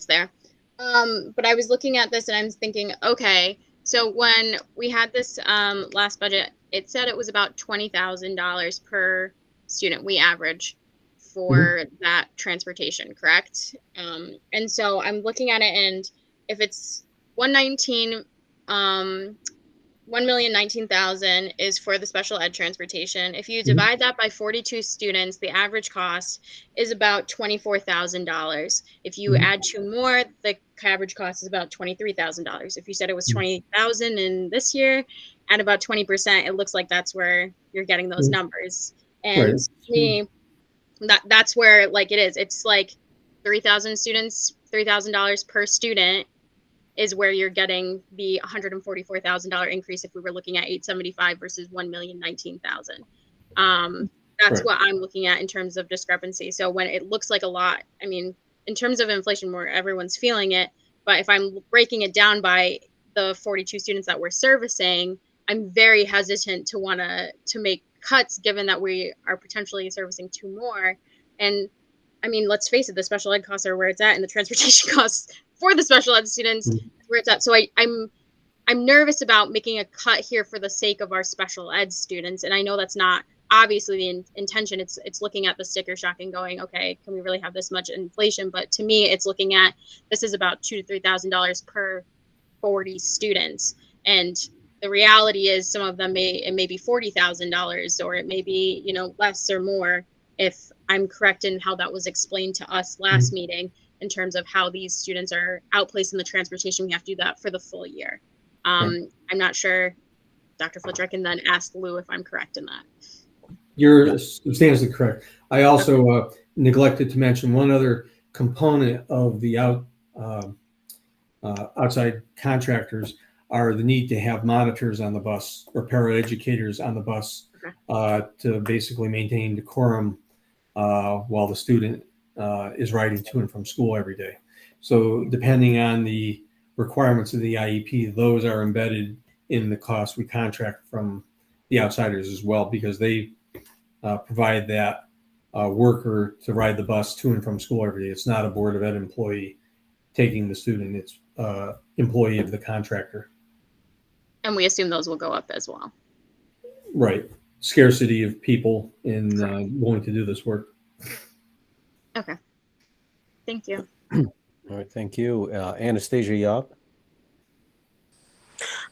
there. But I was looking at this and I'm thinking, okay, so when we had this last budget, it said it was about $20,000 per student we average for that transportation, correct? And so I'm looking at it, and if it's 1,019,000 is for the special ed transportation. If you divide that by 42 students, the average cost is about $24,000. If you add two more, the average cost is about $23,000. If you said it was 20,000 in this year, at about 20%, it looks like that's where you're getting those numbers. And Right. to me, that's where, like, it is. It's like 3,000 students, $3,000 per student is where you're getting the $144,000 increase if we were looking at 875 versus 1,019,000. That's what I'm looking at in terms of discrepancy. So when it looks like a lot, I mean, in terms of inflation, where everyone's feeling it, but if I'm breaking it down by the 42 students that we're servicing, I'm very hesitant to want to make cuts, given that we are potentially servicing two more. And I mean, let's face it, the special ed costs are where it's at, and the transportation costs for the special ed students where it's at. So I'm nervous about making a cut here for the sake of our special ed students. And I know that's not obviously the intention. It's looking at the sticker shock and going, okay, can we really have this much inflation? But to me, it's looking at, this is about $2,000 to $3,000 per 40 students. And the reality is, some of them it may be $40,000, or it may be, less or more, if I'm correct in how that was explained to us last meeting, in terms of how these students are outplaced in the transportation. We have to do that for the full year. I'm not sure, Dr. Fletcher, I can then ask Lou if I'm correct in that. You're substantially correct. I also neglected to mention one other component of the outside contractors are the need to have monitors on the bus, or paraeducators on the bus, to basically maintain decorum while the student is riding to and from school every day. So depending on the requirements of the IEP, those are embedded in the cost we contract from the outsiders as well, because they provide that worker to ride the bus to and from school every day. It's not a Board of Ed employee taking the student, it's employee of the contractor. And we assume those will go up as well. Right. Scarcity of people in willing to do this work. Okay. Thank you. All right. Thank you. Anastasia Yap.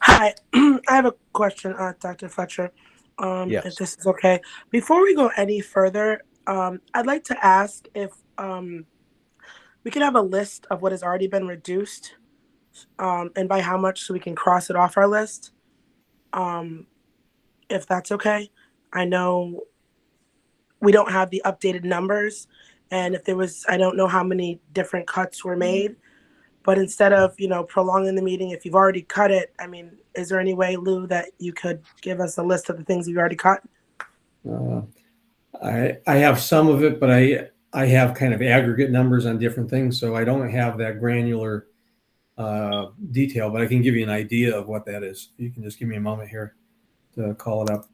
Hi. I have a question, Dr. Fletcher. if Yes. this is okay. Before we go any further, I'd like to ask if we can have a list of what has already been reduced, and by how much, so we can cross it off our list. If that's okay. I know we don't have the updated numbers, and if there was, I don't know how many different cuts were made, but instead of, prolonging the meeting, if you've already cut it, I mean, is there any way, Lou, that you could give us a list of the things you've already cut? I have some of it, but I have kind of aggregate numbers on different things, so I don't have that granular detail, but I can give you an idea of what that is. You can just give me a moment here to call it up.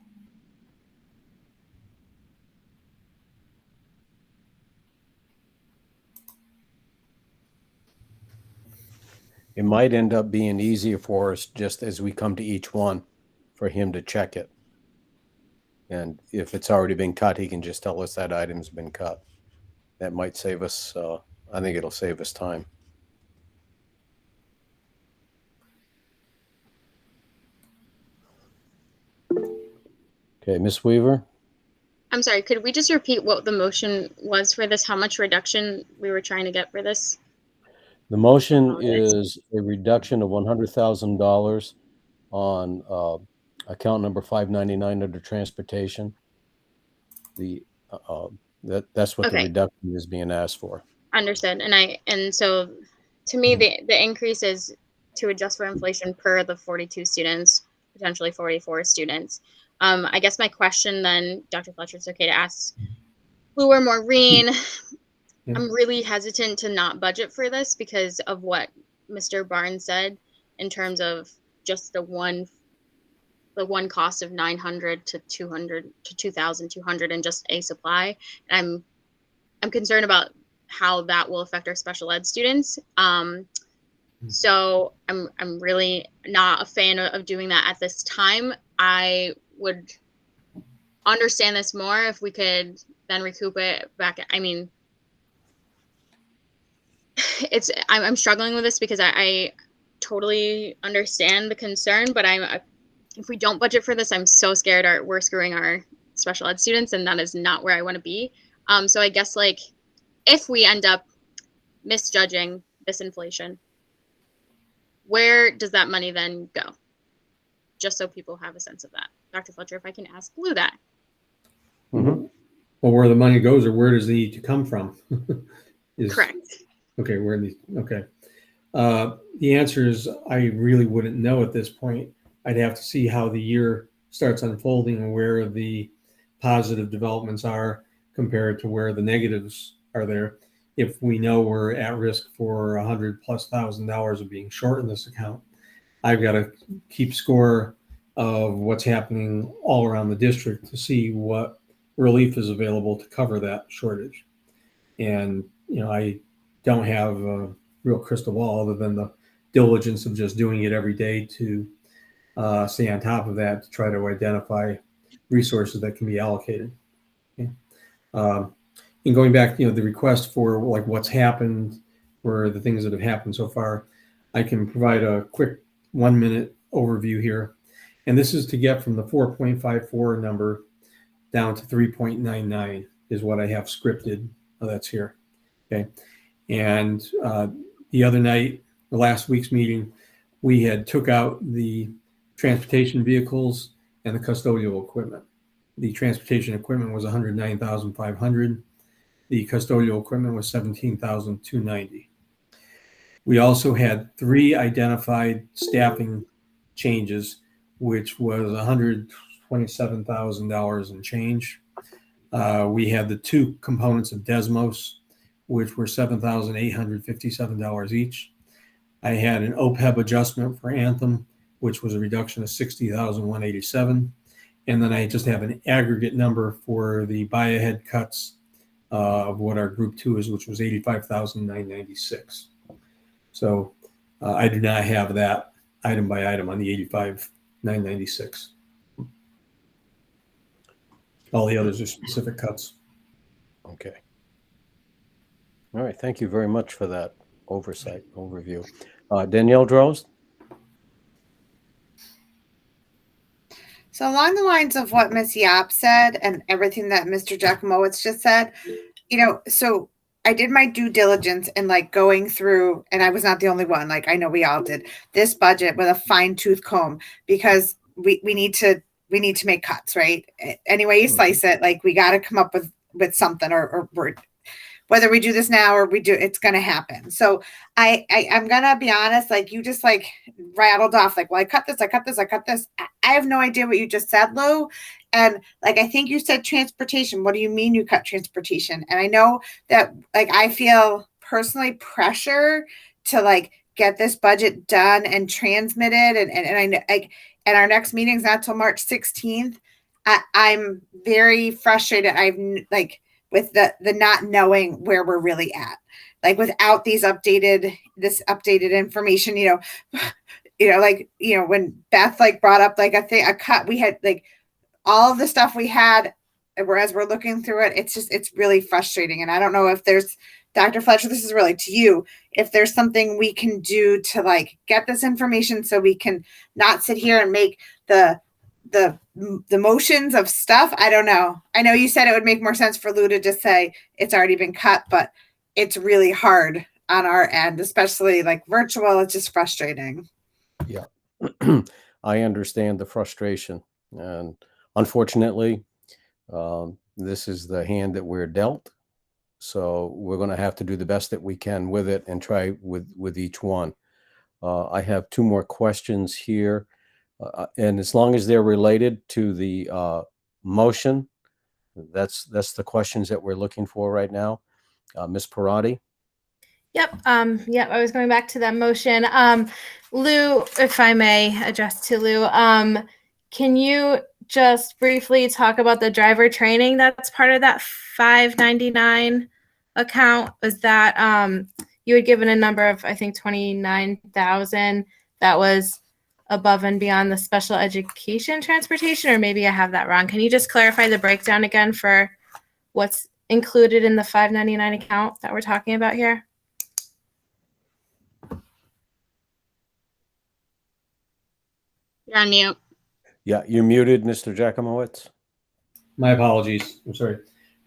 It might end up being easier for us just as we come to each one for him to check it. And if it's already been cut, he can just tell us that item's been cut. That might save us, I think it'll save us time. Okay, Ms. Weaver? I'm sorry, could we just repeat what the motion was for this? How much reduction we were trying to get for this? The motion is a reduction of $100,000 on account number 599 under transportation. That's what the Okay. reduction is being asked for. Understood. And so to me, the increase is to adjust for inflation per the 42 students, potentially 44 students. I guess my question then, Dr. Fletcher, it's okay to ask Lou or Maureen. Yeah. I'm really hesitant to not budget for this because of what Mr. Barnes said in terms of just the one cost of 900 to 200 to 2,200 and just a supply. And I'm concerned about how that will affect our special ed students. So I'm really not a fan of doing that at this time. I would understand this more if we could then recoup it back. I mean, I'm struggling with this because I totally understand the concern, but if we don't budget for this, I'm so scared we're screwing our special ed students, and that is not where I want to be. So I guess if we end up misjudging this inflation, where does that money then go? Just so people have a sense of that. Dr. Fletcher, if I can ask Lou that. Mm-hmm. Well, where the money goes or where does it need to come from? Correct. Okay, okay. The answer is I really wouldn't know at this point. I'd have to see how the year starts unfolding and where the positive developments are compared to where the negatives are there. If we know we're at risk for $100,000+ of being short in this account, I've got to keep score of what's happening all around the district to see what relief is available to cover that shortage. And, I don't have a real crystal ball other than the diligence of just doing it every day to stay on top of that, to try to identify resources that can be allocated. Okay. And going back, the request for what's happened or the things that have happened so far, I can provide a quick 1-minute overview here. And this is to get from the 4.54 number down to 3.99 is what I have scripted. Oh, that's here. Okay. And the other night, the last week's meeting, we had took out the transportation vehicles and the custodial equipment. The transportation equipment was $109,500. The custodial equipment was $17,290. We also had 3 identified staffing changes, which was $127,000 and change. We had the 2 components of Desmos, which were $7,857 each. I had an OPEB adjustment for Anthem, which was a reduction of $60,187. And then I just have an aggregate number for the buy-ahead cuts of what our group 2 is, which was $85,996. So I do not have that item by item on the $85,996. All the others are specific cuts. Okay. All right. Thank you very much for that overview. Danielle Drost? So along the lines of what Ms. Yap said and everything that Mr. Giacomowitz just said, so I did my due diligence and like going through, and I was not the only one. Like I know we all did this budget with a fine tooth comb because we need to make cuts, right? Any way you slice it, like we got to come up with something, or whether we do this now or we do, it's going to happen. So I'm going to be honest, like you just like rattled off, like, well, I cut this. I have no idea what you just said, Lou. And like, I think you said transportation. What do you mean you cut transportation? And I know that like, I feel personally pressure to like get this budget done and transmitted. And I know like, and our next meeting is not till March 16th. I'm very frustrated. I've like, with the not knowing where we're really at, like without this updated information, when Beth like brought up like a cut, we had like all of the stuff we had, whereas we're looking through it, it's really frustrating. And I don't know if there's, Dr. Fletcher, this is really to you, if there's something we can do to like get this information so we can not sit here and make the motions of stuff. I don't know. I know you said it would make more sense for Lou to just say it's already been cut, but it's really hard on our end, especially like virtual. It's just frustrating. Yeah, I understand the frustration. And unfortunately, this is the hand that we're dealt. So we're going to have to do the best that we can with it and try with each one. I have two more questions here. And as long as they're related to the motion, that's the questions that we're looking for right now. Ms. Parati? Yep. I was going back to that motion. Lou, if I may address to Lou, can you just briefly talk about the driver training that's part of that 599 account? Was that you had given a number of, I think, 29,000 that was above and beyond the special education transportation, or maybe I have that wrong. Can you just clarify the breakdown again for what's included in the 599 account that we're talking about here? You're on mute. Yeah, you're muted, Mr. Giacomowitz. My apologies. I'm sorry.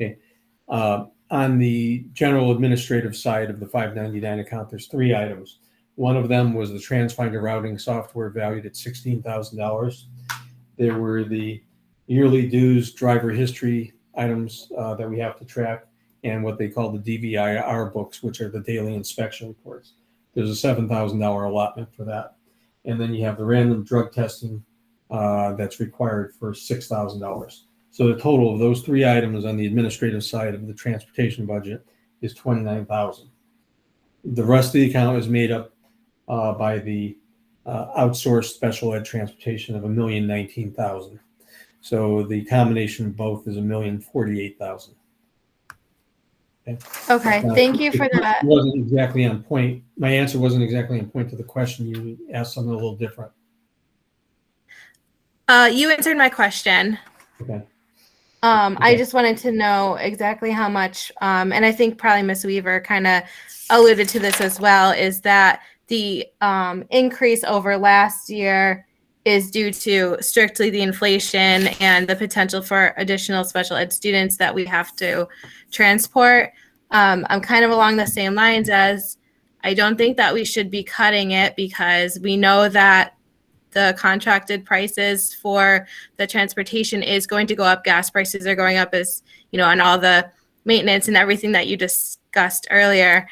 Okay. On the general administrative side of the 599 account, there's three items. One of them was the Transfinder routing software valued at $16,000. There were the yearly dues, driver history items that we have to track, and what they call the DVIR books, which are the daily inspection reports. There's a $7,000 allotment for that. And then you have the random drug testing that's required for $6,000. So the total of those three items on the administrative side of the transportation budget is $29,000. The rest of the account is made up by the outsourced special ed transportation of $1,019,000. So the combination of both is $1,048,000. Okay, thank you for that. It wasn't exactly on point. My answer wasn't exactly on point to the question. You asked something a little different. You answered my question. Okay. I just wanted to know exactly how much, and I think probably Ms. Weaver kind of alluded to this as well, is that the increase over last year is due to strictly the inflation and the potential for additional special ed students that we have to transport. I'm kind of along the same lines as I don't think that we should be cutting it, because we know that the contracted prices for the transportation is going to go up. Gas prices are going up, as you know, and all the maintenance and everything that you discussed earlier.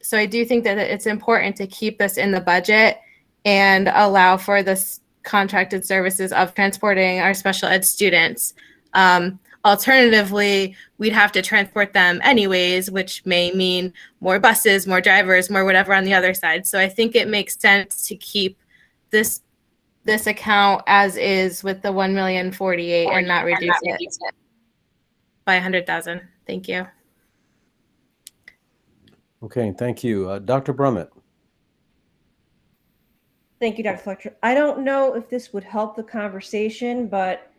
So I do think that it's important to keep this in the budget and allow for this contracted services of transporting our special ed students. Alternatively, we'd have to transport them anyways, which may mean more buses, more drivers, more whatever on the other side. So I think it makes sense to keep this account as is with the $1,048,000 and not reduce it by $100,000. Thank you. Okay, thank you. Dr. Brummett. Thank you, Dr. Fletcher. I don't know if this would help the conversation, but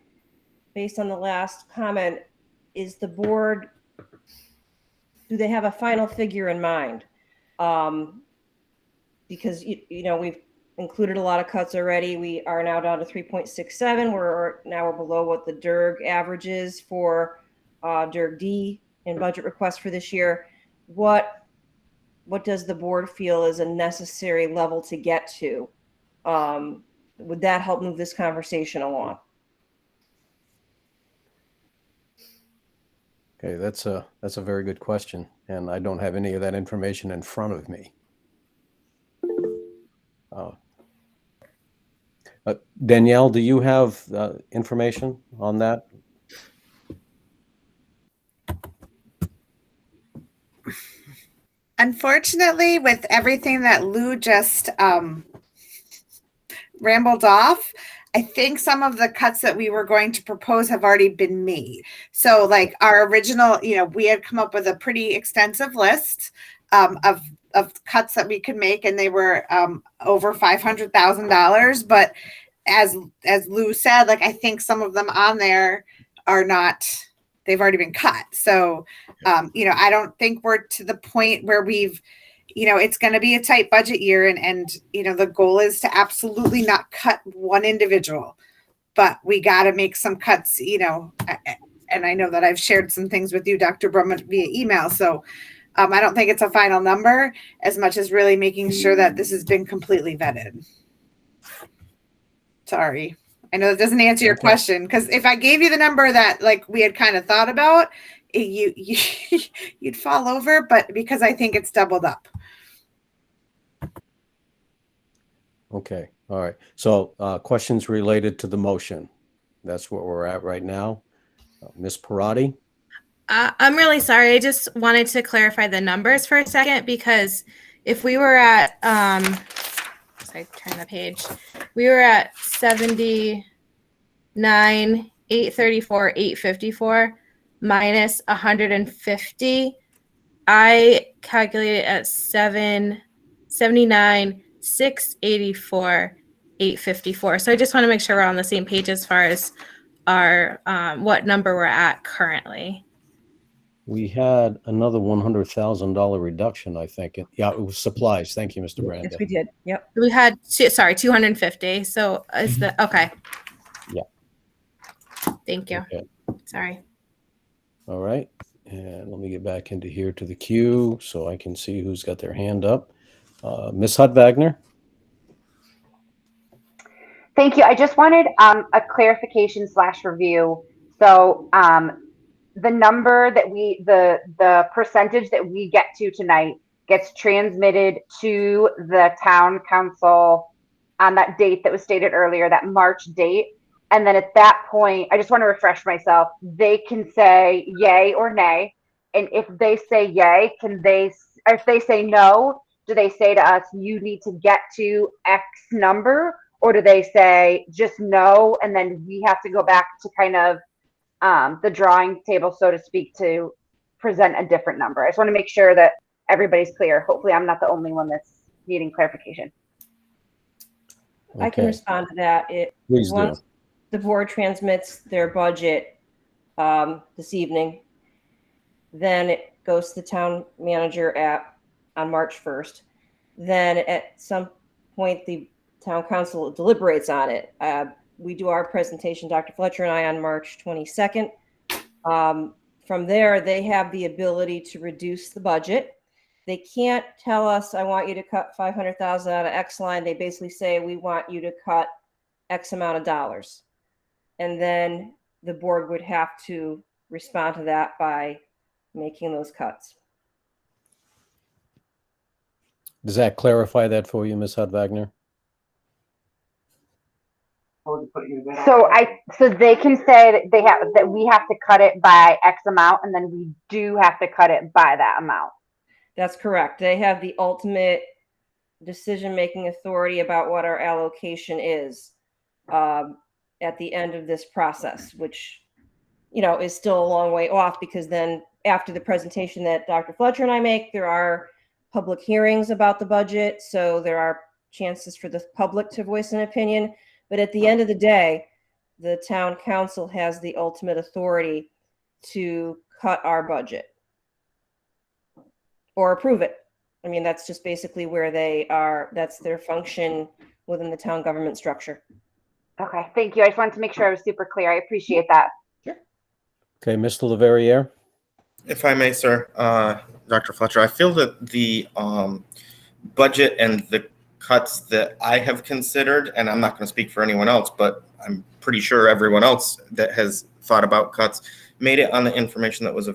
based on the last comment, is the board, do they have a final figure in mind? Because, you know, we've included a lot of cuts already. We are now down to 3.67. We're below what the DIRG average is for DIRG D in budget request for this year. What does the board feel is a necessary level to get to? Would that help move this conversation along? Okay, that's a very good question, and I don't have any of that information in front of me. Danielle, do you have information on that? Unfortunately, with everything that Lou just rambled off, I think some of the cuts that we were going to propose have already been made. So like our original, we had come up with a pretty extensive list of cuts that we could make, and they were over $500,000. But as Lou said, like I think some of them on there are not, they've already been cut. So, I don't think we're to the point where we've, it's going to be a tight budget year, and the goal is to absolutely not cut one individual, but we got to make some cuts, and I know that I've shared some things with you, Dr. Brumman, via email. So I don't think it's a final number as much as really making sure that this has been completely vetted. Sorry. I know that doesn't answer your question, because if I gave you the number that like we had kind of thought about, you'd fall over, but because I think it's doubled up. Okay, all right. So questions related to the motion. That's where we're at right now. Ms. Parati? I'm really sorry. I just wanted to clarify the numbers for a second, because if we were at, sorry, turn the page. We were at 79, 834, 854 minus 150. I calculated at 79, 684, 854. So I just want to make sure we're on the same page as far as our what number we're at currently. We had another $100,000 reduction, I think. Yeah, it was supplies. Thank you, Mr. Branda. Yes, we did. Yep. We had, 250. So is the, okay. Yeah. Thank you. Okay. Sorry. All right. And let me get back into here to the queue so I can see who's got their hand up. Ms. Hutt-Wagner? Thank you. I just wanted a clarification / review. So the number that the percentage that we get to tonight gets transmitted to the town council on that date that was stated earlier, that March date. And then at that point, I just want to refresh myself. They can say yay or nay. And if they say yay, if they say no, do they say to us, you need to get to X number? Or do they say just no, and then we have to go back to kind of the drawing table, so to speak, to present a different number? I just want to make sure that everybody's clear. Hopefully I'm not the only one that's needing clarification. Okay. I can respond to that. Please once do. The board transmits their budget this evening, then it goes to the town manager on March 1st. Then at some point, the town council deliberates on it. We do our presentation, Dr. Fletcher and I, on March 22nd. From there, they have the ability to reduce the budget. They can't tell us, I want you to cut $500,000 out of X line. They basically say, we want you to cut X amount of dollars. And then the board would have to respond to that by making those cuts. Does that clarify that for you, Ms. Hutt-Wagner? So they can say that we have to cut it by X amount, and then we do have to cut it by that amount. That's correct. They have the ultimate decision-making authority about what our allocation is at the end of this process, which, is still a long way off, because then after the presentation that Dr. Fletcher and I make, there are public hearings about the budget. So there are chances for the public to voice an opinion. But at the end of the day, the town council has the ultimate authority to cut our budget or approve it. I mean, that's just basically where they are. That's their function within the town government structure. Okay, thank you. I just wanted to make sure I was super clear. I appreciate that. Okay, Mr. Leverrier. If I may, sir, Dr. Fletcher, I feel that the budget and the cuts that I have considered, and I'm not going to speak for anyone else, but I'm pretty sure everyone else that has thought about cuts made it on the information that was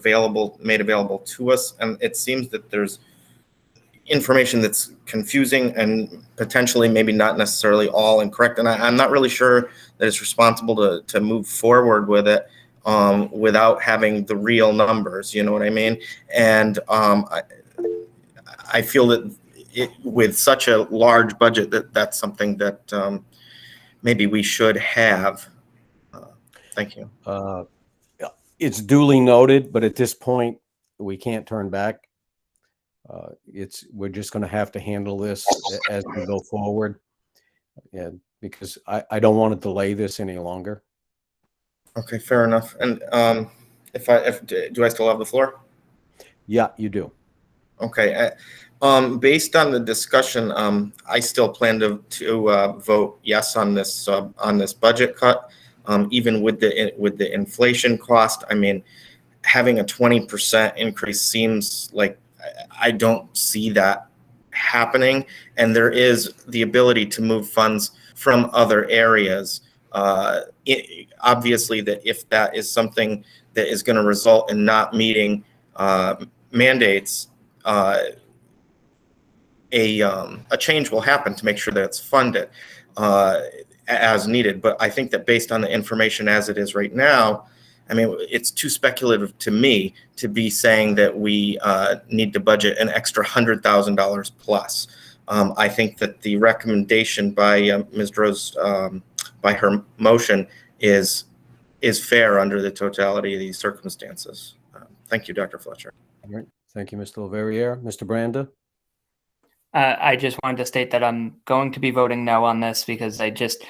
made available to us. And it seems that there's information that's confusing and potentially maybe not necessarily all incorrect. And I'm not really sure that it's responsible to move forward with it without having the real numbers, you know what I mean? And I feel that with such a large budget, that's something that maybe we should have. Thank you. It's duly noted, but at this point, we can't turn back. We're just going to have to handle this as we go forward, and because I don't want to delay this any longer. Okay, fair enough. And do I still have the floor? Yeah, you do. Okay. Based on the discussion, I still plan to vote yes on this budget cut, even with the inflation cost. I mean, having a 20% increase seems like I don't see that happening, and there is the ability to move funds from other areas. Obviously, that if that is something that is going to result in not meeting mandates, a change will happen to make sure that it's funded as needed. But I think that based on the information as it is right now, I mean, it's too speculative to me to be saying that we need to budget an extra $100,000 plus. I think that the recommendation by Ms. Rose, by her motion, is fair under the totality of these circumstances. Thank you, Dr. Fletcher. All right. Thank you, Mr. Leverrier. Mr. Branda? I just wanted to state that I'm going to be voting no on this because I just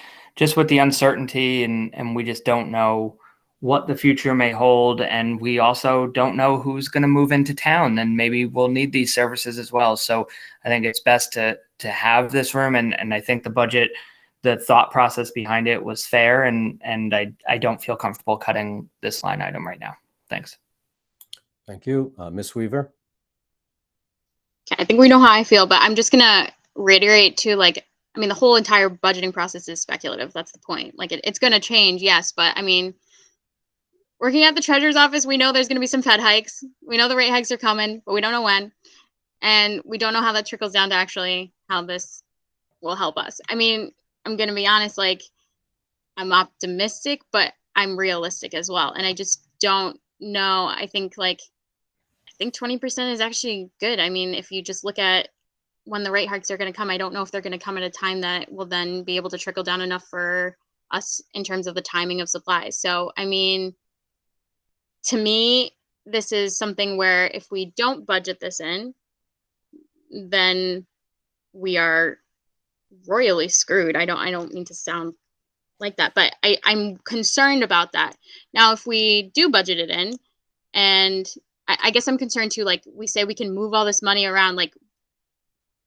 with the uncertainty and we just don't know what the future may hold. And we also don't know who's going to move into town, and maybe we'll need these services as well. So I think it's best to have this room. And I think the budget, the thought process behind it was fair. And I don't feel comfortable cutting this line item right now. Thanks. Thank you. Ms. Weaver? Okay, I think we know how I feel, but I'm just going to reiterate too, like, I mean, the whole entire budgeting process is speculative. That's the point. Like, it's going to change, yes, but I mean, working at the treasurer's office, we know there's going to be some Fed hikes. We know the rate hikes are coming, but we don't know when. And we don't know how that trickles down to actually how this will help us. I mean, I'm going to be honest, like, I'm optimistic, but I'm realistic as well. And I just don't know. I think 20% is actually good. I mean, if you just look at when the rate hikes are going to come, I don't know if they're going to come at a time that will then be able to trickle down enough for us in terms of the timing of supplies. So, I mean, to me, this is something where if we don't budget this in, then we are royally screwed. I don't mean to sound like that, but I'm concerned about that. Now, if we do budget it in, and I guess I'm concerned too, like we say we can move all this money around, like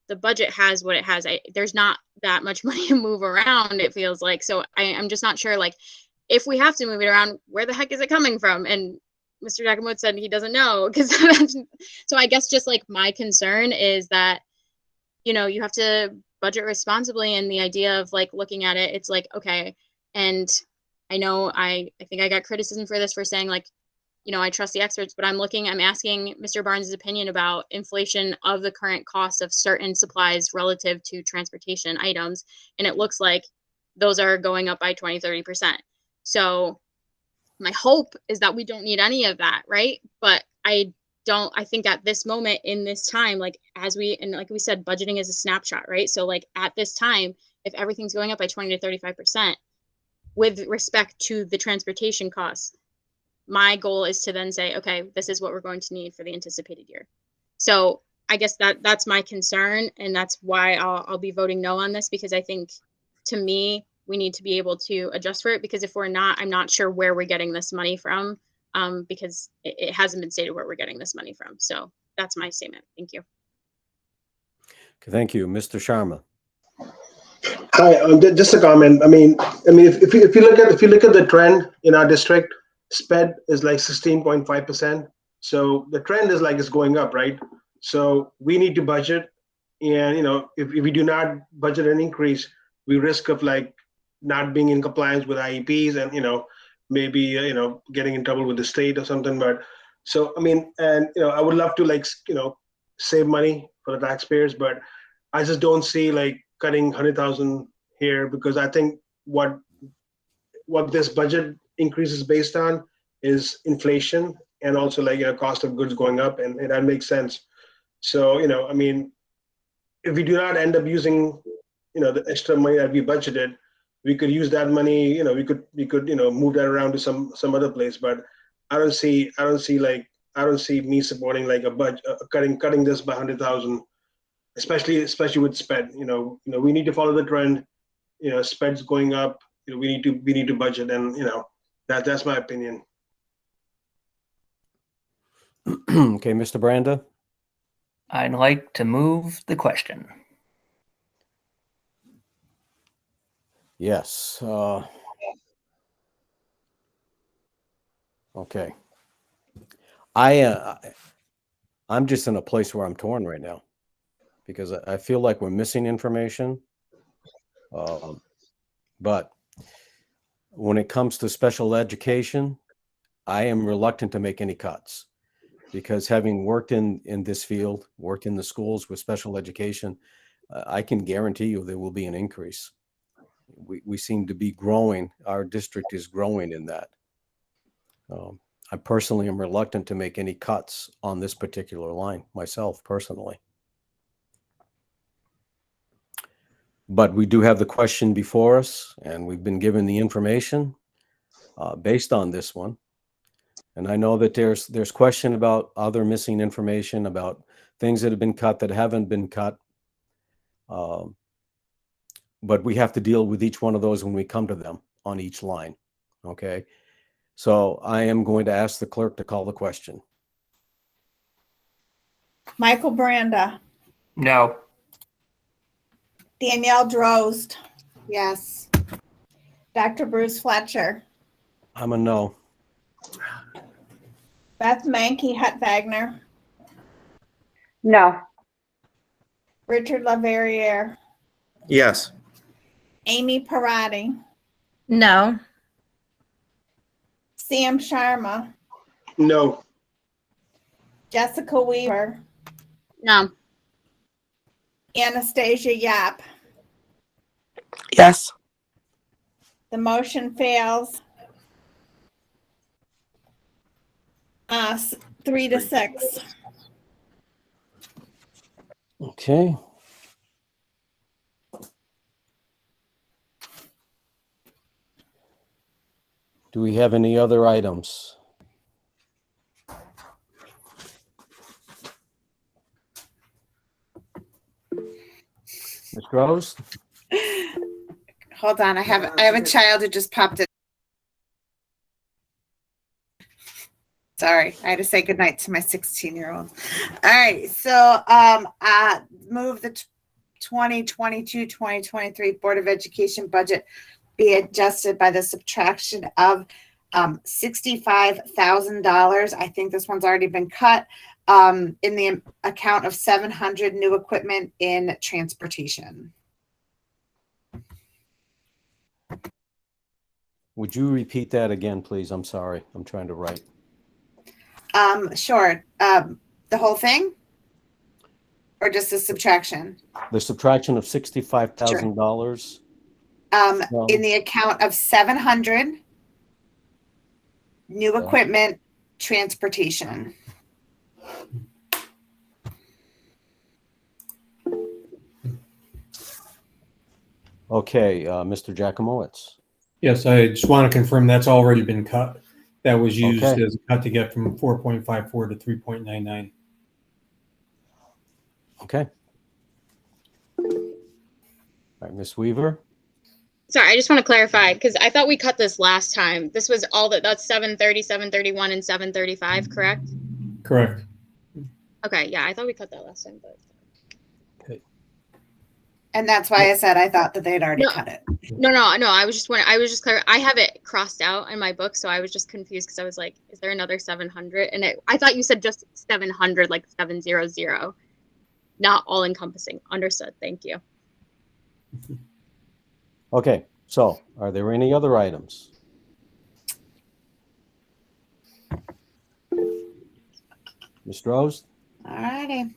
the budget has what it has. There's not that much money to move around, it feels like. So I'm just not sure, like, if we have to move it around, where the heck is it coming from? And Mr. Jackamot said he doesn't know. So I guess just like my concern is that, you know, you have to budget responsibly, and the idea of like looking at it, it's like, okay. And I know I think I got criticism for this, for saying like, you know, I trust the experts, but I'm asking Mr. Barnes' opinion about inflation of the current cost of certain supplies relative to transportation items. And it looks like those are going up by 20-30%. So my hope is that we don't need any of that, right? But I think at this moment in this time, like like we said, budgeting is a snapshot, right? So like at this time, if everything's going up by 20-35% with respect to the transportation costs, my goal is to then say, okay, this is what we're going to need for the anticipated year. So I guess that's my concern, and that's why I'll be voting no on this, because I think, to me, we need to be able to adjust for it, because if we're not, I'm not sure where we're getting this money from, because it hasn't been stated where we're getting this money from. So that's my statement. Thank you. Okay, thank you. Mr. Sharma? Hi, just a comment. I mean, if you look at the trend in our district, sped is like 16.5%. So the trend is like it's going up, right? So we need to budget, and if we do not budget an increase, we risk of like not being in compliance with IEPs, and maybe getting in trouble with the state or something. But so I mean, and I would love to like save money for the taxpayers, but I just don't see like cutting 100,000 here, because I think what this budget increase is based on is inflation, and also like cost of goods going up, and that makes sense. So I mean, if we do not end up using the extra money that we budgeted, we could use that money. We could move that around to some other place. But I don't see me supporting like a budget cutting this by 100,000, especially with sped. We need to follow the trend. Sped's going up. We need to budget, and that's my opinion. Okay, Mr. Branda. I'd like to move the question. Yes. Okay. I'm just in a place where I'm torn right now, because I feel like we're missing information. But when it comes to special education, I am reluctant to make any cuts, because having worked in this field, worked in the schools with special education, I can guarantee you there will be an increase. We seem to be growing. Our district is growing in that. I personally am reluctant to make any cuts on this particular line myself personally. But we do have the question before us, and we've been given the information based on this one. And I know that there's question about other missing information, about things that have been cut that haven't been cut. But we have to deal with each one of those when we come to them on each line. Okay. So I am going to ask the clerk to call the question. Michael Branda, No. Danielle Drozd, Yes. Dr. Bruce Fletcher, I'm a no. Beth Mankey Hutwagner, No. Richard LaVerriere, Yes. Amy Parati, No. Sam Sharma, No. Jessica Weaver, No. Anastasia Yap. Yes. The motion fails. 3-6. Okay. Do we have any other items? Ms. Rose? Hold on. I have a child who just popped in. Sorry, I had to say goodnight to my 16-year-old. All right, so move the 2022-2023 Board of Education budget be adjusted by the subtraction of $65,000. I think this one's already been cut in the account of 700 new equipment in transportation. Would you repeat that again, please? I'm sorry. I'm trying to write. Sure. The whole thing? Or just the subtraction? The subtraction of $65,000. In the account of 700 new equipment, transportation. Okay, Mr. Jacomowitz. Yes, I just want to confirm that's already been cut. That was used Okay. as a cut to get from 4.54 to 3.99. Okay. All right, Ms. Weaver. Sorry, I just want to clarify because I thought we cut this last time. This was all that's 730, 731, and 735, correct? Correct. Okay, yeah, I thought we cut that last time, but Okay. And that's why I said I thought that they had already No. cut it. No. I was just wondering. I was just clear. I have it crossed out in my book, so I was just confused because I was like, "Is there another 700?" And I thought you said just 700, like 700, not all encompassing. Understood. Thank you. Okay, so are there any other items? Ms. Rose? All righty.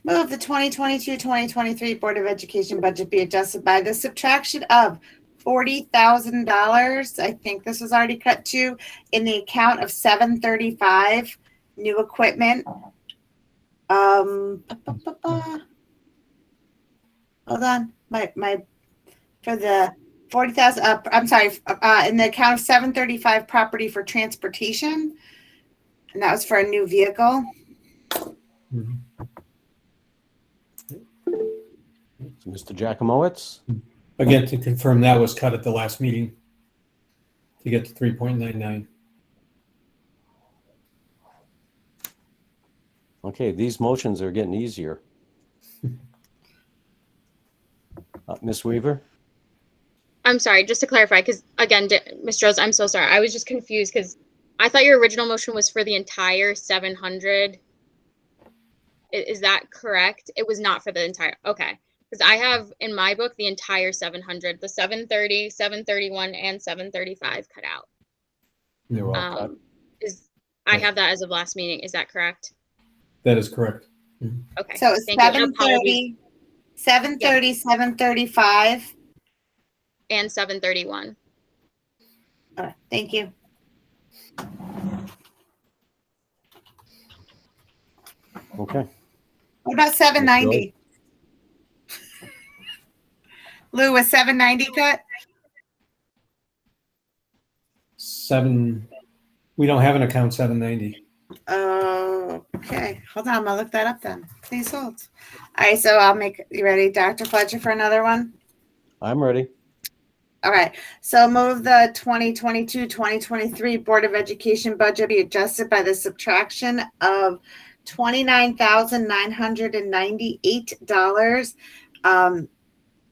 Move the 2022-2023 Board of Education budget be adjusted by the subtraction of $40,000. I think this was already cut to in the account of 735 new equipment. Hold on, my for the 40,000. I'm sorry. In the account of 735 property for transportation, and that was for a new vehicle. Mhm. So Mr. Jacomowitz? Again, to confirm, that was cut at the last meeting to get to 3.99. Okay, these motions are getting easier. Ms. Weaver? I'm sorry, just to clarify, because again, Mr. Rose, I'm so sorry. I was just confused because I thought your original motion was for the entire 700. Is that correct? It was not for the entire, okay. Because I have in my book the entire 700, the 730, 731, and 735 cut out. They were all cut. I have that as of last meeting. Is that correct? That is correct. Okay. So it's thank you. 730, 730, 735. And 731. Thank you. Okay. What about 790? Lou, was 790 cut? We don't have an account 790. Okay, hold on. I'll look that up then. Please hold. All right, so I'll make you ready, Dr. Fletcher, for another one. I'm ready. All right, so move the 2022-2023 Board of Education budget be adjusted by the subtraction of $29,998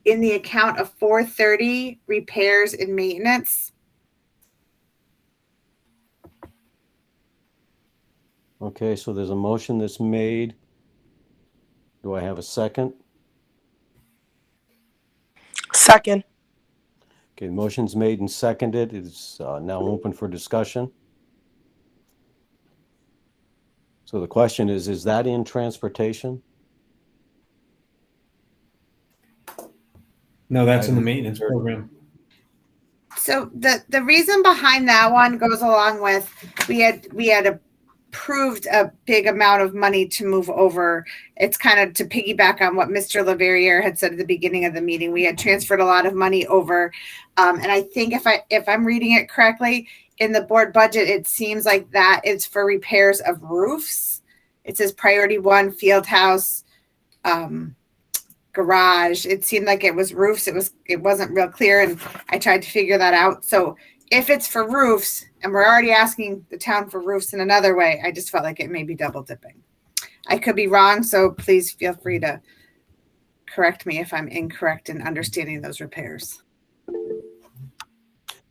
in the account of 430 repairs and maintenance. Okay, so there's a motion that's made. Do I have a second? Second. Okay, motion's made and seconded. It's now open for discussion. So the question is that in transportation? No, that's in the maintenance program. So the reason behind that one goes along with we had approved a big amount of money to move over. It's kind of to piggyback on what Mr. Leverrier had said at the beginning of the meeting. We had transferred a lot of money over, and I think if I'm reading it correctly in the board budget, it seems like that is for repairs of roofs. It says priority 1 field house. Garage. It seemed like it was roofs. It wasn't real clear, and I tried to figure that out. So if it's for roofs, and we're already asking the town for roofs in another way, I just felt like it may be double dipping. I could be wrong, so please feel free to correct me if I'm incorrect in understanding those repairs.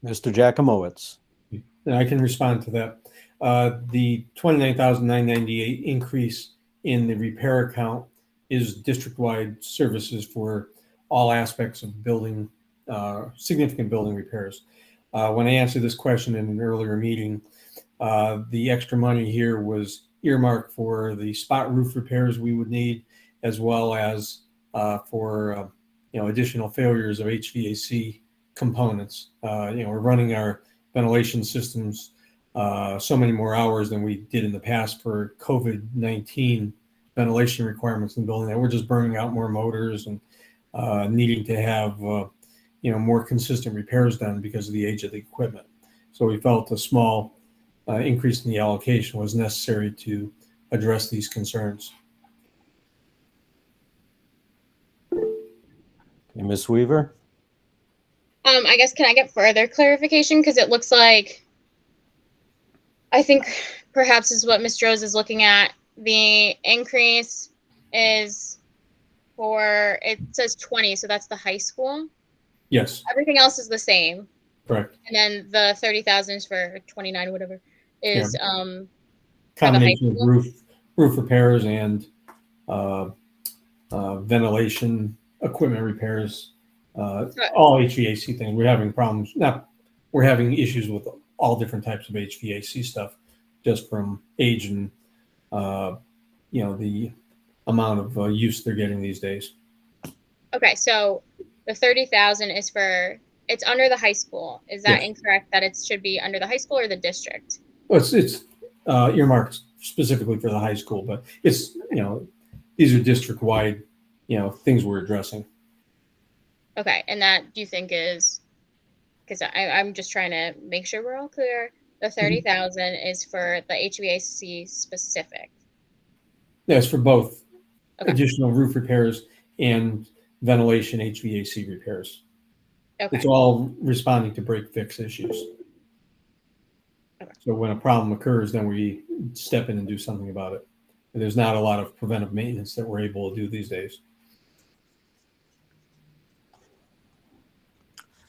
Mr. Jacomowitz. And I can respond to that. The $29,998 increase in the repair account is district-wide services for all aspects of building, significant building repairs. When I answered this question in an earlier meeting, the extra money here was earmarked for the spot roof repairs we would need, as well as for additional failures of HVAC components. We're running our ventilation systems so many more hours than we did in the past for COVID-19 ventilation requirements in the building that we're just burning out more motors and needing to have more consistent repairs done because of the age of the equipment. So we felt a small increase in the allocation was necessary to address these concerns. Okay, Ms. Weaver? I guess, can I get further clarification? Because it looks like, I think perhaps is what Ms. Rose is looking at. The increase is for, it says 20, so that's the high school. Yes, Everything else is the same. correct. And then the 30,000 is for 29, whatever, is for the high Combination of school. roof repairs and ventilation equipment repairs, all HVAC things. We're having problems. We're having issues with all different types of HVAC stuff, just from age and the amount of use they're getting these days. Okay, so the 30,000 is for, it's under the high school. Is that Yes. incorrect that it should be under the high school or the district? Well, it's earmarked specifically for the high school, but it's, these are district-wide, things we're addressing. Okay, and that do you think is, because I'm just trying to make sure we're all clear, the 30,000 is for the HVAC specific. Yeah, it's for both Okay. additional roof repairs and ventilation HVAC repairs. Okay. It's all responding to break fix issues. Okay. So when a problem occurs, then we step in and do something about it. And there's not a lot of preventive maintenance that we're able to do these days.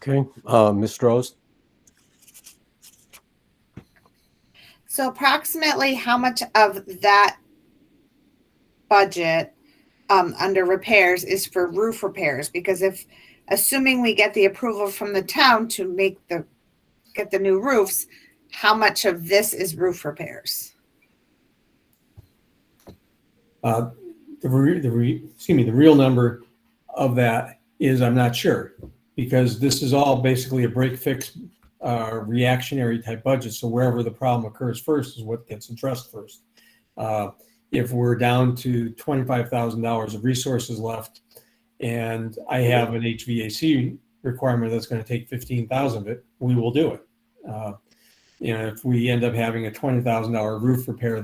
Okay, Ms. Rose? So approximately how much of that budget under repairs is for roof repairs? Because assuming we get the approval from the town to get the new roofs, how much of this is roof repairs? The real number of that is, I'm not sure, because this is all basically a break fix reactionary type budget. So wherever the problem occurs first is what gets addressed first. If we're down to $25,000 of resources left and I have an HVAC requirement that's going to take 15,000 of it, we will do it. If we end up having a $20,000 roof repair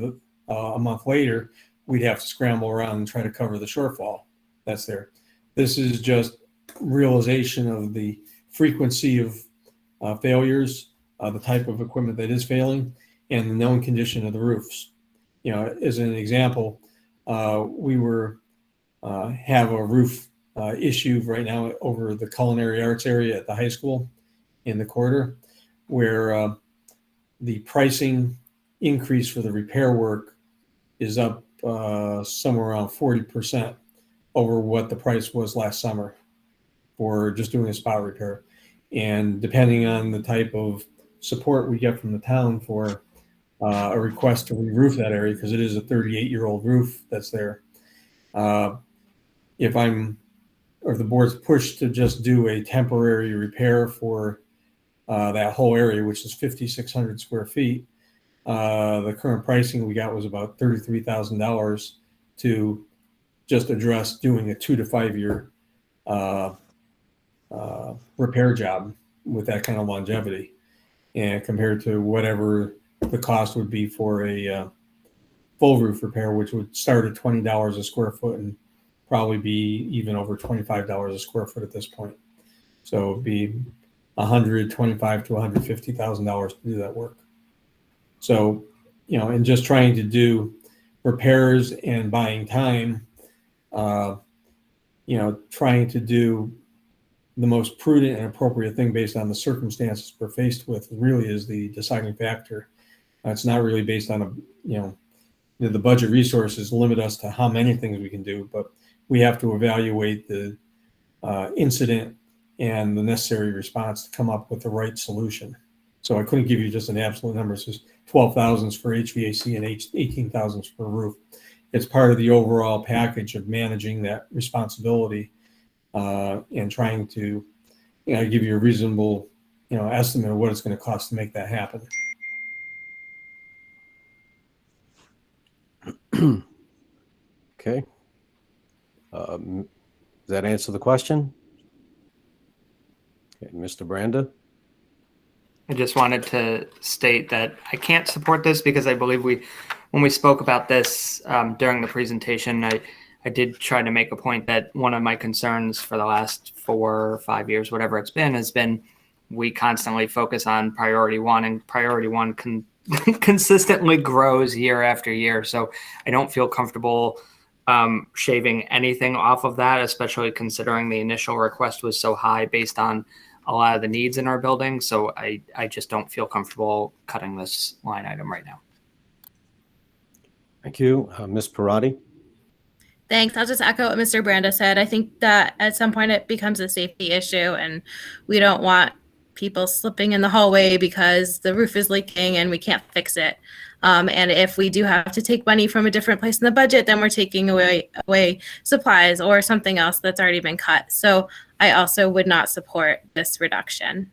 a month later, we'd have to scramble around and try to cover the shortfall that's there. This is just realization of the frequency of failures, the type of equipment that is failing, and the known condition of the roofs. As an example, we have a roof issue right now over the culinary arts area at the high school in the quarter, where the pricing increase for the repair work is up somewhere around 40% over what the price was last summer for just doing a spot repair. And depending on the type of support we get from the town for a request to re-roof that area, because it is a 38-year-old roof that's there. If the board's pushed to just do a temporary repair for that whole area, which is 5,600 square feet, the current pricing we got was about $33,000 to just address doing a 2 to 5 year repair job with that kind of longevity, and compared to whatever the cost would be for a full roof repair, which would start at $20 a square foot and probably be even over $25 a square foot at this point. So it'd be $125,000 to $150,000 to do that work. So, and just trying to do repairs and buying time, trying to do the most prudent and appropriate thing based on the circumstances we're faced with really is the deciding factor. It's not really based on the budget resources limit us to how many things we can do, but we have to evaluate the incident and the necessary response to come up with the right solution. So I couldn't give you just an absolute number. It's just 12,000 for HVAC and 18,000 for roof. It's part of the overall package of managing that responsibility and trying to give you a reasonable estimate of what it's going to cost to make that happen. Okay. Does that answer the question? Okay, Mr. Branda? I just wanted to state that I can't support this because I believe when we spoke about this during the presentation, I did try to make a point that one of my concerns for the last 4 or 5 years, whatever it's been, has been we constantly focus on priority one, and priority one consistently grows year after year. So I don't feel comfortable shaving anything off of that, especially considering the initial request was so high based on a lot of the needs in our building. So I just don't feel comfortable cutting this line item right now. Thank you. Ms. Parati? Thanks. I'll just echo what Mr. Branda said. I think that at some point it becomes a safety issue, and we don't want people slipping in the hallway because the roof is leaking and we can't fix it. And if we do have to take money from a different place in the budget, then we're taking away supplies or something else that's already been cut. So I also would not support this reduction.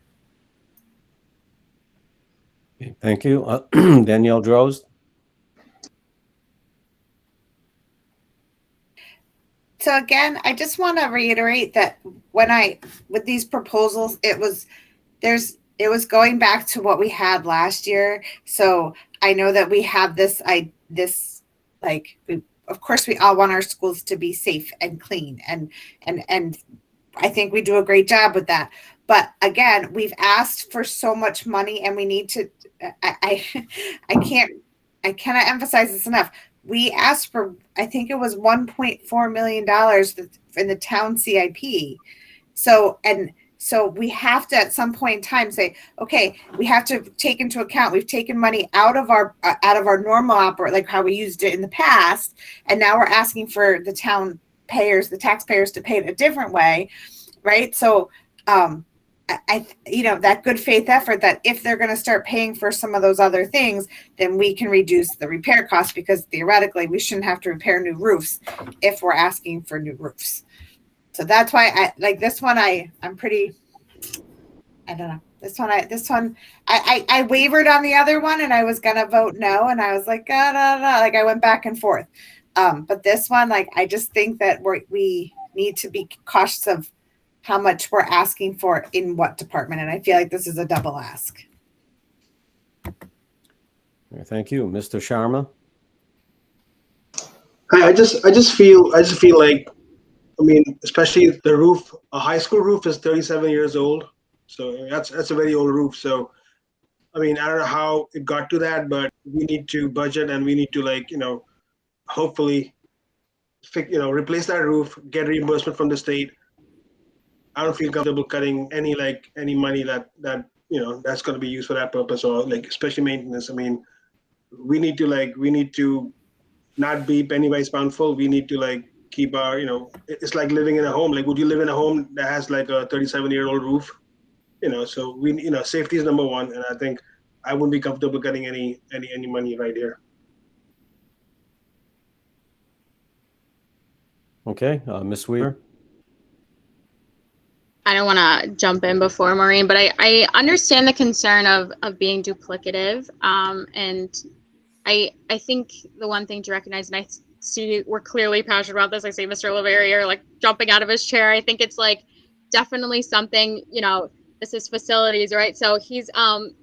Okay, thank you. Danielle Droz? So again, I just want to reiterate that with these proposals, it was going back to what we had last year. So I know that we have of course we all want our schools to be safe and clean, and I think we do a great job with that. But again, we've asked for so much money, and we need to, I cannot emphasize this enough. We asked for, I think it was $1.4 million in the town CIP. So we have to at some point in time say, okay, we have to take into account, we've taken money out of our normal like how we used it in the past. And now we're asking for the taxpayers to pay it a different way. Right. So, that good faith effort that if they're going to start paying for some of those other things, then we can reduce the repair costs, because theoretically we shouldn't have to repair new roofs if we're asking for new roofs. So that's why I like this one. I'm pretty, I don't know. This one, I wavered on the other one, and I was going to vote no. And I was like, like I went back and forth. But this one, like, I just think that we need to be cautious of how much we're asking for in what department. And I feel like this is a double ask. Thank you. Mr. Sharma? I just feel like, I mean, especially the roof, a high school roof is 37 years old. So that's a very old roof. So, I mean, I don't know how it got to that, but we need to budget, and we need to, hopefully replace that roof, get reimbursement from the state. I don't feel comfortable cutting any money that that's going to be used for that purpose, or especially maintenance. I mean, we need to not be penny wise pound full. We need to keep our, it's like living in a home. Like, would you live in a home that has a 37-year-old roof? So safety is number one, and I think I wouldn't be comfortable cutting any money right here. Okay, Ms. Weaver? I don't want to jump in before Maureen, but I understand the concern of being duplicative. And I think the one thing to recognize, and I see we're clearly passionate about this. I see Mr. Leverrier jumping out of his chair. I think it's definitely something, this is facilities, right? So he's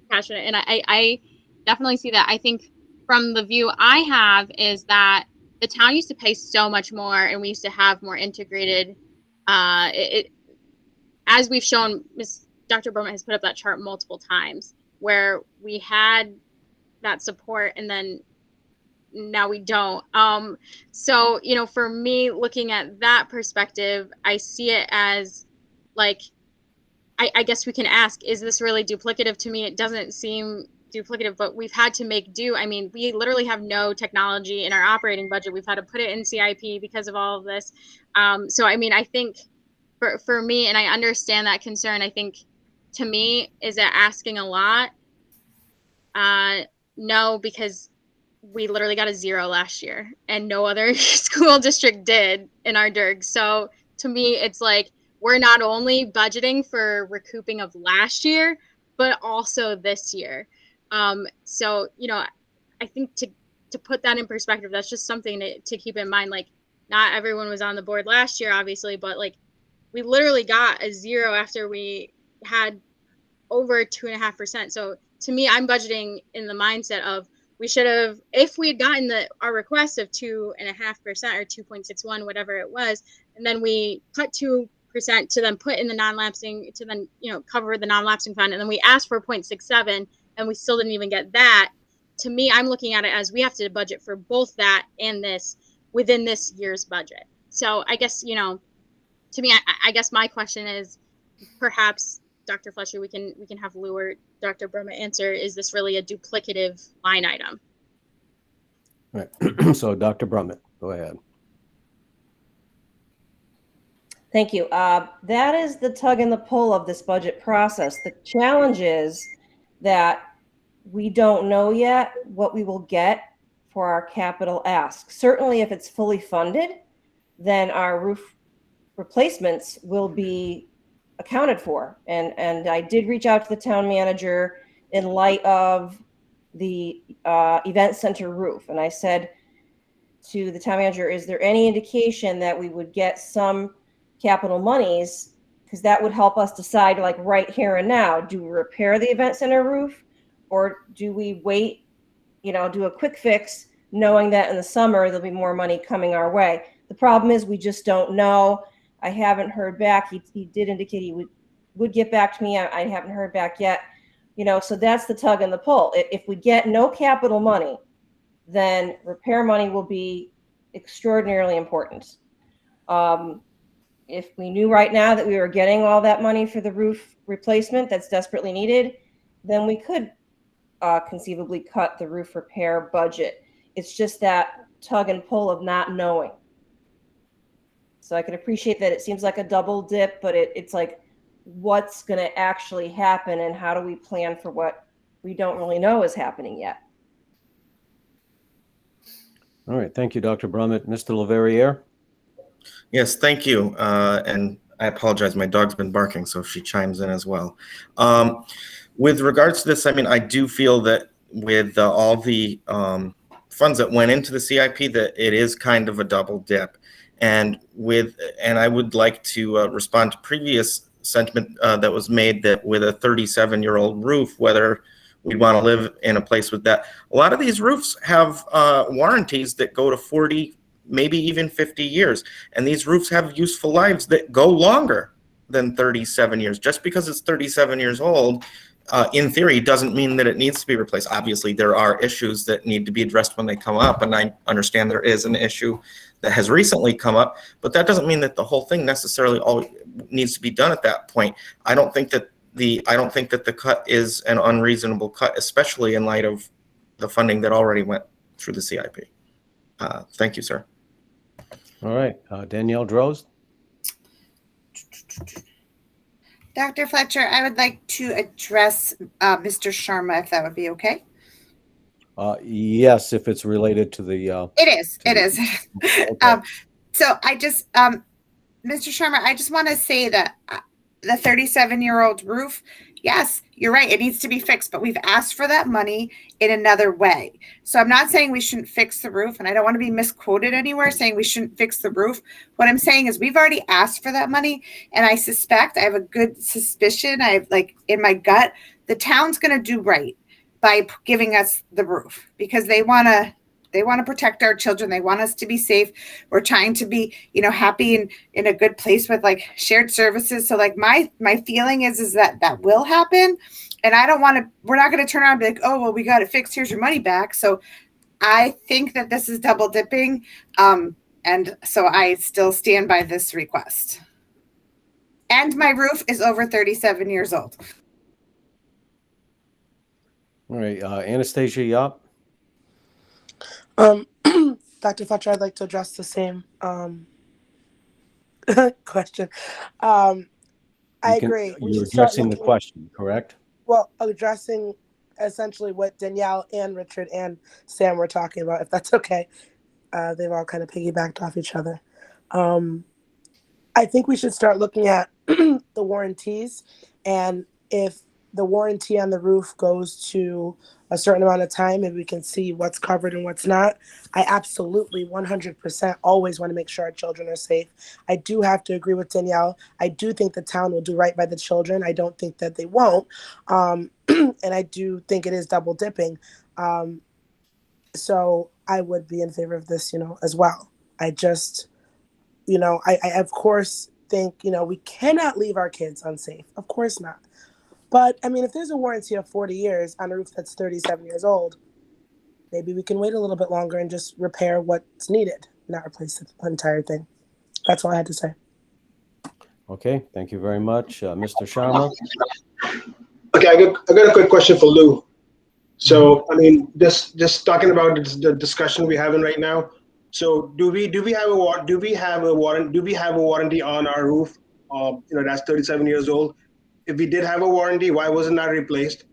passionate, and I definitely see that. I think from the view I have is that the town used to pay so much more, and we used to have more integrated, as we've shown, Dr. Berman has put up that chart multiple times where we had that support, and then now we don't. So, for me, looking at that perspective, I see it as I guess we can ask, is this really duplicative? To me, it doesn't seem duplicative, but we've had to make do. I mean, we literally have no technology in our operating budget. We've had to put it in CIP because of all of this. So, I mean, I think for me, and I understand that concern, I think to me, is it asking a lot? No, because we literally got a 0 last year, and no other school district did in our DIRG. So to me, it's we're not only budgeting for recouping of last year, but also this year. So, I think to put that in perspective, that's just something to keep in mind. Not everyone was on the board last year, obviously, but we literally got a 0 after we had over 2.5%. So to me, I'm budgeting in the mindset of we should have, if we had gotten our request of 2.5% or 2.61, whatever it was, and then we cut 2% to then put in the non-lapsing, to then cover the non-lapsing fund, and then we asked for 0.67, and we still didn't even get that. To me, I'm looking at it as we have to budget for both that and this. within this year's budget. So I guess, to me, I guess my question is, perhaps Dr. Fletcher, we can have Lou or Dr. Brummer answer, is this really a duplicative line item? Right. So Dr. Brummett, go ahead. Thank you. That is the tug and the pull of this budget process. The challenge is that we don't know yet what we will get for our capital ask. Certainly, if it's fully funded, then our roof replacements will be accounted for. And I did reach out to the town manager in light of the event center roof. And I said to the town manager, is there any indication that we would get some capital monies? Because that would help us decide, like right here and now, do we repair the event center roof, or do we wait, do a quick fix, knowing that in the summer there'll be more money coming our way. The problem is we just don't know. I haven't heard back. He did indicate he would get back to me. I haven't heard back yet. So that's the tug and the pull. If we get no capital money, then repair money will be extraordinarily important. If we knew right now that we were getting all that money for the roof replacement that's desperately needed, then we could conceivably cut the roof repair budget. It's just that tug and pull of not knowing. So I can appreciate that it seems like a double dip, but it's like, what's going to actually happen, and how do we plan for what we don't really know is happening yet? All right. Thank you, Dr. Brummett. Mr. Leverrier? Yes, thank you. And I apologize, my dog's been barking, so she chimes in as well. With regards to this, I do feel that with all the funds that went into the CIP, that it is kind of a double dip. And I would like to respond to previous sentiment that was made, that with a 37-year-old roof, whether we want to live in a place with that. A lot of these roofs have warranties that go to 40, maybe even 50 years. And these roofs have useful lives that go longer than 37 years. Just because it's 37 years old, in theory, doesn't mean that it needs to be replaced. Obviously, there are issues that need to be addressed when they come up, and I understand there is an issue that has recently come up, but that doesn't mean that the whole thing necessarily all needs to be done at that point. I don't think that the cut is an unreasonable cut, especially in light of the funding that already went through the CIP. Thank you, sir. All right. Danielle Droz? Dr. Fletcher, I would like to address Mr. Sharma, if that would be okay. Yes, if it's related to the. It is. Okay. So I just, Mr. Sharma, I just want to say that the 37-year-old roof, yes, you're right. It needs to be fixed, but we've asked for that money in another way. So I'm not saying we shouldn't fix the roof, and I don't want to be misquoted anywhere saying we shouldn't fix the roof. What I'm saying is we've already asked for that money, and I have a good suspicion, in my gut, the town's going to do right by giving us the roof, because they want to protect our children. They want us to be safe. We're trying to be, happy and in a good place with shared services. So my feeling is that will happen. And we're not going to turn around and be like, oh, well, we got it fixed. Here's your money back. So I think that this is double dipping. And so I still stand by this request. And my roof is over 37 years old. All right. Anastasia Yap? Dr. Fletcher, I'd like to address the same question. I agree. You're addressing the question, correct? Well, addressing essentially what Danielle and Richard and Sam were talking about, if that's okay. They've all kind of piggybacked off each other. I think we should start looking at the warranties, and if the warranty on the roof goes to a certain amount of time and we can see what's covered and what's not, I absolutely 100% always want to make sure our children are safe. I do have to agree with Danielle. I do think the town will do right by the children. I don't think that they won't. And I do think it is double dipping. So I would be in favor of this, as well. I just, I of course think, we cannot leave our kids unsafe. Of course not. But if there's a warranty of 40 years on a roof that's 37 years old, maybe we can wait a little bit longer and just repair what's needed. not replace the entire thing. That's all I had to say. Okay, thank you very much. Mr. Sharma? Okay, I got a quick question for Lou. So, I mean, just talking about the discussion we're having right now. So, do we have a warranty on our roof? That's 37 years old. If we did have a warranty, why wasn't that replaced?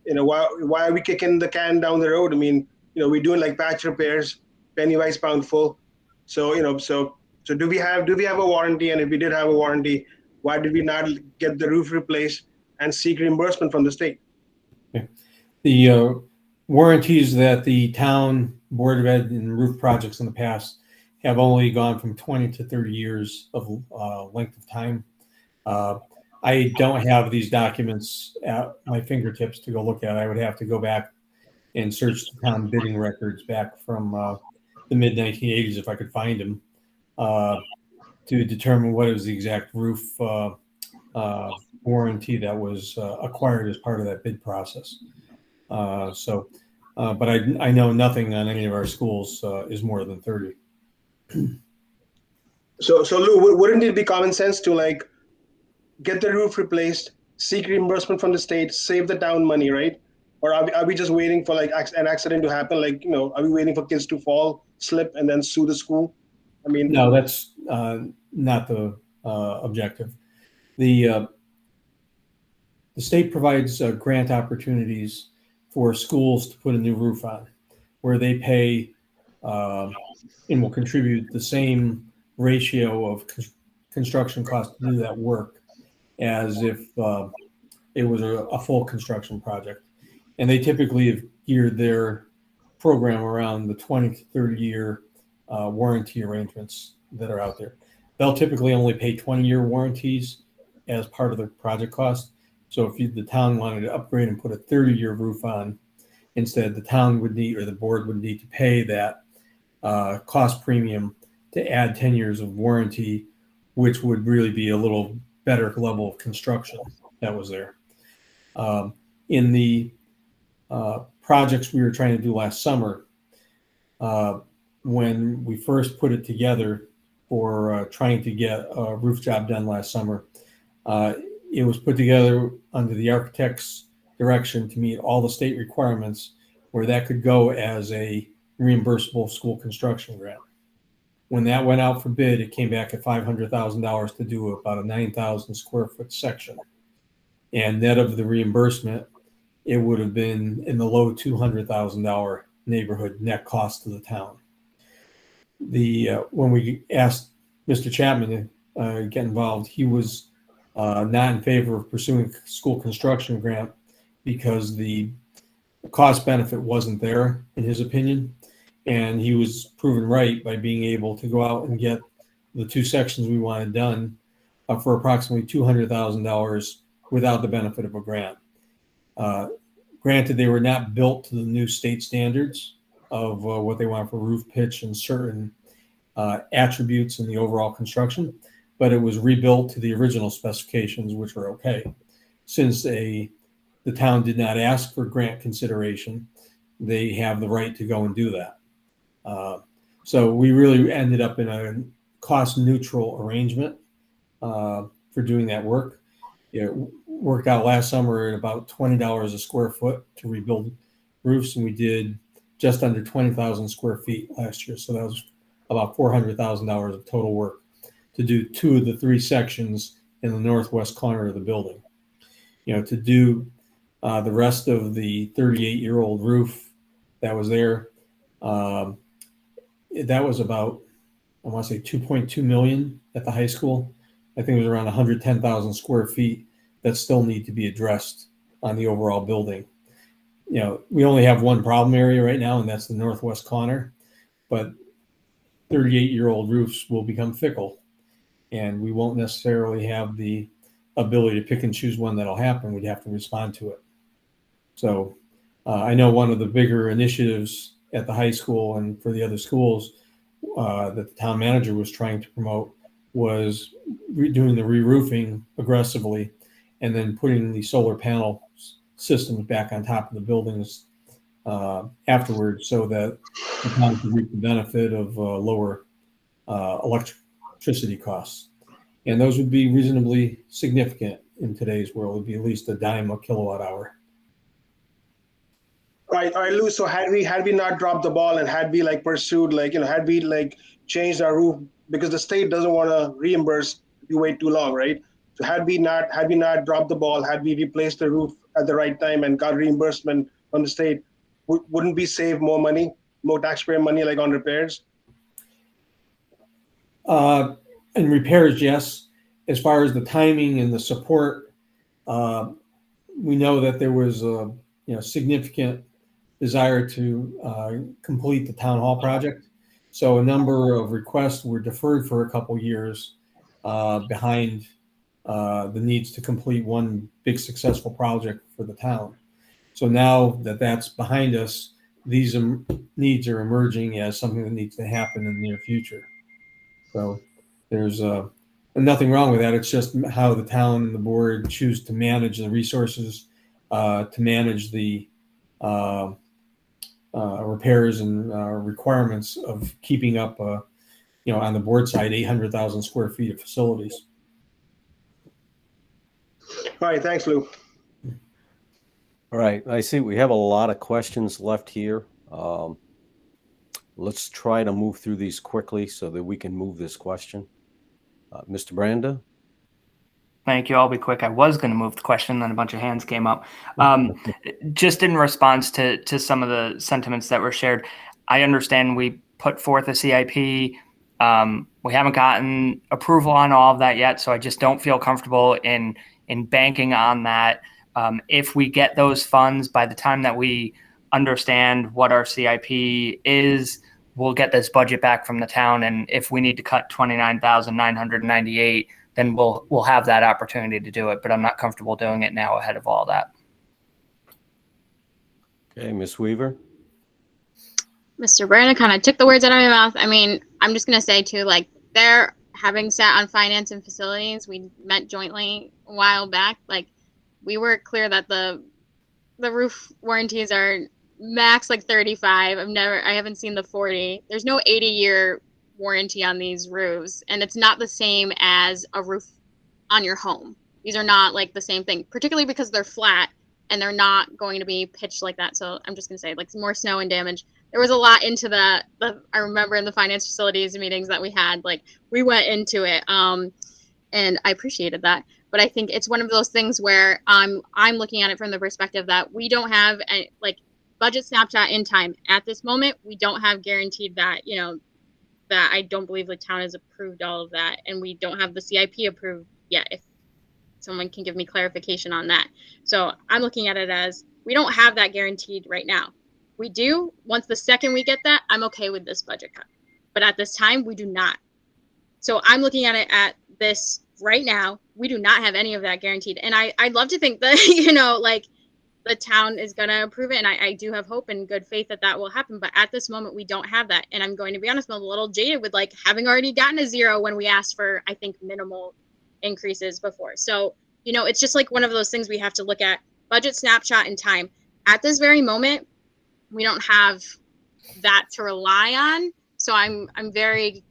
Why are we kicking the can down the road? I mean, we're doing like patch repairs, penny wise pound full. So, so do we have a warranty? And if we did have a warranty, why did we not get the roof replaced and seek reimbursement from the state? The warranties that the town Board of Ed and roof projects in the past have only gone from 20 to 30 years of length of time. I don't have these documents at my fingertips to go look at. I would have to go back and search the town bidding records back from the mid 1980s if I could find them to determine what is the exact roof warranty that was acquired as part of that bid process. But I know nothing on any of our schools is more than 30. So Lou, wouldn't it be common sense to like get the roof replaced, seek reimbursement from the state, save the town money, right? Or are we just waiting for like an accident to happen? Like, are we waiting for kids to fall, slip, and then sue the school? I mean, no, that's not the objective. The state provides grant opportunities for schools to put a new roof on, where they pay and will contribute the same ratio of construction cost to do that work as if it was a full construction project. And they typically have geared their program around the 20 to 30 year warranty arrangements that are out there. They'll typically only pay 20-year warranties as part of the project cost. So if the town wanted to upgrade and put a 30-year roof on, instead the town would need, or the board would need to pay that cost premium to add 10 years of warranty, which would really be a little better level of construction that was there. In the projects we were trying to do last summer, when we first put it together for trying to get a roof job done last summer, it was put together under the architect's direction to meet all the state requirements where that could go as a reimbursable school construction grant. When that went out for bid, it came back at $500,000 to do about a 9,000 square foot section. And net of the reimbursement, it would have been in the low $200,000 neighborhood net cost to the town. When we asked Mr. Chapman to get involved, he was not in favor of pursuing a school construction grant because the cost benefit wasn't there, in his opinion. And he was proven right by being able to go out and get the two sections we wanted done for approximately $200,000 without the benefit of a grant. Granted, they were not built to the new state standards of what they want for roof pitch and certain attributes in the overall construction, but it was rebuilt to the original specifications, which were okay. Since the town did not ask for grant consideration, they have the right to go and do that. So we really ended up in a cost neutral arrangement for doing that work. It worked out last summer at about $20 a square foot to rebuild roofs, and we did just under 20,000 square feet last year. So that was about $400,000 of total work to do two of the three sections in the northwest corner of the building. To do the rest of the 38-year-old roof that was there, that was about, I want to say 2.2 million at the high school. I think it was around 110,000 square feet that still need to be addressed on the overall building. We only have one problem area right now, and that's the northwest corner, but 38-year-old roofs will become fickle, and we won't necessarily have the ability to pick and choose when that'll happen. We'd have to respond to it. So I know one of the bigger initiatives at the high school and for the other schools that the town manager was trying to promote was doing the re-roofing aggressively and then putting the solar panel systems back on top of the buildings afterwards so that the town could reap the benefit of lower electricity costs. And those would be reasonably significant in today's world. It would be at least a dime a kilowatt hour. All right, Lou. So had we not dropped the ball and had we like pursued, like, had we like changed our roof, because the state doesn't want to reimburse if you wait too long, right? So had we not dropped the ball, had we replaced the roof at the right time and got reimbursement from the state, wouldn't we save more money, more taxpayer money, like on repairs? And repairs, yes. As far as the timing and the support, we know that there was a significant desire to complete the town hall project. So a number of requests were deferred for a couple years behind the needs to complete one big successful project for the town. So now that that's behind us, these needs are emerging as something that needs to happen in the near future. So there's nothing wrong with that. It's just how the town and the board choose to manage the resources, to manage the repairs and requirements of keeping up, on the board side, 800,000 square feet of facilities. All right, thanks, Lou. All right, I see we have a lot of questions left here. Let's try to move through these quickly so that we can move this question. Mr. Branda? Thank you. I'll be quick. I was going to move the question, then a bunch of hands came up. Just in response to some of the sentiments that were shared, I understand we put forth a CIP. We haven't gotten approval on all of that yet, so I just don't feel comfortable in banking on that. If we get those funds by the time that we understand what our CIP is, we'll get this budget back from the town. And if we need to cut 29,998, then we'll have that opportunity to do it. But I'm not comfortable doing it now ahead of all that. Okay, Ms. Weaver? Mr. Brandon kind of took the words out of my mouth. I mean, I'm just going to say too, like, they're having sat on finance and facilities. We met jointly a while back. Like, we were clear that the roof warranties are max like 35. I haven't seen the 40. There's no 80-year warranty on these roofs, and it's not the same as a roof on your home. These are not like the same thing, particularly because they're flat and they're not going to be pitched like that. So I'm just going to say, like, more snow and damage. There was a lot into that. I remember in the finance facilities meetings that we had, like, we went into it, and I appreciated that. But I think it's one of those things where I'm looking at it from the perspective that we don't have a budget snapshot in time at this moment. We don't have guaranteed that, that I don't believe the town has approved all of that, and we don't have the CIP approved yet. If someone can give me clarification on that. So I'm looking at it as we don't have that guaranteed right now. We do. Once the second we get that, I'm okay with this budget cut. But at this time, we do not. So I'm looking at it at this right now. We do not have any of that guaranteed. And I'd love to think that, the town is going to approve it. And I do have hope and good faith that will happen. But at this moment, we don't have that. And I'm going to be honest, I'm a little jaded with having already gotten a zero when we asked for, I think, minimal increases before. So, it's just like one of those things we have to look at. Budget snapshot in time. At this very moment, we don't have that to rely on. So I'm very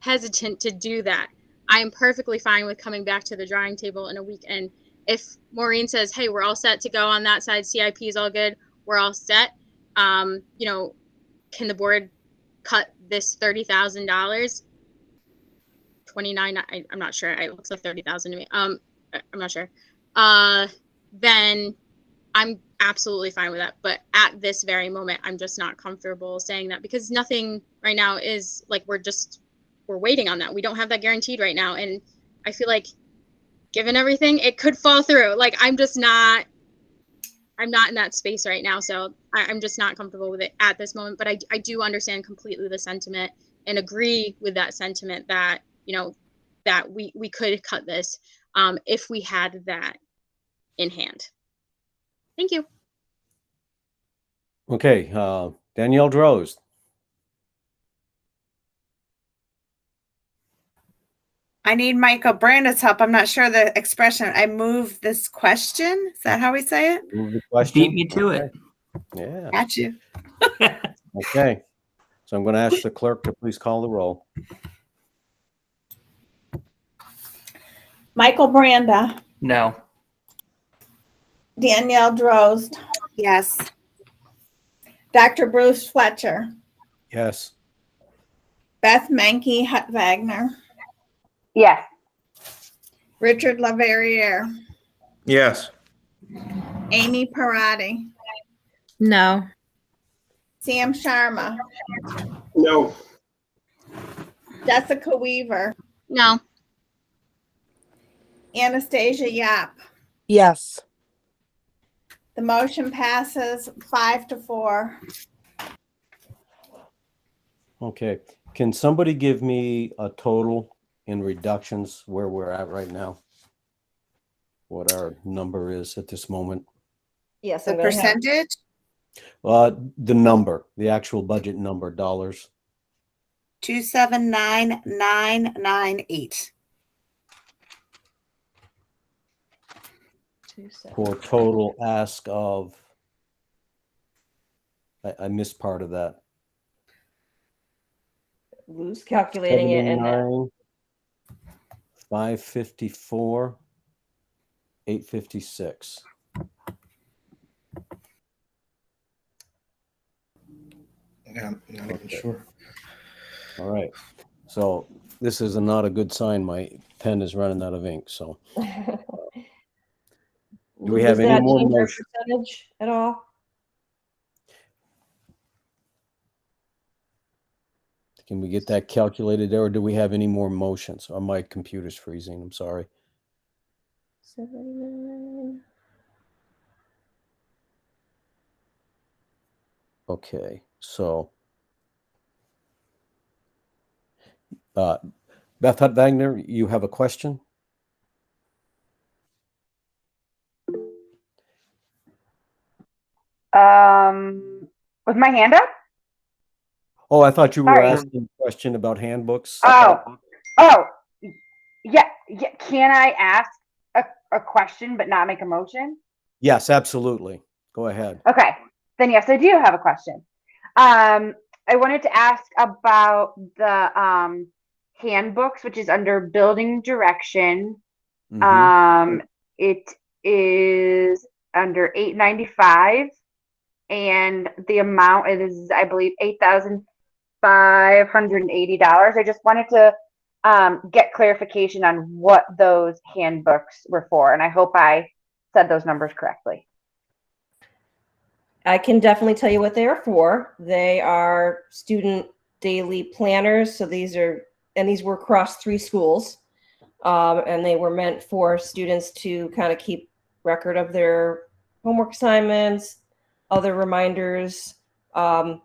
hesitant to do that. I am perfectly fine with coming back to the drawing table in a week. And if Maureen says, hey, we're all set to go on that side, CIP is all good, we're all set, can the board cut this $30,000? 29, I'm not sure. It looks like 30,000 to me. I'm not sure. Then I'm absolutely fine with that. But at this very moment, I'm just not comfortable saying that because nothing right now is we're waiting on that. We don't have that guaranteed right now. And I feel like given everything, it could fall through. I'm not in that space right now. So I'm just not comfortable with it at this moment. But I do understand completely the sentiment and agree with that sentiment that, that we could cut this if we had that in hand. Thank you. Okay, Danielle Droz. I need Michael Branda's help. I'm not sure the expression. I move this question. Is that how we say it? Move the question. Beat me to it. Yeah. Got you. Okay. So I'm going to ask the clerk to please call the roll. Michael Branda, No. Danielle Drozd, Yes. Dr. Bruce Fletcher, Yes. Beth Menke Hutt Wagner, Yes. Richard Laverriere, Yes. Amy Parati, No. Sam Sharma, No. Jessica Weaver, No. Anastasia Yap. Yes. The motion passes 5-4. Okay. Can somebody give me a total in reductions where we're at right now? What our number is at this moment? Yes, The I'm going to have. percentage? The number, the actual budget number, dollars. 279,998. For total ask of, I missed part of that. Lou's calculating it, and 79, 554, 856. Yeah, I'm not even sure. All right. So this is not a good sign. My pen is running out of ink. So do we have does any that more change our motion? percentage at all? Can we get that calculated there, or do we have any more motions? Oh, my computer's freezing. I'm sorry. 79. Okay. So Beth Hutt Wagner, you have a question? Was my hand up? Oh, I thought you were Sorry. asking a question about handbooks. Oh, yeah. Can I ask a question but not make a motion? Yes, absolutely. Go ahead. Okay, then yes, I do have a question. I wanted to ask about the handbooks, which is under building direction. It is under 895, and the amount is, I believe, $8,580. I just wanted to get clarification on what those handbooks were for, and I hope I said those numbers correctly. I can definitely tell you what they are for. They are student daily planners. So these were across 3 schools. And they were meant for students to kind of keep record of their homework assignments, other reminders. So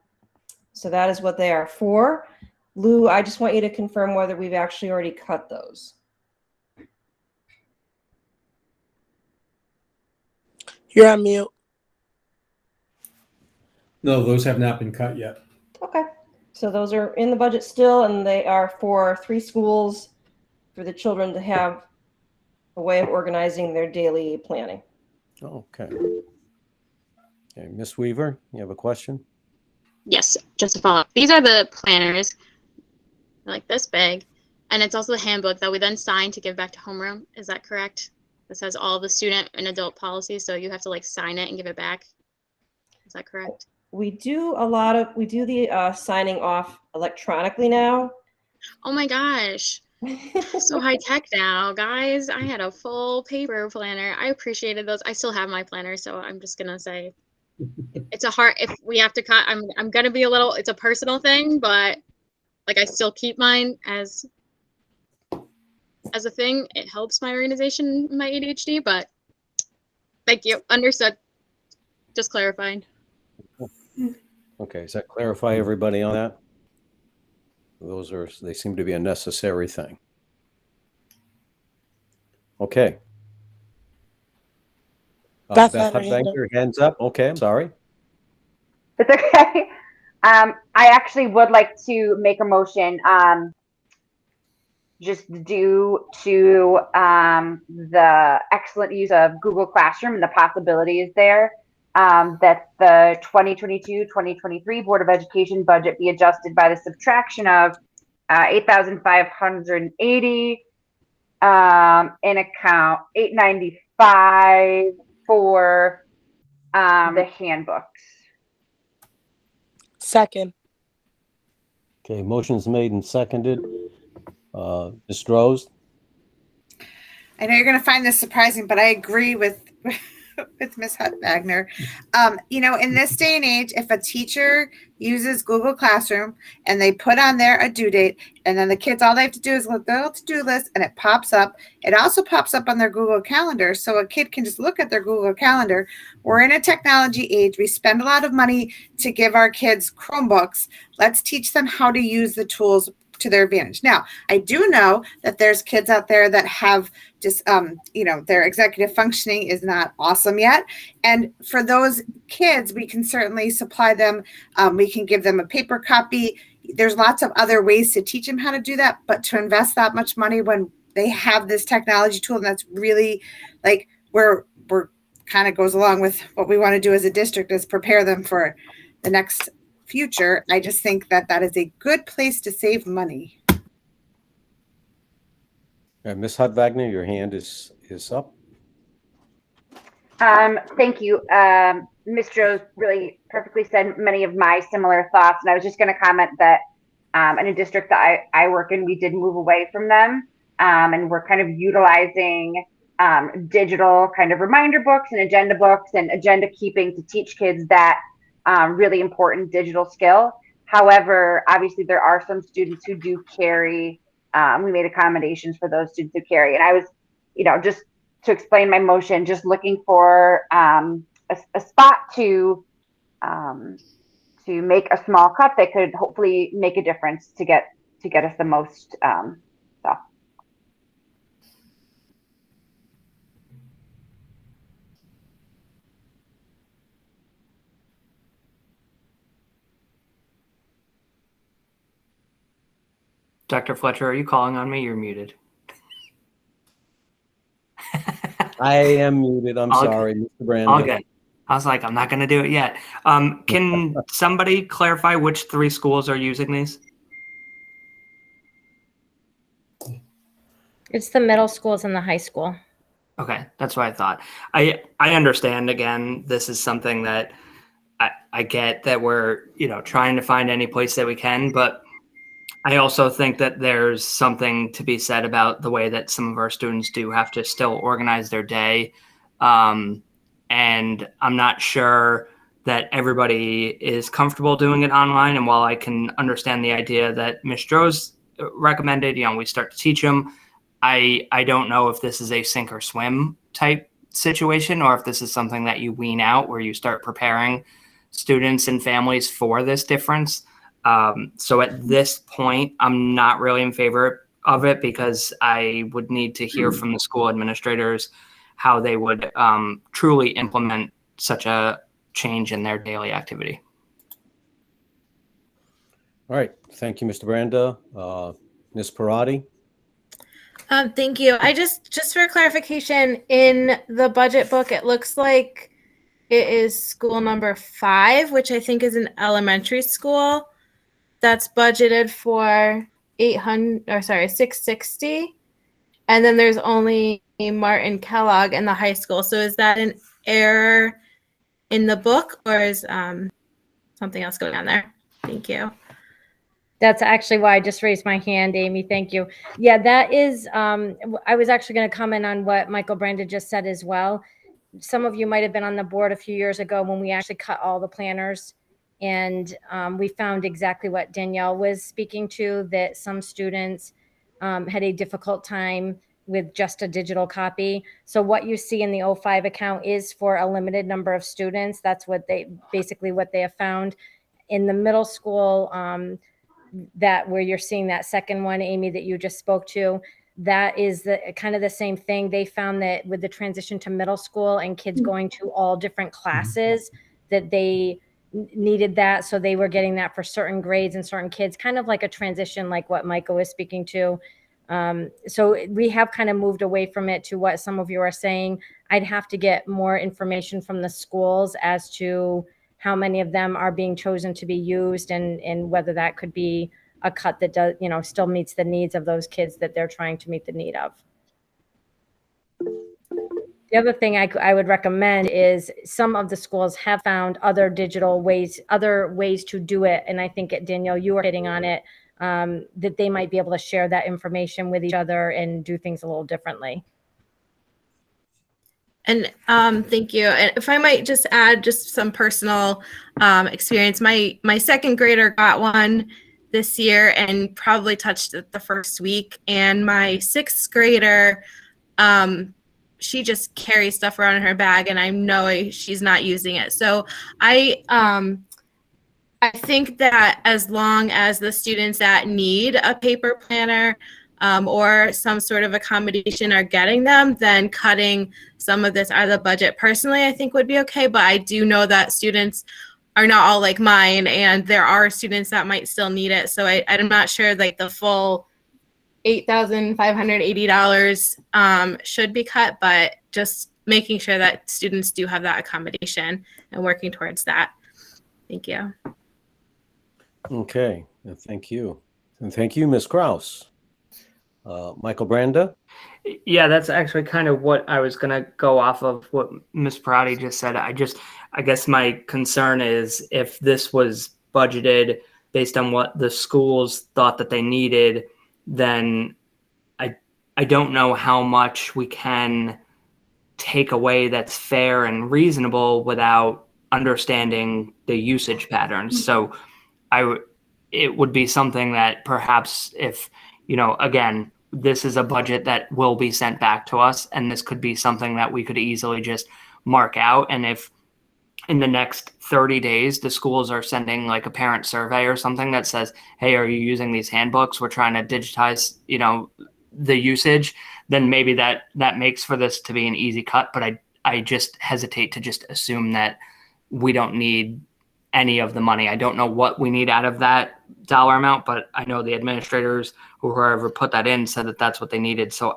that is what they are for. Lou, I just want you to confirm whether we've actually already cut those. You're on mute. No, those have not been cut yet. Okay. So those are in the budget still, and they are for 3 schools for the children to have a way of organizing their daily planning. Okay. Okay, Miss Weaver, you have a question? Yes, just to follow up. These are the planners, like this big, and it's also the handbook that we then sign to give back to homeroom. Is that correct? This has all the student and adult policies, so you have to like sign it and give it back. Is that correct? We do the signing off electronically now. Oh my gosh. So high tech now, guys. I had a full paper planner. I appreciated those. I still have my planner, so I'm just gonna say it's a hard, if we have to cut, I'm gonna be a little, it's a personal thing, but like I still keep mine as a thing. It helps my organization, my ADHD, but thank you. Understood. Just clarifying. Okay, does that clarify everybody on that? They seem to be a necessary thing. Okay. Beth Beth had her hand Hutt, hands up. Okay, I'm sorry. It's okay. I actually would like to make a motion just due to the excellent use of Google Classroom and the possibilities there, that the 2022-2023 Board of Education budget be adjusted by the subtraction of $8,580 in account 895 for the handbooks. Second. Okay, motion's made and seconded. Ms. Rose? I know you're going to find this surprising, but I agree with Ms. Wagner. In this day and age, if a teacher uses Google Classroom and they put on there a due date, and then the kids, all they have to do is look at their to-do list and it pops up. It also pops up on their Google Calendar, so a kid can just look at their Google Calendar. We're in a technology age. We spend a lot of money to give our kids Chromebooks. Let's teach them how to use the tools to their advantage. Now, I do know that there's kids out there that have just, their executive functioning is not awesome yet. And for those kids, we can certainly supply them. We can give them a paper copy. There's lots of other ways to teach them how to do that, but to invest that much money when they have this technology tool, and that's really like we're kind of goes along with what we want to do as a district, is prepare them for the next future. I just think that that is a good place to save money. Ms. Wagner, your hand is up. Thank you. Ms. Rose really perfectly said many of my similar thoughts. And I was just going to comment that in a district that I work in, we did move away from them. And we're kind of utilizing digital kind of reminder books and agenda keeping to teach kids that really important digital skill. However, obviously there are some students who do carry, we made accommodations for those students who carry. And I was, just to explain my motion, just looking for a spot to make a small cut that could hopefully make a difference to get us the most stuff. Dr. Fletcher, are you calling on me? You're muted. I am muted. I'm sorry, Mr. Brandon. All good. I was like, I'm not going to do it yet. Can somebody clarify which 3 schools are using these? It's the middle schools and the high school. Okay, that's what I thought. I understand, again, this is something that I get that we're, trying to find any place that we can, but I also think that there's something to be said about the way that some of our students do have to still organize their day. And I'm not sure that everybody is comfortable doing it online. And while I can understand the idea that Ms. Rose recommended, we start to teach them, I don't know if this is a sink or swim type situation, or if this is something that you wean out where you start preparing students and families for this difference. So at this point, I'm not really in favor of it, because I would need to hear from the school administrators how they would truly implement such a change in their daily activity. All right. Thank you, Mr. Branda. Ms. Parati? Thank you. I just for clarification, in the budget book, it looks like it is school number 5, which I think is an elementary school. That's budgeted for $660, and then there's only Martin Kellogg in the high school. So is that an error in the book, or is something else going on there? Thank you. That's actually why I just raised my hand, Amy. Thank you. Yeah, that is, I was actually going to comment on what Michael Brandon just said as well. Some of you might have been on the board a few years ago when we actually cut all the planners. And we found exactly what Danielle was speaking to, that some students had a difficult time with just a digital copy. So what you see in the 05 account is for a limited number of students. That's what they have found. In the middle school, that where you're seeing that second one, Amy, that you just spoke to, that is the kind of the same thing. They found that with the transition to middle school and kids going to all different classes, that they needed that. So they were getting that for certain grades and certain kids, kind of like a transition, like what Michael was speaking to. So we have kind of moved away from it to what some of you are saying. I'd have to get more information from the schools as to how many of them are being chosen to be used, and whether that could be a cut that does, still meets the needs of those kids that they're trying to meet the need of. The other thing I would recommend is some of the schools have found other digital ways, other ways to do it. And I think, Danielle, you were hitting on it, that they might be able to share that information with each other and do things a little differently. And thank you. And if I might just add just some personal experience, my second grader got one this year and probably touched it the first week. And my sixth grader, she just carries stuff around in her bag, and I know she's not using it. So I think that as long as the students that need a paper planner or some sort of accommodation are getting them, then cutting some of this out of the budget personally, I think would be okay. But I do know that students are not all like mine, and there are students that might still need it. So I'm not sure like the full $8,580 should be cut, but just making sure that students do have that accommodation and working towards that. Thank you. Okay, thank you. And thank you, Ms. Kraus. Michael Branda? Yeah, that's actually kind of what I was going to go off of what Ms. Parati just said. I guess my concern is if this was budgeted based on what the schools thought that they needed, then I don't know how much we can take away that's fair and reasonable without understanding the usage patterns. So it would be something that perhaps if, again, this is a budget that will be sent back to us, and this could be something that we could easily just mark out. And if in the next 30 days, the schools are sending like a parent survey or something that says, hey, are you using these handbooks? We're trying to digitize, the usage, then maybe that makes for this to be an easy cut. But I just hesitate to just assume that we don't need any of the money. I don't know what we need out of that dollar amount, but I know the administrators or whoever put that in said that that's what they needed. So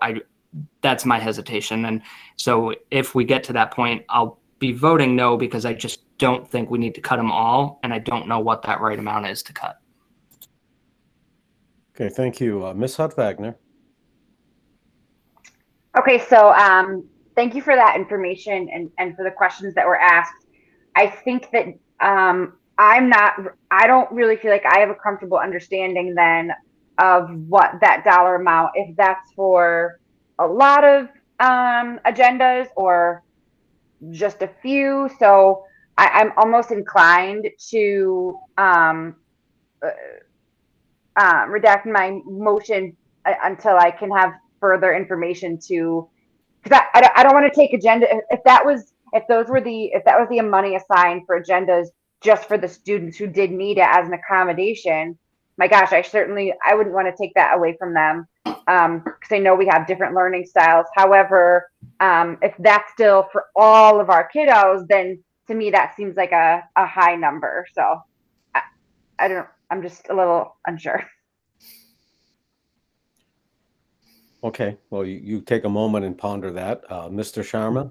that's my hesitation. And so if we get to that point, I'll be voting no, because I just don't think we need to cut them all. And I don't know what that right amount is to cut. Okay, thank you. Ms. Hutt-Wagner? Okay, so thank you for that information and for the questions that were asked. I think that I don't really feel like I have a comfortable understanding then of what that dollar amount, if that's for a lot of agendas or just a few. So I'm almost inclined to redact my motion until I can have further information because I don't want to take agenda if that was the money assigned for agendas just for the students who did need it as an accommodation. My gosh, I wouldn't want to take that away from them because I know we have different learning styles. However, if that's still for all of our kiddos, then to me that seems like a high number. So I'm just a little unsure. Okay, well, you take a moment and ponder that. Mr. Sharma?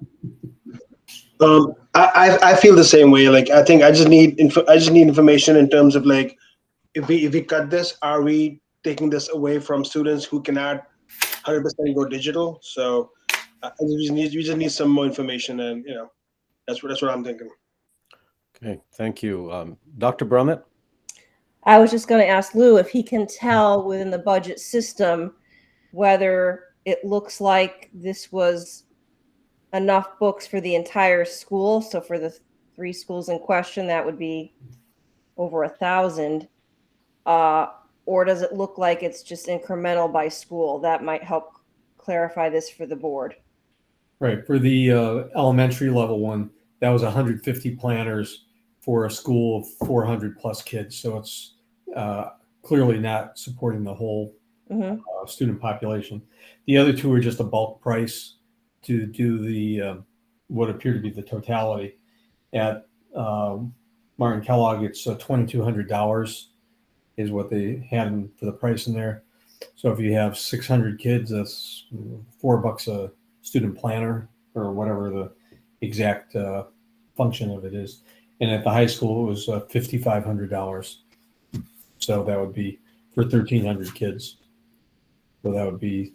I feel the same way. Like, I think I just need information in terms of like, if we cut this, are we taking this away from students who cannot 100% go digital? So we just need some more information, and that's what I'm thinking. Okay, thank you. Dr. Brummett? I was just going to ask Lou if he can tell within the budget system whether it looks like this was enough books for the entire school. So for the 3 schools in question, that would be over 1,000. Or does it look like it's just incremental by school? That might help clarify this for the board. Right. For the elementary level one, that was 150 planners for a school of 400 plus kids. So it's clearly not supporting the whole student population. The other 2 are just a bulk price to do the what appear to be the totality. At Martin Kellogg, it's $2,200 is what they had for the price in there. So if you have 600 kids, that's $4 a student planner or whatever the exact function of it is. And at the high school, it was $5,500. So that would be for 1,300 kids. So that would be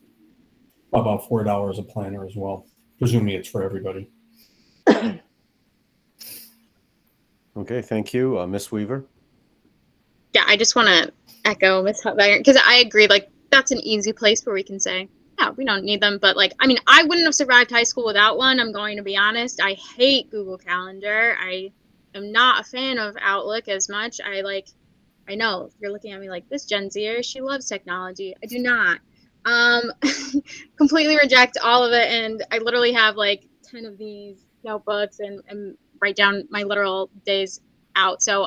about $4 a planner as well. presuming it's for everybody. Okay, thank you. Ms. Weaver? Yeah, I just want to echo Ms. Hutwagner because I agree. Like, that's an easy place where we can say, yeah, we don't need them. But like, I mean, I wouldn't have survived high school without one. I'm going to be honest. I hate Google Calendar. I am not a fan of Outlook as much. I know you're looking at me like this Gen Zer, she loves technology. I do not. Completely reject all of it. And I literally have like 10 of these notebooks and write down my literal days out. So,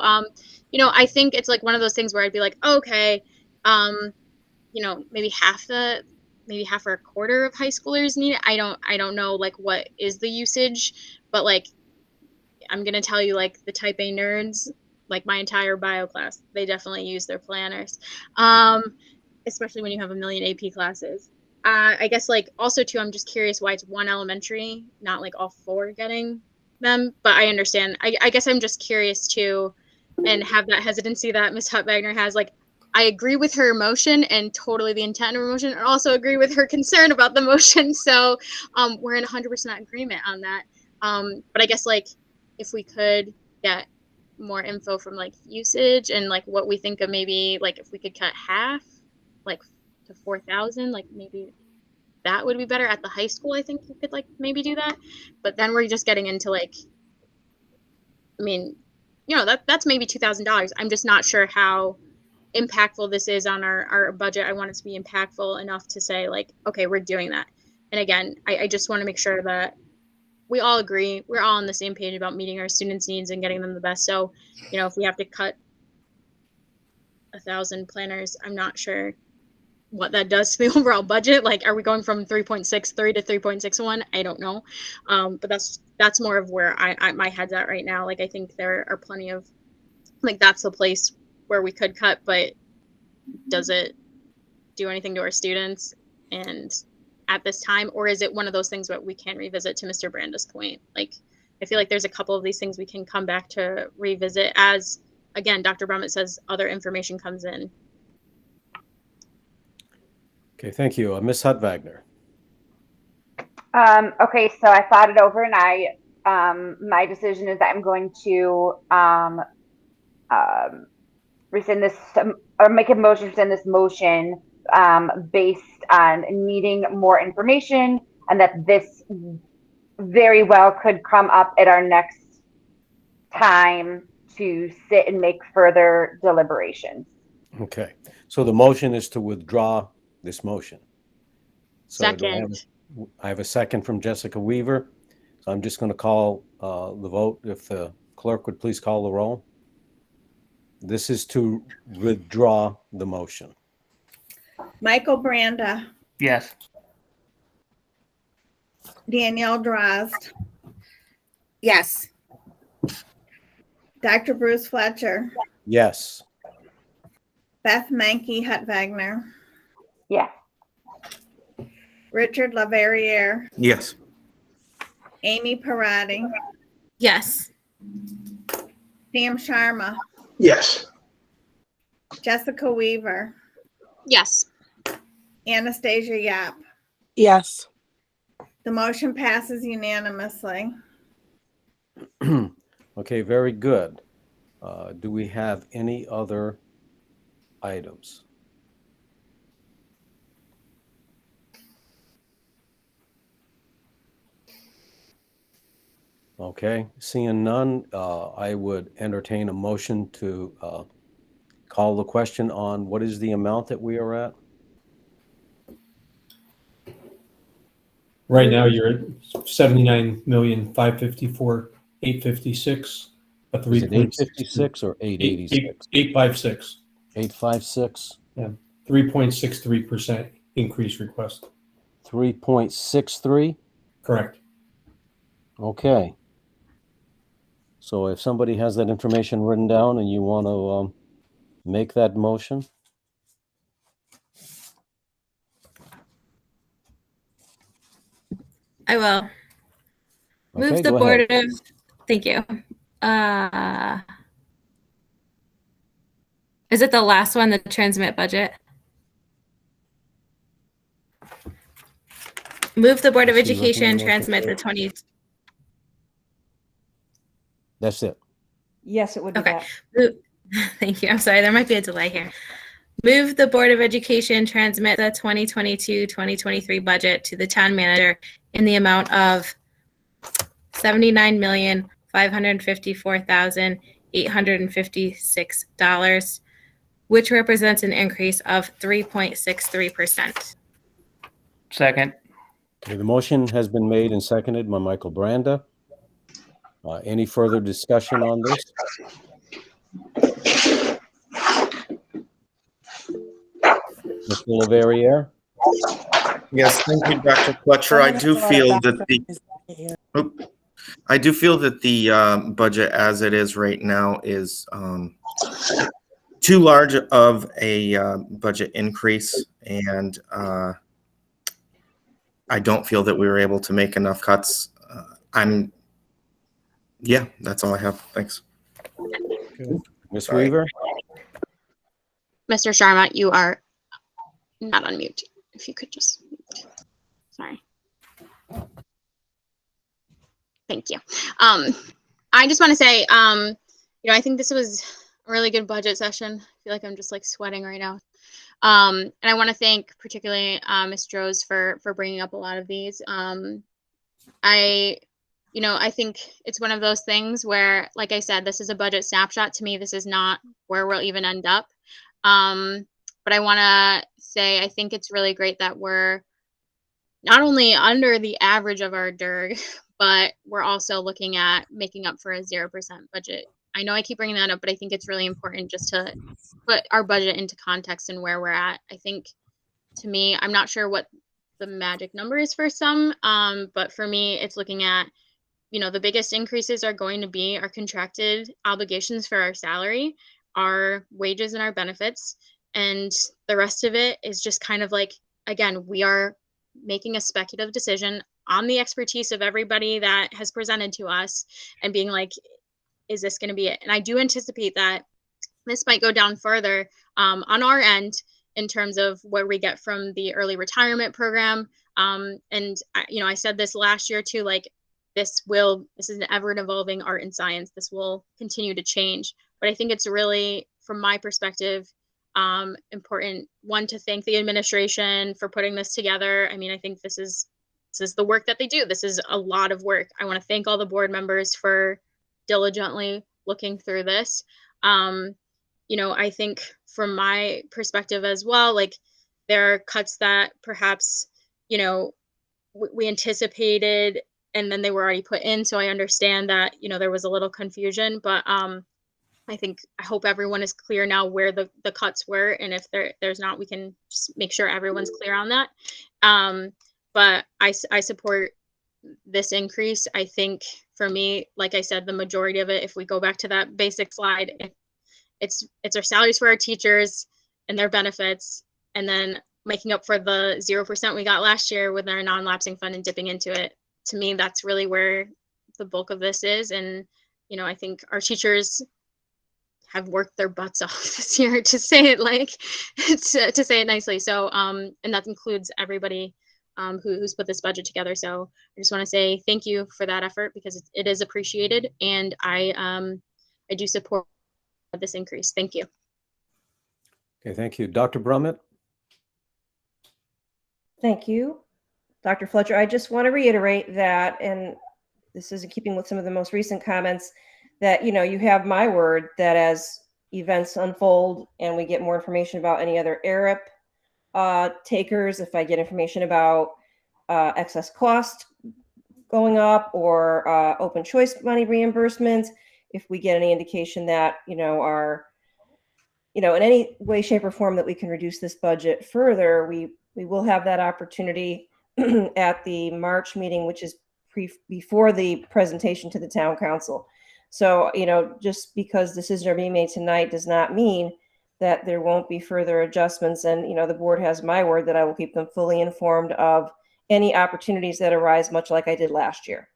you know, I think it's like one of those things where I'd be like, okay, you know, maybe half or a quarter of high schoolers need it. I don't know like what is the usage, but like I'm gonna tell you, like the type A nerds, like my entire bio class, they definitely use their planners, especially when you have a million AP classes. I guess like also too, I'm just curious why it's one elementary, not like all four getting them. But I understand. I guess I'm just curious too, and have that hesitancy that Ms. Hutwagner has. Like, I agree with her emotion and totally the intent of her motion, and also agree with her concern about the motion. So we're in 100% agreement on that. But I guess like if we could get more info from like usage and like what we think of maybe like if we could cut half like to 4,000, like maybe that would be better at the high school. I think you could like maybe do that, but then we're just getting into like, I mean, you know, that's maybe $2,000. I'm just not sure how impactful this is on our budget. I want it to be impactful enough to say like, okay, we're doing that. And again, I just want to make sure that we all agree, we're all on the same page about meeting our students' needs and getting them the best. So, you know, if we have to cut 1,000 planners, I'm not sure what that does to the overall budget. Like, are we going from 3.63 to 3.61? I don't know. But that's more of where I my head's at right now. Like, I think there are plenty of, like, that's the place where we could cut, but does it do anything to our students and at this time, or is it one of those things that we can revisit, to Mr. Branda's point? Like, I feel like there's a couple of these things we can come back to revisit as, again, Dr. Brummett says, other information comes in. Okay, thank you. Ms. Hutwagner. Okay, so I thought it over, and my decision is that I'm going to rescind this, or make a motion to rescind this motion based on needing more information, and that this very well could come up at our next time to sit and make further deliberations. Okay, so the motion is to withdraw this motion. So Second. I have a second from Jessica Weaver. So I'm just going to call the vote. If the clerk would please call the roll. This is to withdraw the motion. Michael Branda, Yes. Danielle Drozd, Yes. Dr. Bruce Fletcher, Yes. Beth Mankey Hutwagner, Yes. Richard Laverriere, Yes. Amy Parati, Yes. Sam Sharma, Yes. Jessica Weaver, Yes. Anastasia Yap. Yes. The motion passes unanimously. Okay, very good. Do we have any other items? Okay, seeing none, I would entertain a motion to call the question on what is the amount that we are at? Right now, you're at 79,554,856. A Is it 856 or 886? 856. 856? Yeah, 3.63% increase request. 3.63? Correct. Okay. So if somebody has that information written down and you want to make that motion. I will. Move Okay, the go board ahead. of, thank you. Is it the last one, the transmit budget? Move the Board of Is he looking Education at the motion? transmit the 20. That's it. Yes, it would be Okay. that. Thank you. I'm sorry, there might be a delay here. Move the Board of Education transmit the 2022-2023 budget to the town manager in the amount of $79,554,856, which represents an increase of 3.63%. Second. Okay, the motion has been made and seconded by Michael Branda. Any further discussion on this? Mr. Leverrier? Yes, thank you, Dr. Fletcher. I do feel that the budget as it is right now is too large of a budget increase, and I don't feel that we were able to make enough cuts. Yeah, that's all I have. Thanks. Ms. Weaver? Mr. Sharma, you are not on mute. If you could just mute. Sorry. Thank you. I just want to say, I think this was a really good budget session. I feel like I'm just like sweating right now. And I want to thank particularly Ms. Droz for bringing up a lot of these. I think it's one of those things where, like I said, this is a budget snapshot. To me, this is not where we'll even end up. But I want to say, I think it's really great that we're not only under the average of our DIRG, but we're also looking at making up for a 0% budget. I know I keep bringing that up, but I think it's really important just to put our budget into context and where we're at. I think, to me, I'm not sure what the magic number is for some, but for me, it's looking at, the biggest increases are going to be our contracted obligations for our salary, our wages and our benefits. And the rest of it is just kind of like, again, we are making a speculative decision on the expertise of everybody that has presented to us and being like, is this going to be it? And I do anticipate that this might go down further on our end in terms of where we get from the early retirement program. And I said this last year too, like, this is an ever evolving art and science. This will continue to change. But I think it's really, from my perspective, important, one, to thank the administration for putting this together. I mean, I think this is the work that they do. This is a lot of work. I want to thank all the board members for diligently looking through this. I think from my perspective as well, like, there are cuts that perhaps, we anticipated and then they were already put in. So I understand that, there was a little confusion, but I hope everyone is clear now where the cuts were. And if there's not, we can just make sure everyone's clear on that. But I support this increase. I think for me, like I said, the majority of it, if we go back to that basic slide, it's our salaries for our teachers and their benefits, and then making up for the 0% we got last year with our non-lapsing fund and dipping into it. To me, that's really where the bulk of this is. And, I think our teachers have worked their butts off this year, to say it to say it nicely. So, and that includes everybody who's put this budget together. So I just want to say thank you for that effort, because it is appreciated. And I do support this increase. Thank you. Okay, thank you. Dr. Brummett? Thank you, Dr. Fletcher. I just want to reiterate that, and this is in keeping with some of the most recent comments, that, you have my word that as events unfold and we get more information about any other ARIP takers, if I get information about excess cost going up or open choice money reimbursements, if we get any indication that, our, in any way, shape, or form that we can reduce this budget further, we will have that opportunity at the March meeting, which is before the presentation to the town council. So, just because decisions are being made tonight does not mean that there won't be further adjustments. And, the board has my word that I will keep them fully informed of any opportunities that arise, much like I did last year.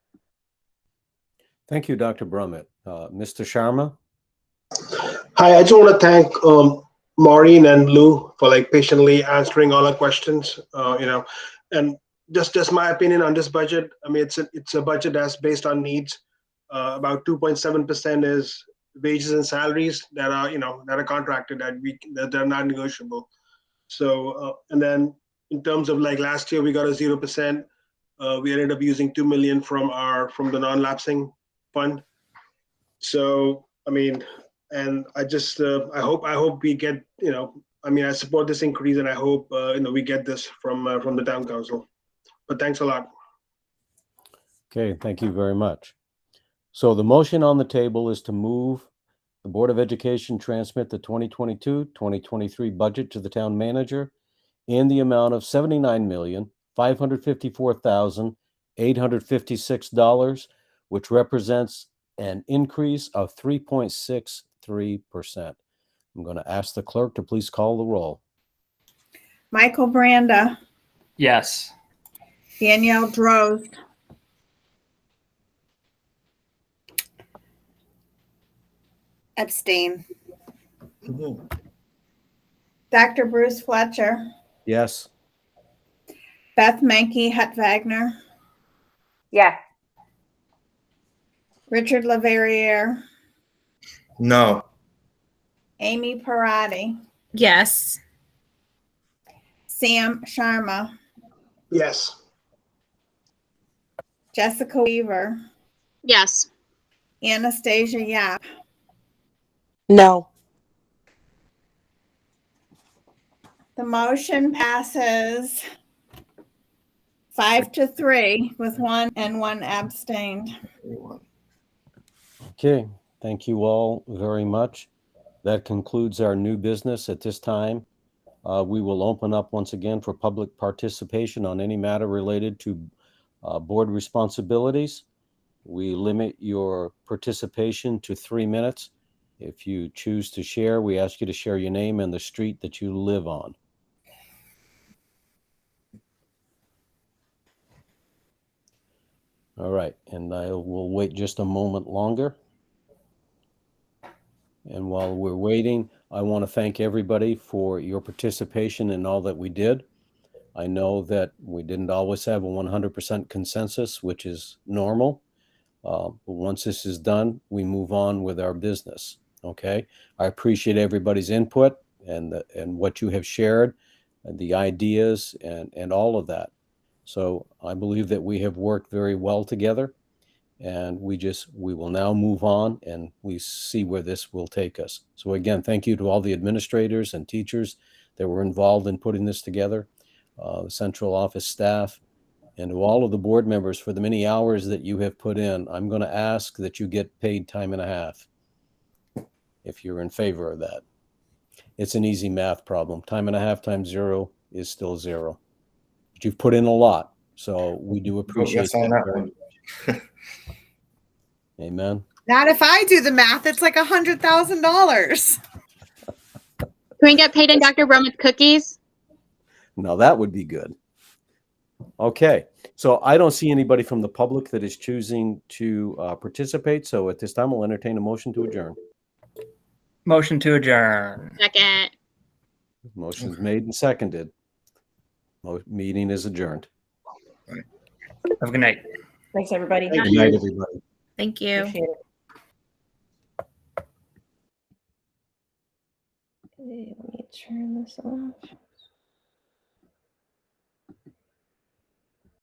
Thank you, Dr. Brummett. Mr. Sharma? Hi, I just want to thank Maureen and Lou for patiently answering all our questions, and just my opinion on this budget. I mean, it's a budget that's based on needs. About 2.7% is wages and salaries that are contracted that are not negotiable. So and then in terms of like last year we got a 0%. We ended up using 2 million from the non-lapsing fund. So I mean, and I just I hope we get I support this increase, and I hope we get this from the town council. But thanks a lot. Okay, thank you very much. So the motion on the table is to move the Board of Education transmit the 2022-2023 budget to the town manager in the amount of $79,554,856, which represents an increase of 3.63%. I'm going to ask the clerk to please call the roll. Michael Branda, Yes. Danielle Drozd, Abstain. Dr. Bruce Fletcher, Yes. Beth Menke Hutt Wagner, Yes. Richard Leverrier, No. Amy Parati, Yes. Sam Sharma, Yes. Jessica Weaver, Yes. Anastasia Yap, No. The motion passes 5-3 with one abstained. Okay, thank you all very much. That concludes our new business at this time. We will open up once again for public participation on any matter related to board responsibilities. We limit your participation to 3 minutes. If you choose to share, we ask you to share your name and the street that you live on. All right, and I will wait just a moment longer. And while we're waiting, I want to thank everybody for your participation in all that we did. I know that we didn't always have a 100% consensus, which is normal. But once this is done, we move on with our business. Okay, I appreciate everybody's input and what you have shared, and the ideas and all of that. So I believe that we have worked very well together, and we will now move on and we see where this will take us. So again, thank you to all the administrators and teachers that were involved in putting this together, the central office staff, and to all of the board members for the many hours that you have put in. I'm going to ask that you get paid time and a half if you're in favor of that. It's an easy math problem. Time and a half times 0 is still 0. But you've put in a lot, so we do appreciate that very much. Amen. Not if I do the math. It's like $100,000. Can we get paid in Dr. Brumman's cookies? Now that would be good. Okay, so I don't see anybody from the public that is choosing to participate. So at this time, we'll entertain a motion to adjourn. Motion to adjourn. Second. Motion's made and seconded. Meeting is adjourned. Have a good night. Thanks, everybody. Good night, everybody. Thank you. Appreciate it. Okay, let me turn this off.